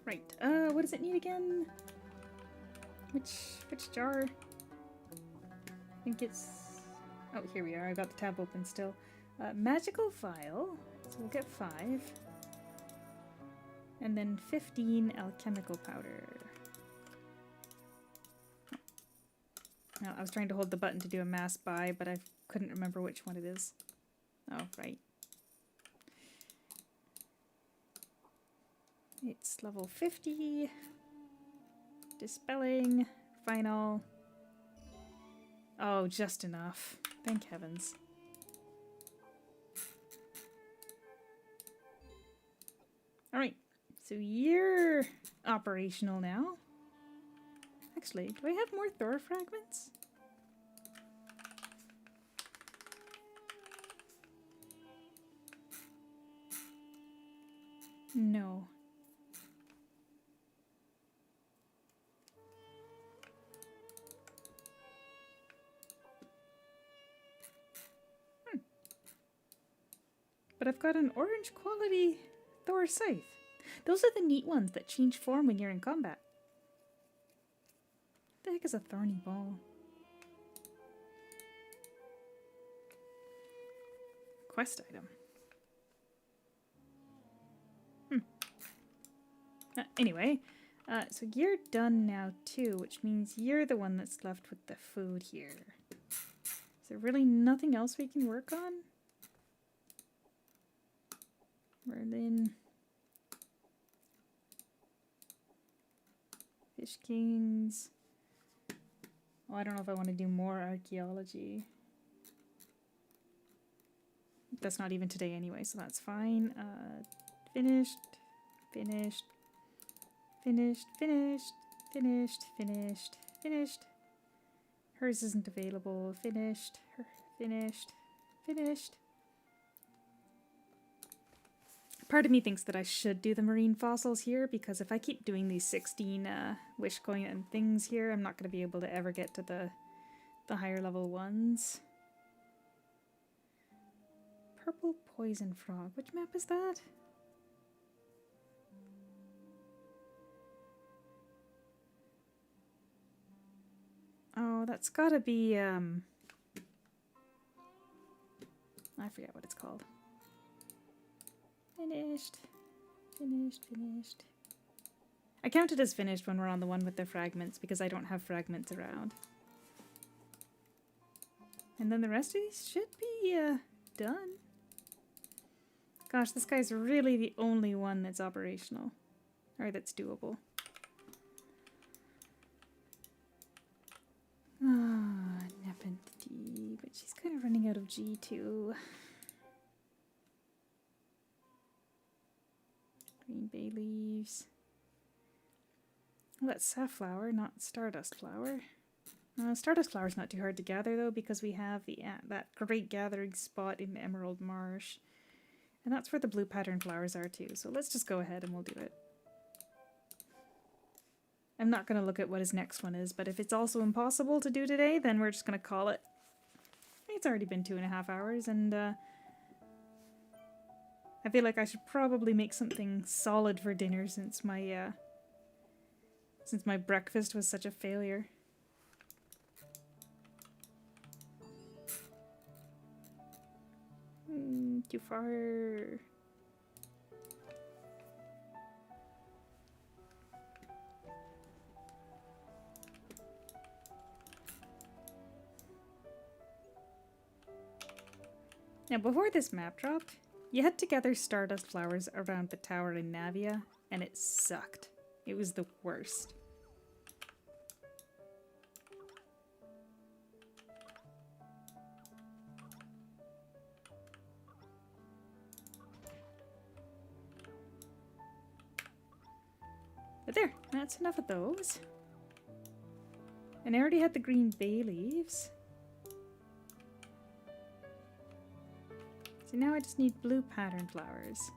Right. What does it need again? Which jar? I think it's... Oh, here we are. I got the tab open still. Magical vial. So we'll get 5. And then 15 alchemical powder. Now, I was trying to hold the button to do a mass buy, but I couldn't remember which one it is. Oh, right. It's level 50. Dispelling. Final. Oh, just enough. Thank heavens. Alright. So you're operational now. Actually, do I have more Thor fragments? No. But I've got an orange quality Thor scythe. Those are the neat ones that change form when you're in combat. What the heck is a thorny ball? Quest item. Anyway, so you're done now too, which means you're the one that's left with the food here. Is there really nothing else we can work on? Merlin. Fish Kings. Oh, I don't know if I want to do more archaeology. That's not even today anyway, so that's fine. Finished. Finished. Finished. Finished. Finished. Finished. Finished. Hers isn't available. Finished. Finished. Finished. Part of me thinks that I should do the marine fossils here, because if I keep doing these 16 wish coin and things here, I'm not going to be able to ever get to the higher level ones. Purple poison frog. Which map is that? Oh, that's gotta be, I forget what it's called. Finished. Finished, finished. I count it as finished when we're on the one with the fragments, because I don't have fragments around. And then the rest of these should be, done. Gosh, this guy's really the only one that's operational. Or that's doable. Ah, Nepenthe, but she's kind of running out of G too. Green bay leaves. Well, that's safflower, not stardust flower. Stardust flower's not too hard to gather though, because we have the that great gathering spot in Emerald Marsh. And that's where the blue pattern flowers are too, so let's just go ahead and we'll do it. I'm not going to look at what his next one is, but if it's also impossible to do today, then we're just going to call it. It's already been 2.5 hours, and I feel like I should probably make something solid for dinner since my breakfast was such a failure. Too far. Now, before this map dropped, you had to gather stardust flowers around the tower in Navia, and it sucked. It was the worst. But there, that's enough of those. And I already had the green bay leaves. So now I just need blue pattern flowers.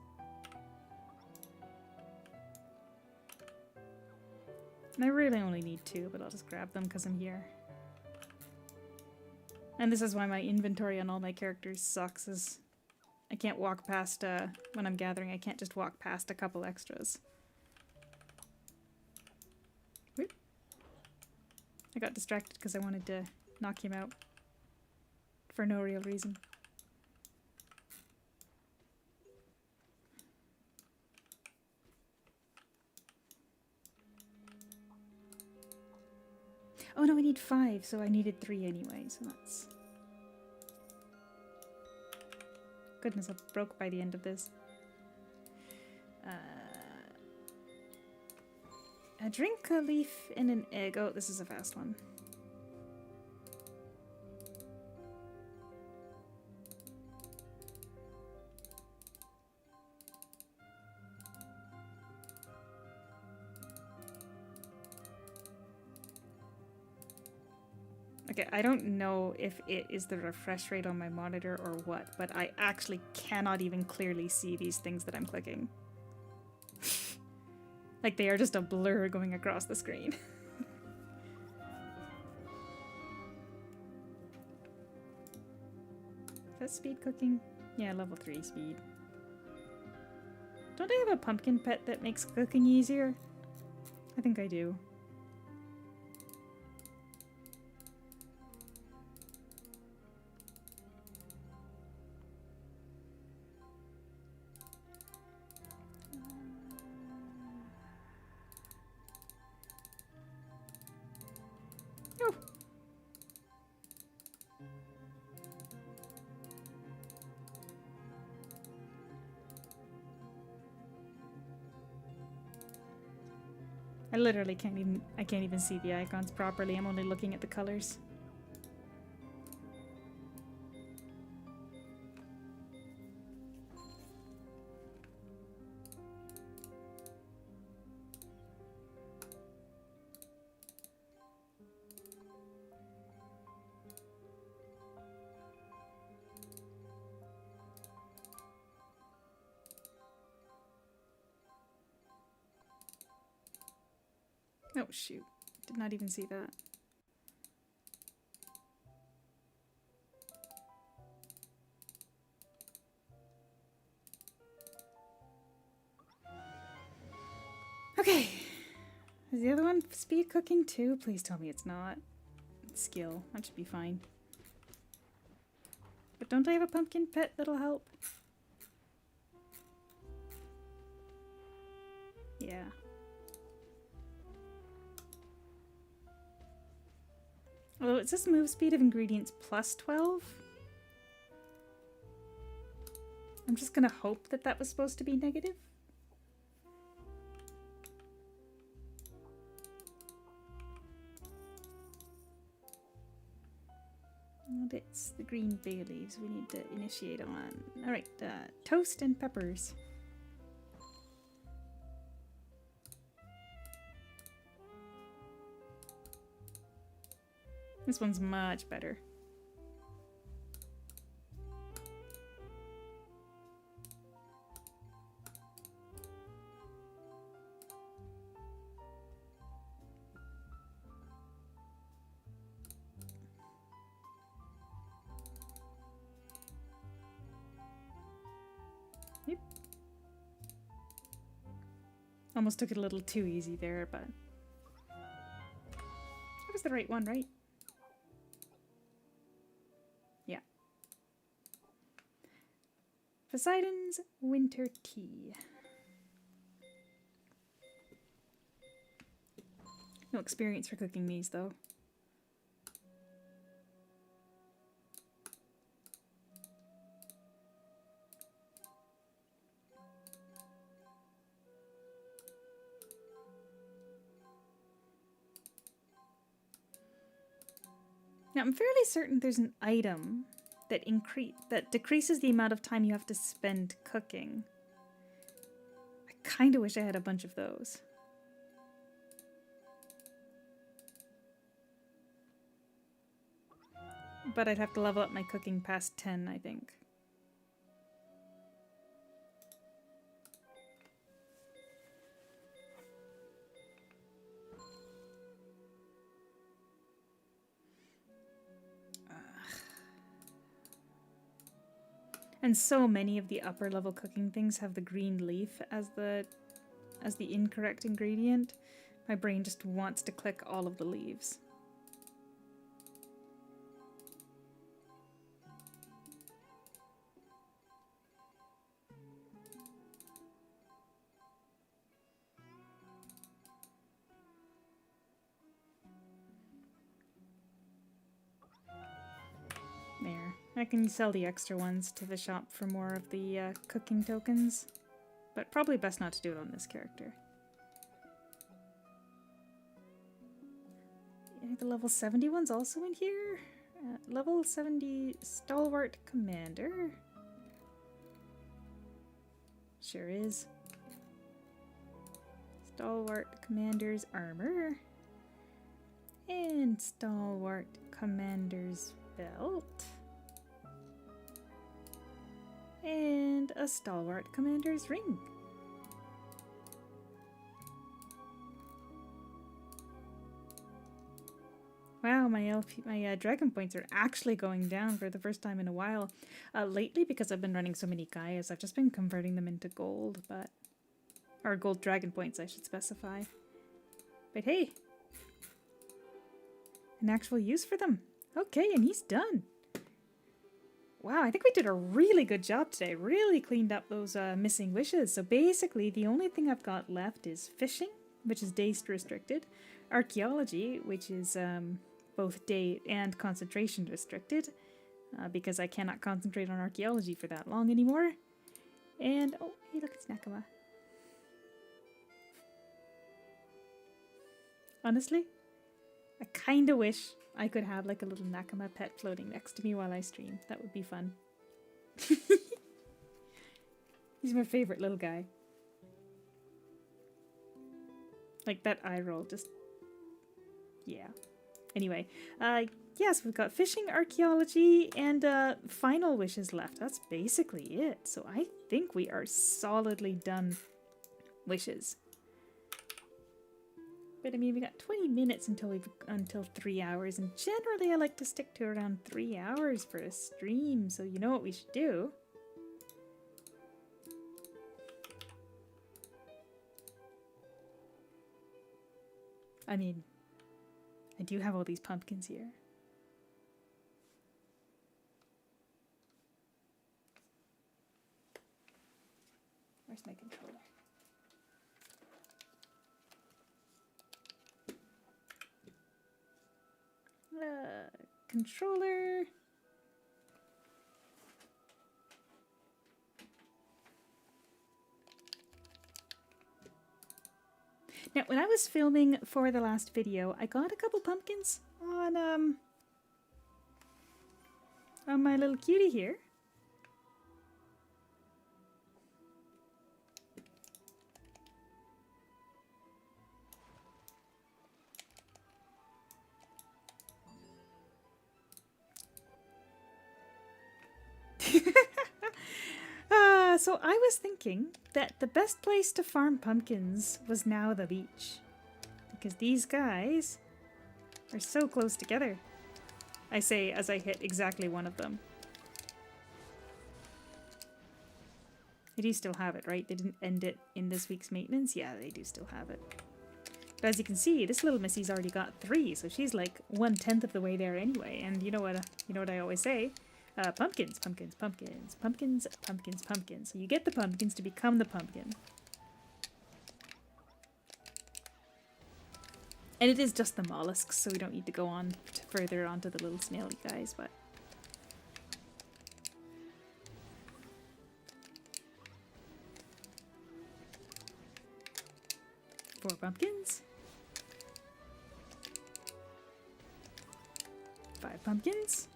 And I really only need 2, but I'll just grab them because I'm here. And this is why my inventory on all my characters sucks, is I can't walk past, when I'm gathering, I can't just walk past a couple extras. Whoop. I got distracted because I wanted to knock him out. For no real reason. Oh no, I need 5, so I needed 3 anyway, so that's... Goodness, I broke by the end of this. A drink, a leaf, and an egg. Oh, this is a fast one. Okay, I don't know if it is the refresh rate on my monitor or what, but I actually cannot even clearly see these things that I'm clicking. Like they are just a blur going across the screen. Is that speed cooking? Yeah, level 3 speed. Don't I have a pumpkin pet that makes cooking easier? I think I do. I literally I can't even see the icons properly. I'm only looking at the colors. Oh shoot, did not even see that. Okay, is the other one speed cooking too? Please tell me it's not. It's skill, that should be fine. But don't I have a pumpkin pet that'll help? Yeah. Although it says move speed of ingredients plus 12. I'm just gonna hope that that was supposed to be negative. And it's the green bay leaves we need to initiate on. Alright, toast and peppers. This one's much better. Yep. Almost took it a little too easy there, but that was the right one, right? Yeah. Poseidon's winter tea. No experience for cooking these, though. Now, I'm fairly certain there's an item that decreases the amount of time you have to spend cooking. I kind of wish I had a bunch of those. But I'd have to level up my cooking past 10, I think. And so many of the upper level cooking things have the green leaf as the incorrect ingredient. My brain just wants to click all of the leaves. There. I can sell the extra ones to the shop for more of the cooking tokens. But probably best not to do it on this character. The level 70 one's also in here. Level 70 Stalwart Commander. Sure is. Stalwart Commander's Armor. And Stalwart Commander's Belt. And a Stalwart Commander's Ring. Wow, my dragon points are actually going down for the first time in a while. Lately, because I've been running so many Gaias, I've just been converting them into gold, or gold dragon points, I should specify. But hey, an actual use for them. Okay, and he's done. Wow, I think we did a really good job today. Really cleaned up those missing wishes. So basically, the only thing I've got left is fishing, which is day restricted, archaeology, which is both day and concentration restricted, because I cannot concentrate on archaeology for that long anymore. And, oh, hey, look, it's Nakama. Honestly, I kind of wish I could have like a little Nakama pet floating next to me while I stream. That would be fun. He's my favorite little guy. Like that eye roll, just... yeah. Anyway, yes, we've got fishing, archaeology, and final wishes left. That's basically it. So I think we are solidly done wishes. But I mean, we got 20 minutes until 3 hours, and generally I like to stick to around 3 hours for a stream, so you know what we should do. I mean, I do have all these pumpkins here. Where's my controller? Controller. Now, when I was filming for the last video, I got a couple pumpkins on my little cutie here. So I was thinking that the best place to farm pumpkins was now the beach. Because these guys are so close together. I say as I hit exactly one of them. They do still have it, right? They didn't end it in this week's maintenance? Yeah, they do still have it. But as you can see, this little missy's already got 3, so she's like 1/10 of the way there anyway. And you know what I always say? Pumpkins, pumpkins, pumpkins, pumpkins, pumpkins, pumpkins. So you get the pumpkins to become the pumpkin. And it is just the mollusks, so we don't need to go on further onto the little snaily guys, but... 4 pumpkins. 5 pumpkins.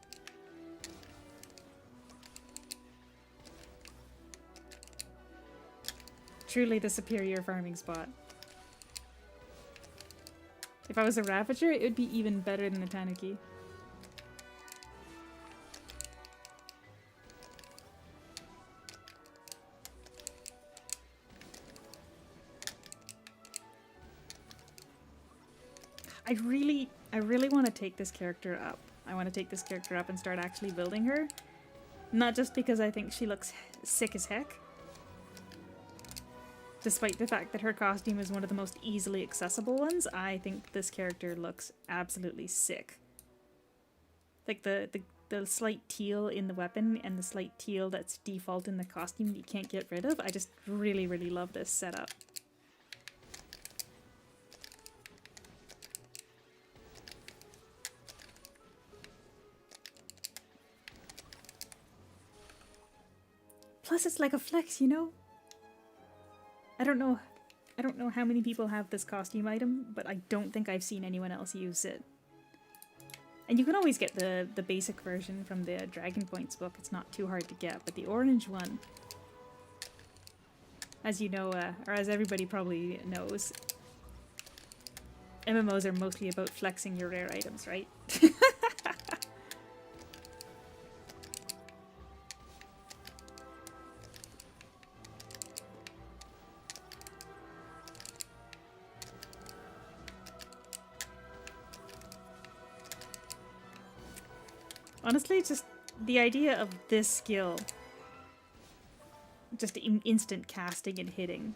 Truly the superior farming spot. If I was a Ravager, it would be even better than the Tanuki. I really want to take this character up. I want to take this character up and start actually building her. Not just because I think she looks sick as heck. Despite the fact that her costume is one of the most easily accessible ones, I think this character looks absolutely sick. Like the slight teal in the weapon and the slight teal that's default in the costume that you can't get rid of. I just really, really love this setup. Plus it's like a flex, you know? I don't know how many people have this costume item, but I don't think I've seen anyone else use it. And you can always get the basic version from the Dragon Points book. It's not too hard to get, but the orange one, as you know, or as everybody probably knows, MMOs are mostly about flexing your rare items, right? Honestly, just the idea of this skill, just instant casting and hitting.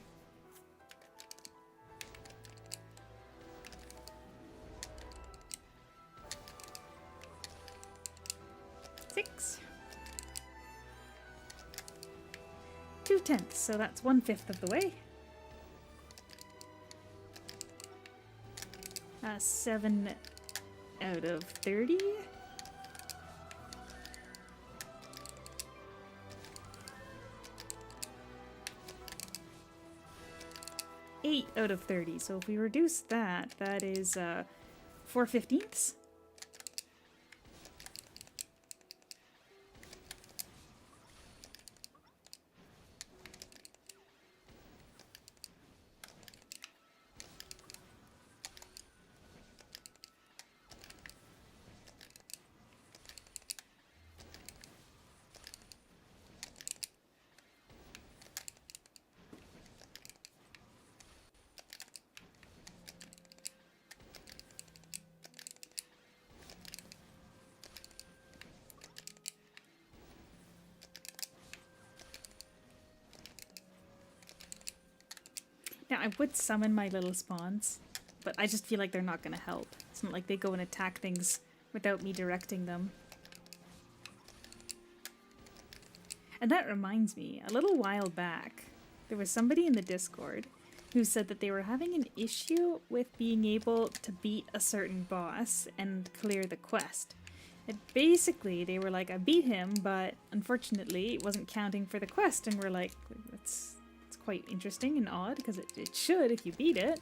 Six. 2/10, so that's 1/5 of the way. 7 out of 30. 8 out of 30. So if we reduce that, that is 4/15. Now, I would summon my little spawns, but I just feel like they're not going to help. It's not like they go and attack things without me directing them. And that reminds me, a little while back, there was somebody in the Discord who said that they were having an issue with being able to beat a certain boss and clear the quest. And basically, they were like, I beat him, but unfortunately, it wasn't counting for the quest. And we're like, that's quite interesting and odd, because it should if you beat it.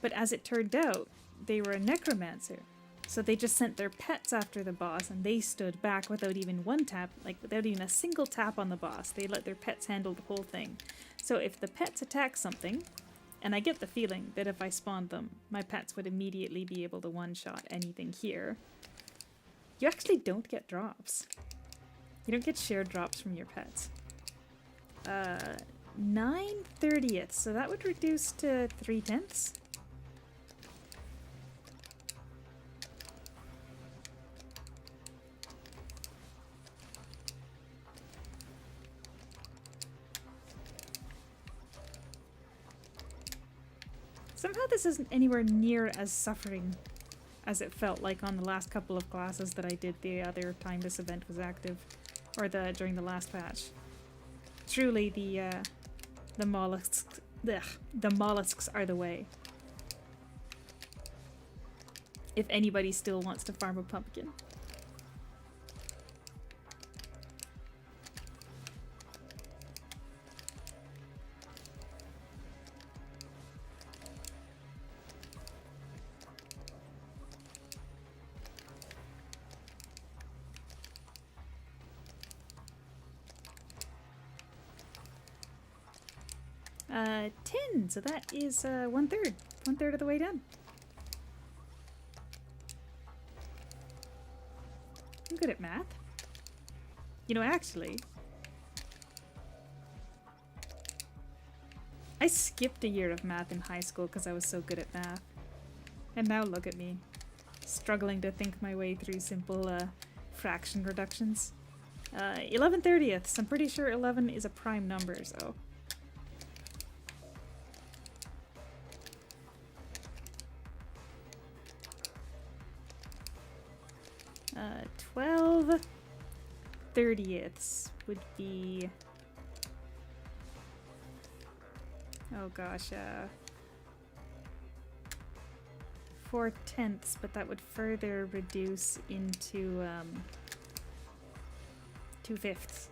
But as it turned out, they were a necromancer. So they just sent their pets after the boss, and they stood back without even one tap, like without even a single tap on the boss. They let their pets handle the whole thing. So if the pets attack something, and I get the feeling that if I spawned them, my pets would immediately be able to one-shot anything here, you actually don't get drops. You don't get shared drops from your pets. 9/30, so that would reduce to 3/10. Somehow this isn't anywhere near as suffering as it felt like on the last couple of classes that I did the other time this event was active, or during the last patch. Truly, the mollusks are the way. If anybody still wants to farm a pumpkin. So that is 1/3. 1/3 of the way done. I'm good at math. You know, actually, I skipped a year of math in high school because I was so good at math. And now look at me, struggling to think my way through simple fraction reductions. 11/30. I'm pretty sure 11 is a prime number, so... 12/30 would be... Oh gosh, 4/10, but that would further reduce into 2/5.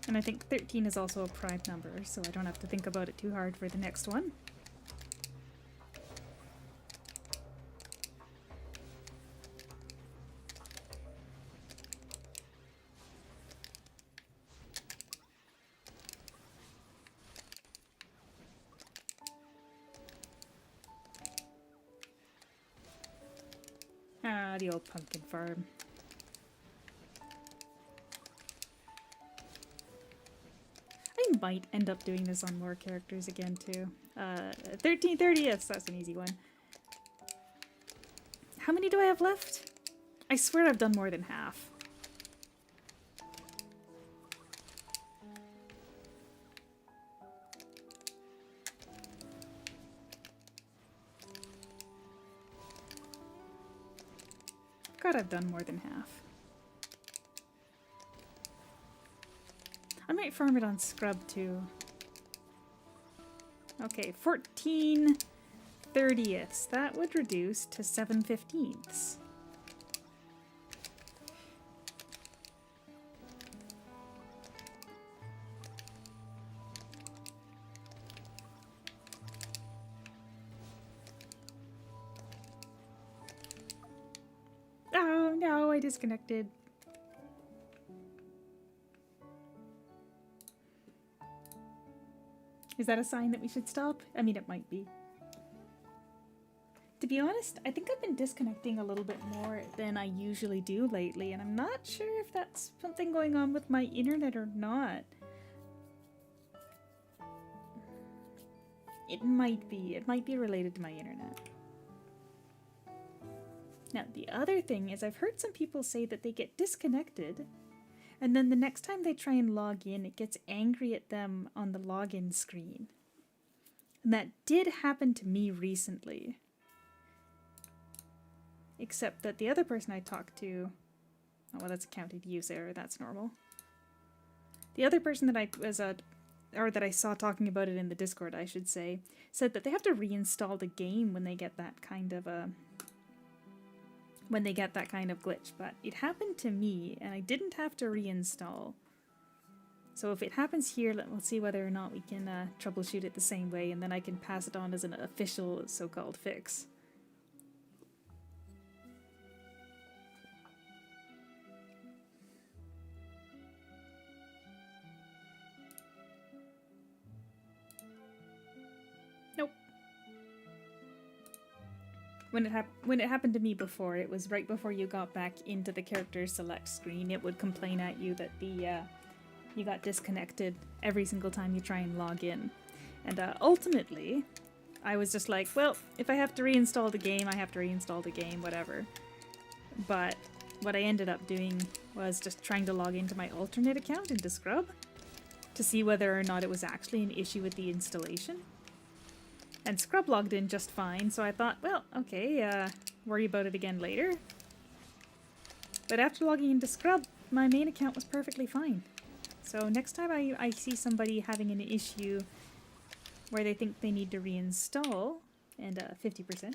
And I think 13 is also a prime number, so I don't have to think about it too hard for the next one. Ah, the old pumpkin farm. I might end up doing this on more characters again too. 13/30, that's an easy one. How many do I have left? I swear I've done more than half. God, I've done more than half. I might farm it on scrub too. Okay, 14/30ths. That would reduce to 7/15ths. Oh no, I disconnected. Is that a sign that we should stop? I mean, it might be. To be honest, I think I've been disconnecting a little bit more than I usually do lately, and I'm not sure if that's something going on with my internet or not. It might be. It might be related to my internet. Now, the other thing is I've heard some people say that they get disconnected, and then the next time they try and log in, it gets angry at them on the login screen. And that did happen to me recently. Except that the other person I talked to... Oh, well, that's a counted use error. That's normal. The other person that I was... or that I saw talking about it in the Discord, I should say, said that they have to reinstall the game when they get that kind of glitch. But it happened to me, and I didn't have to reinstall. So if it happens here, we'll see whether or not we can troubleshoot it the same way, and then I can pass it on as an official so-called fix. Nope. When it happened to me before, it was right before you got back into the character select screen. It would complain at you that you got disconnected every single time you try and log in. And ultimately, I was just like, well, if I have to reinstall the game, I have to reinstall the game, whatever. But what I ended up doing was just trying to log into my alternate account into Scrub to see whether or not it was actually an issue with the installation. And Scrub logged in just fine, so I thought, well, okay, worry about it again later. But after logging into Scrub, my main account was perfectly fine. So next time I see somebody having an issue where they think they need to reinstall, and 50%,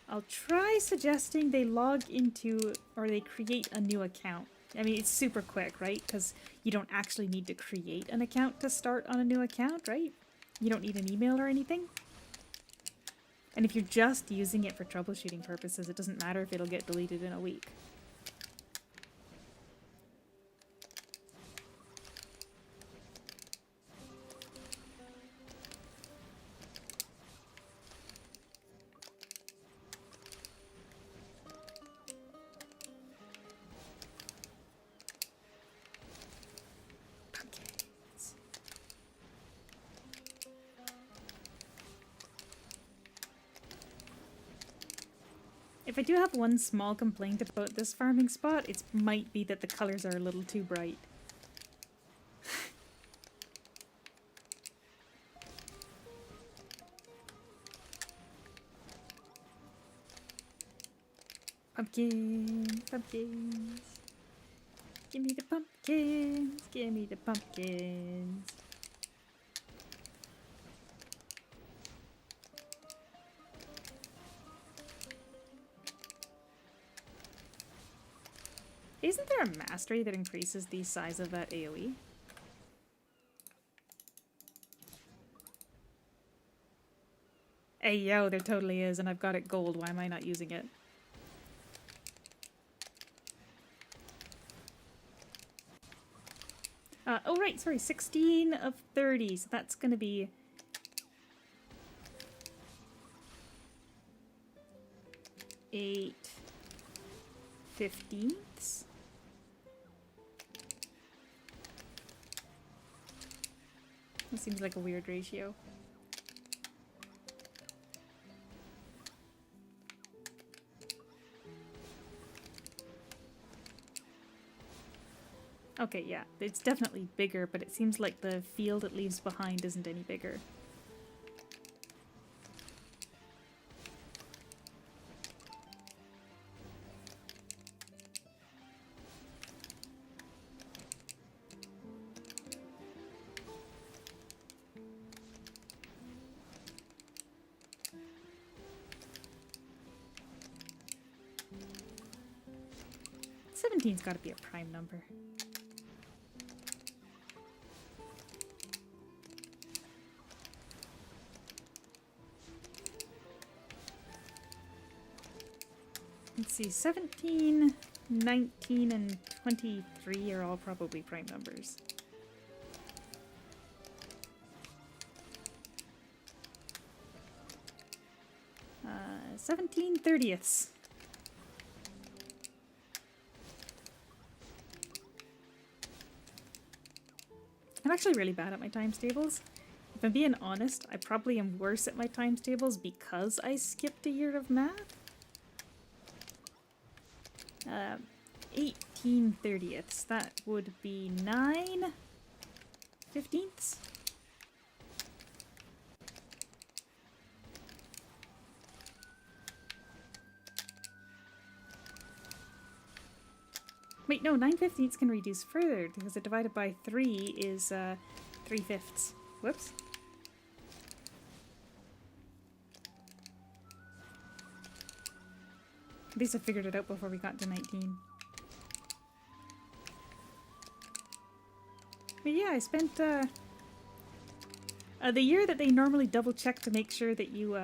I'll try suggesting they log into, or they create a new account. I mean, it's super quick, right? Because you don't actually need to create an account to start on a new account, right? You don't need an email or anything. And if you're just using it for troubleshooting purposes, it doesn't matter if it'll get deleted in a week. If I do have one small complaint about this farming spot, it might be that the colors are a little too bright. Pumpkins, pumpkins. Give me the pumpkins, give me the pumpkins. Isn't there a mastery that increases the size of that AoE? Hey yo, there totally is, and I've got it gold. Why am I not using it? Oh right, sorry, 16/30, so that's gonna be... $8/15. That seems like a weird ratio. Okay, yeah, it's definitely bigger, but it seems like the field it leaves behind isn't any bigger. 17's got to be a prime number. Let's see, 17, 19, and 23 are all probably prime numbers. 17 30ths. I'm actually really bad at my times tables. If I'm being honest, I probably am worse at my times tables because I skipped a year of math. 18 30ths. That would be 9 15ths. Wait, no, 9 15ths can reduce further because it divided by 3 is 3 fifths. Whoops. At least I figured it out before we got to 19. But yeah, I spent the year that they normally double check to make sure that you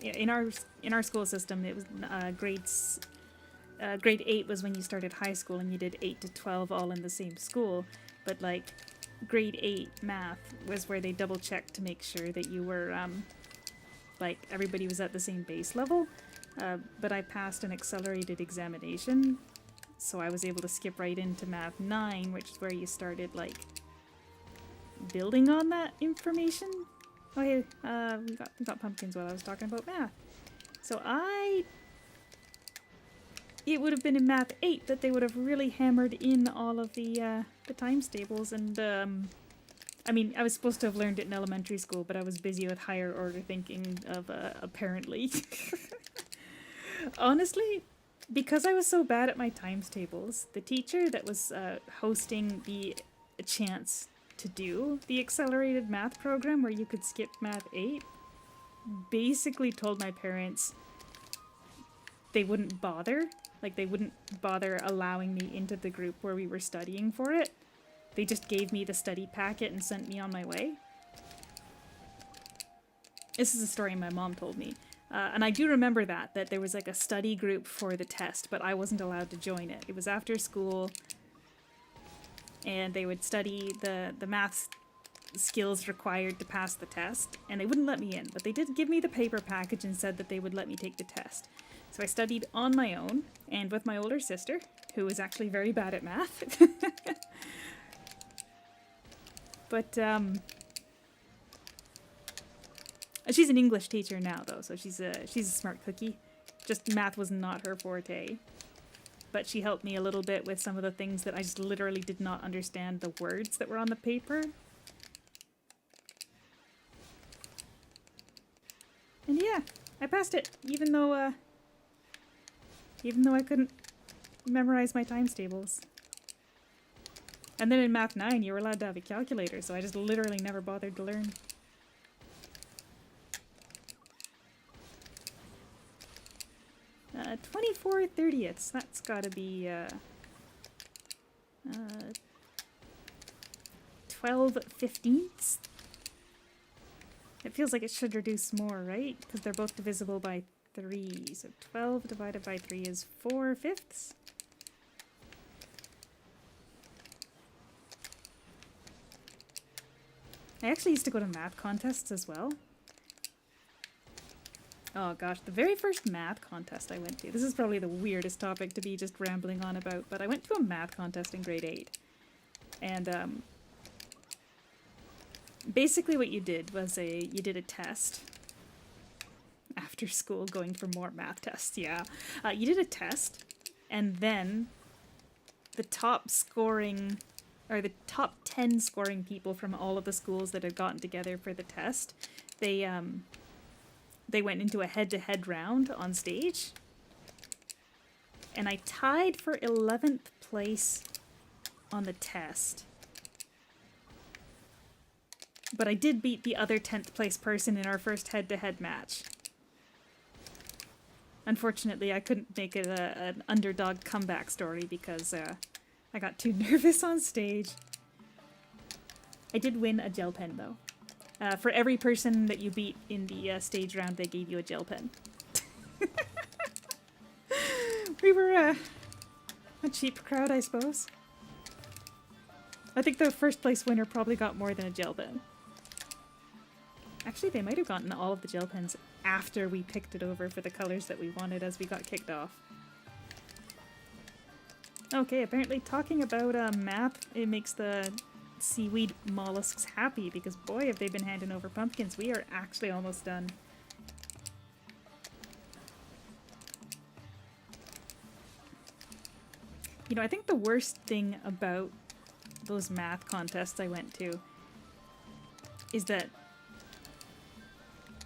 in our school system it was grade 8 was when you started high school and you did 8 to 12 all in the same school, but like grade 8 math was where they double checked to make sure that you were like everybody was at the same base level. But I passed an accelerated examination, so I was able to skip right into Math 9, which is where you started, like, building on that information. Oh, hey, we got pumpkins while I was talking about math. So it would have been in Math 8 that they would have really hammered in all of the times tables, and, I mean, I was supposed to have learned it in elementary school, but I was busy with higher order thinking of, apparently. Honestly, because I was so bad at my times tables, the teacher that was hosting the chance to do the accelerated math program where you could skip Math 8 basically told my parents they wouldn't bother. Like, they wouldn't bother allowing me into the group where we were studying for it. They just gave me the study packet and sent me on my way. This is a story my mom told me. And I do remember that there was like a study group for the test, but I wasn't allowed to join it. It was after school, and they would study the math skills required to pass the test, and they wouldn't let me in. But they did give me the paper package and said that they would let me take the test. So I studied on my own, and with my older sister, who was actually very bad at math. But, she's an English teacher now, though, so she's a smart cookie. Just math was not her forte. But she helped me a little bit with some of the things that I just literally did not understand the words that were on the paper. And yeah, I passed it, even though I couldn't memorize my times tables. And then in Math 9, you were allowed to have a calculator, so I just literally never bothered to learn. 24 30ths, that's gotta be 12 15ths? It feels like it should reduce more, right? Because they're both divisible by 3, so 12 divided by 3 is 4 fifths? I actually used to go to math contests as well. Oh gosh, the very first math contest I went to, this is probably the weirdest topic to be just rambling on about, but I went to a math contest in grade 8. And basically what you did was you did a test after school, going for more math tests, yeah. You did a test, and then the top scoring, or the top 10 scoring people from all of the schools that had gotten together for the test, they went into a head-to-head round on stage, and I tied for 11th place on the test. But I did beat the other 10th place person in our first head-to-head match. Unfortunately, I couldn't make it an underdog comeback story because I got too nervous on stage. I did win a gel pen, though. For every person that you beat in the stage round, they gave you a gel pen. We were a cheap crowd, I suppose. I think the first place winner probably got more than a gel pen. Actually, they might have gotten all of the gel pens after we picked it over for the colors that we wanted as we got kicked off. Okay, apparently talking about map, it makes the seaweed mollusks happy because boy, have they been handing over pumpkins. We are actually almost done. You know, I think the worst thing about those math contests I went to is that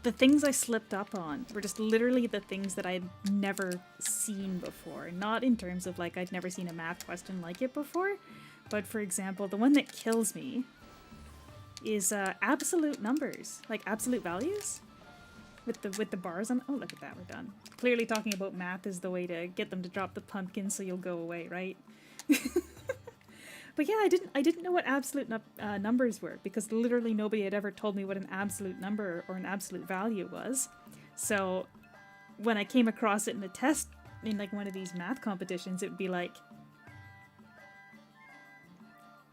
the things I slipped up on were just literally the things that I'd never seen before. Not in terms of like I'd never seen a math question like it before, but for example, the one that kills me is absolute numbers, like absolute values with the bars on. Oh, look at that, we're done. Clearly talking about math is the way to get them to drop the pumpkin so you'll go away, right? But yeah, I didn't know what absolute numbers were because literally nobody had ever told me what an absolute number or an absolute value was. So when I came across it in a test in like one of these math competitions, it would be like,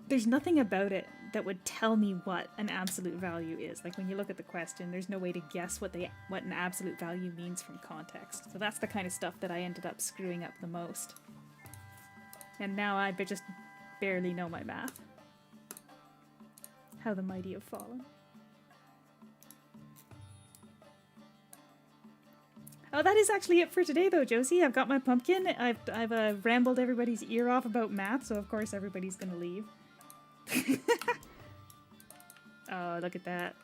there's nothing about it that would tell me what an absolute value is. Like when you look at the question, there's no way to guess what an absolute value means from context. So that's the kind of stuff that I ended up screwing up the most. And now I just barely know my math. How the mighty have fallen. Oh, that is actually it for today though, Josie. I've got my pumpkin. I've rambled everybody's ear off about math, so of course everybody's gonna leave. Oh, look at that.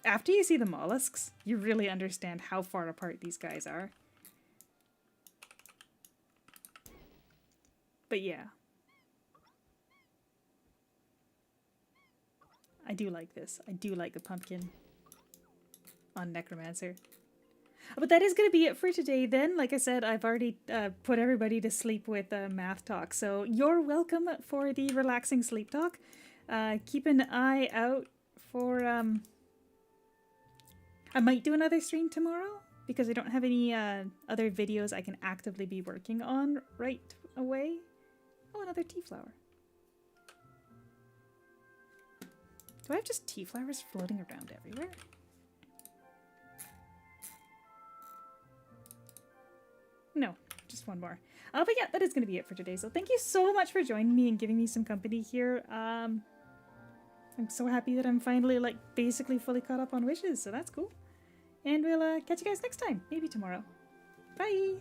After you see the mollusks, you really understand how far apart these guys are. But yeah. I do like this. I do like the pumpkin on Necromancer. But that is going to be it for today then. Like I said, I've already put everybody to sleep with math talk. So you're welcome for the relaxing sleep talk. Keep an eye out for... I might do another stream tomorrow because I don't have any other videos I can actively be working on right away. Oh, another tea flower. Do I have just tea flowers floating around everywhere? No, just one more. But yeah, that is going to be it for today. So thank you so much for joining me and giving me some company here. I'm so happy that I'm finally, like, basically fully caught up on wishes. So that's cool. And we'll catch you guys next time. Maybe tomorrow. Bye!